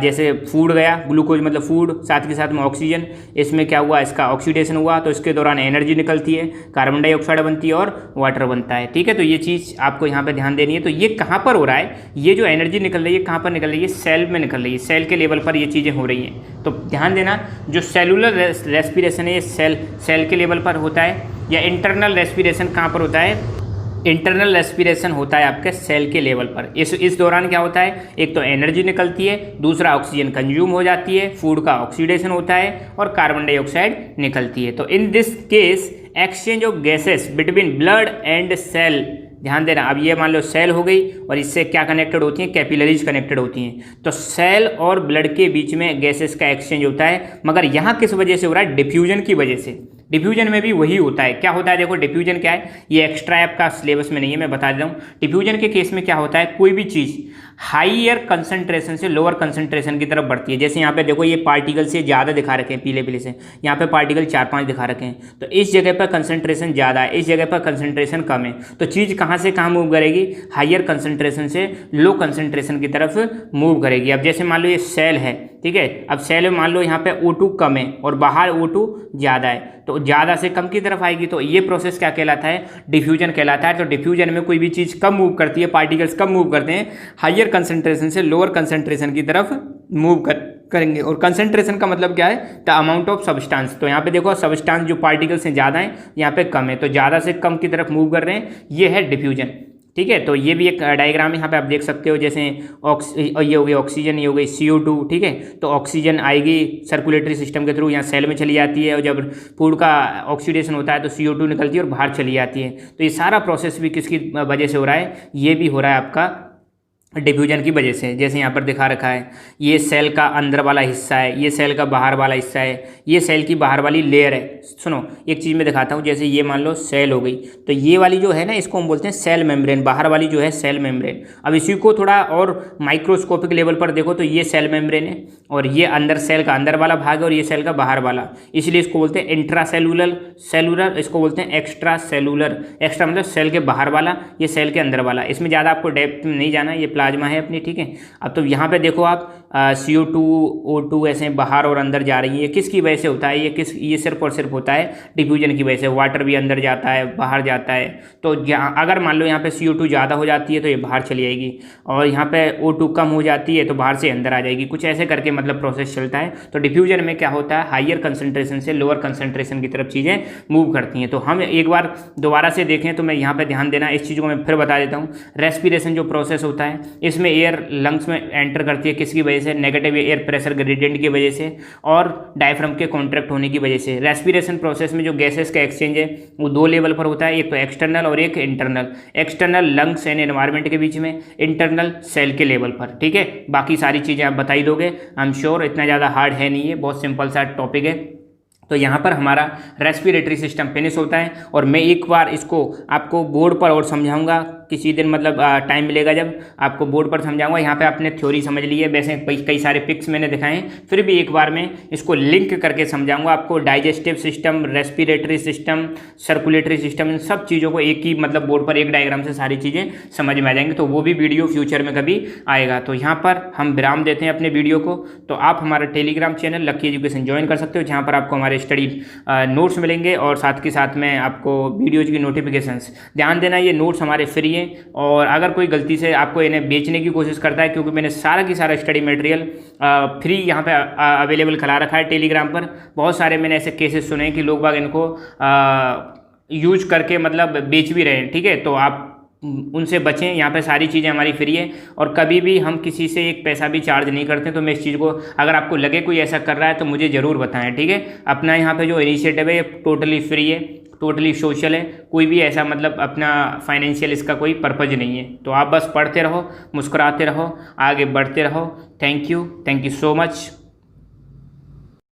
जैसे फूड गया, ग्लूकोज मतलब फूड, साथ के साथ में ऑक्सीजन, इसमें क्या हुआ, इसका ऑक्सीडेशन हुआ, तो इसके दौरान एनर्जी निकलती है, कार्बन डाइऑक्साइड बनती है और वाटर बनता है। ठीक है, तो ये चीज़ आपको यहाँ पे ध्यान देनी है। तो ये कहाँ पर हो रहा है, ये जो एनर्जी निकल रही है कहाँ पर निकल रही है, सेल में निकल रही है, सेल के लेवल पर ये चीज़ें हो रही हैं। तो ध्यान देना, जो सेलुलर रेस्पिरेशन है ये सेल के लेवल पर होता है, या इंटरनल रेस्पिरेशन कहाँ पर होता है, इंटरनल रेस्पिरेशन होता है आपके सेल के लेवल पर। इस दौरान क्या होता है, एक तो एनर्जी निकलती है, दूसरा ऑक्सीजन कंज्यूम हो जाती है, फूड का ऑक्सीडेशन होता है और कार्बन डाइऑक्साइड निकलती है। तो in this case exchange of gases between blood and cell. ध्यान देना, अब ये मान लो सेल हो गई और इससे क्या कनेक्टेड होती हैं, कैपिलरीज कनेक्टेड होती हैं। तो सेल और ब्लड के बीच में गैसेस का एक्सचेंज होता है, मगर यहाँ किस वजह से हो रहा है, डिफ्यूजन की वजह से। डिफ्यूजन में भी वही होता है। क्या होता है, देखो डिफ्यूजन क्या है, ये एक्स्ट्रा आपका सिलेबस में नहीं है, मैं बता देता हूँ। डिफ्यूजन के केस में क्या होता है, कोई भी चीज़ हाईयर कंसंट्रेशन से लोअर कंसंट्रेशन की तरफ बढ़ती है। जैसे यहाँ पे देखो ये पार्टिकल से ज़्यादा दिखा रखे हैं पीले पीले से, यहाँ पे पार्टिकल 4-5 दिखा रखे हैं, तो इस जगह पर कंसंट्रेशन ज़्यादा है, इस जगह पर कंसंट्रेशन कम है, तो चीज़ कहाँ से कहाँ मूव करेगी, हाईयर कंसंट्रेशन से लो कंसंट्रेशन की तरफ मूव करेगी। अब जैसे मान लो ये सेल है, ठीक है, अब सेल में मान लो यहाँ पे O2 कम है और बाहर O2 ज़्यादा है, तो ज़्यादा से कम की तरफ आएगी, तो ये प्रोसेस क्या कहलाता है, डिफ्यूजन कहलाता है। तो डिफ्यूजन में कोई भी चीज़ कम मूव करती है, पार्टिकल्स कम मूव करते हैं, हाईयर कंसंट्रेशन से लोअर कंसंट्रेशन की तरफ मूव करेंगे। और कंसंट्रेशन का मतलब क्या है, द अमाउंट ऑफ सब्सटेंस। तो यहाँ पे देखो सब्सटेंस जो पार्टिकल्स हैं ज़्यादा हैं, यहाँ पे कम है, तो ज़्यादा से कम की तरफ मूव कर रहे हैं, ये है डिफ्यूजन। ठीक है, तो ये भी एक डायग्राम यहाँ पे आप देख सकते हो, जैसे ये हो गई ऑक्सीजन, ये हो गई CO2, ठीक है, तो ऑक्सीजन आएगी सर्कुलेटरी सिस्टम के थ्रू, यहाँ सेल में चली जाती है, और जब फूड का ऑक्सीडेशन होता है तो CO2 निकलती है और बाहर चली जाती है। तो ये सारा प्रोसेस भी किसकी वजह से हो रहा है, ये भी हो रहा है आपका डिफ्यूजन की वजह से। जैसे यहाँ पर दिखा रखा है, ये सेल का अंदर वाला हिस्सा है, ये सेल का बाहर वाला हिस्सा है, ये सेल की बाहर वाली लेयर है। सुनो एक चीज़ मैं दिखाता हूँ, जैसे ये मान लो सेल हो गई, तो ये वाली जो है ना, इसको हम बोलते हैं सेल मेम्ब्रेन, बाहर वाली जो है सेल मेम्ब्रेन। अब इसी को थोड़ा और माइक्रोस्कोपिक लेवल पर देखो तो ये सेल मेम्ब्रेन है, और ये अंदर सेल का अंदर वाला भाग है, और ये सेल का बाहर वाला, इसलिए इसको बोलते हैं इंट्रा सेलुलर, इसको बोलते हैं एक्स्ट्रा सेलुलर। एक्स्ट्रा मतलब सेल के बाहर वाला, ये सेल के अंदर वाला। इसमें ज़्यादा आपको डेप्थ में नहीं जाना, ये प्लाज्मा है अपनी, ठीक है। अब तो यहाँ पे देखो आप CO2 O2 ऐसे बाहर और अंदर जा रही है, किसकी वजह से होता है, ये सिर्फ और सिर्फ होता है डिफ्यूजन की वजह से। वाटर भी अंदर जाता है बाहर जाता है, तो अगर मान लो यहाँ पे CO2 ज़्यादा हो जाती है तो ये बाहर चली जाएगी, और यहाँ पे O2 कम हो जाती है तो बाहर से अंदर आ जाएगी, कुछ ऐसे करके मतलब प्रोसेस चलता है। तो डिफ्यूजन में क्या होता है, हाइयर कंसंट्रेशन से लोअर कंसंट्रेशन की तरफ चीज़ें मूव करती हैं। तो हम एक बार दोबारा से देखें तो मैं यहाँ पर ध्यान देना, इस चीज़ को मैं फिर बता देता हूँ। रेस्पिरेशन जो प्रोसेस होता है, इसमें एयर लंग्स में एंटर करती है, किसकी वजह से, नेगेटिव एयर प्रेशर ग्रेडियंट की वजह से और डायफ्राम के कॉन्ट्रैक्ट होने की वजह से। रेस्पिरेशन प्रोसेस में जो गैसेस का एक्सचेंज है वो 2 लेवल पर होता है, एक तो एक्सटर्नल और एक internal. External lungs and environment के बीच में, इंटरनल सेल के लेवल पर, ठीक है। बाकी सारी चीज़ें आप बता ही दोगे, आई एम श्योर, इतना ज़्यादा हार्ड है नहीं है, बहुत सिंपल सा टॉपिक है। तो यहाँ पर हमारा रेस्पिरेटरी सिस्टम फिनिश होता है, और मैं एक बार इसको आपको बोर्ड पर और समझाऊंगा किसी दिन, मतलब टाइम मिलेगा जब आपको बोर्ड पर समझाऊंगा। यहाँ पे आपने थ्योरी समझ ली है, वैसे कई सारे पिक्स मैंने दिखाए हैं, फिर भी एक बार मैं इसको लिंक करके समझाऊंगा आपको। Digestive system, respiratory system, circulatory system, इन सब चीज़ों को एक ही मतलब बोर्ड पर एक डायग्राम से सारी चीज़ें समझ में आ जाएंगी। तो वो भी वीडियो फ्यूचर में कभी आएगा। तो यहाँ पर हम विराम देते हैं अपने वीडियो को। तो आप हमारा Telegram channel lucky education join कर सकते हो, जहाँ पर आपको हमारे स्टडी नोट्स मिलेंगे, और साथ के साथ में आपको वीडियोज की नोटिफिकेशंस। ध्यान देना, ये नोट्स हमारे फ्री हैं, और अगर कोई गलती से आपको इन्हें बेचने की कोशिश करता है, क्योंकि मैंने सारा की सारा स्टडी मटेरियल फ्री यहाँ पे अवेलेबल करा रखा है टेलीग्राम पर। बहुत सारे मैंने ऐसे केसेस सुने हैं कि लोग बाग इनको यूज करके मतलब बेच भी रहे हैं, ठीक है। तो आप उनसे बचें, यहाँ पे सारी चीज़ें हमारी फ्री है, और कभी भी हम किसी से एक पैसा भी चार्ज नहीं करते। तो मैं इस चीज़ को, अगर आपको लगे कोई ऐसा कर रहा है तो मुझे ज़रूर बताएं, ठीक है। अपना यहाँ पे जो इनिशिएटिव है ये टोटली फ्री है, टोटली सोशल है, कोई भी ऐसा मतलब अपना फाइनेंशियल इसका कोई पर्पज़ नहीं है। तो आप बस पढ़ते रहो, मुस्कुराते रहो, आगे बढ़ते रहो। Thank you so much.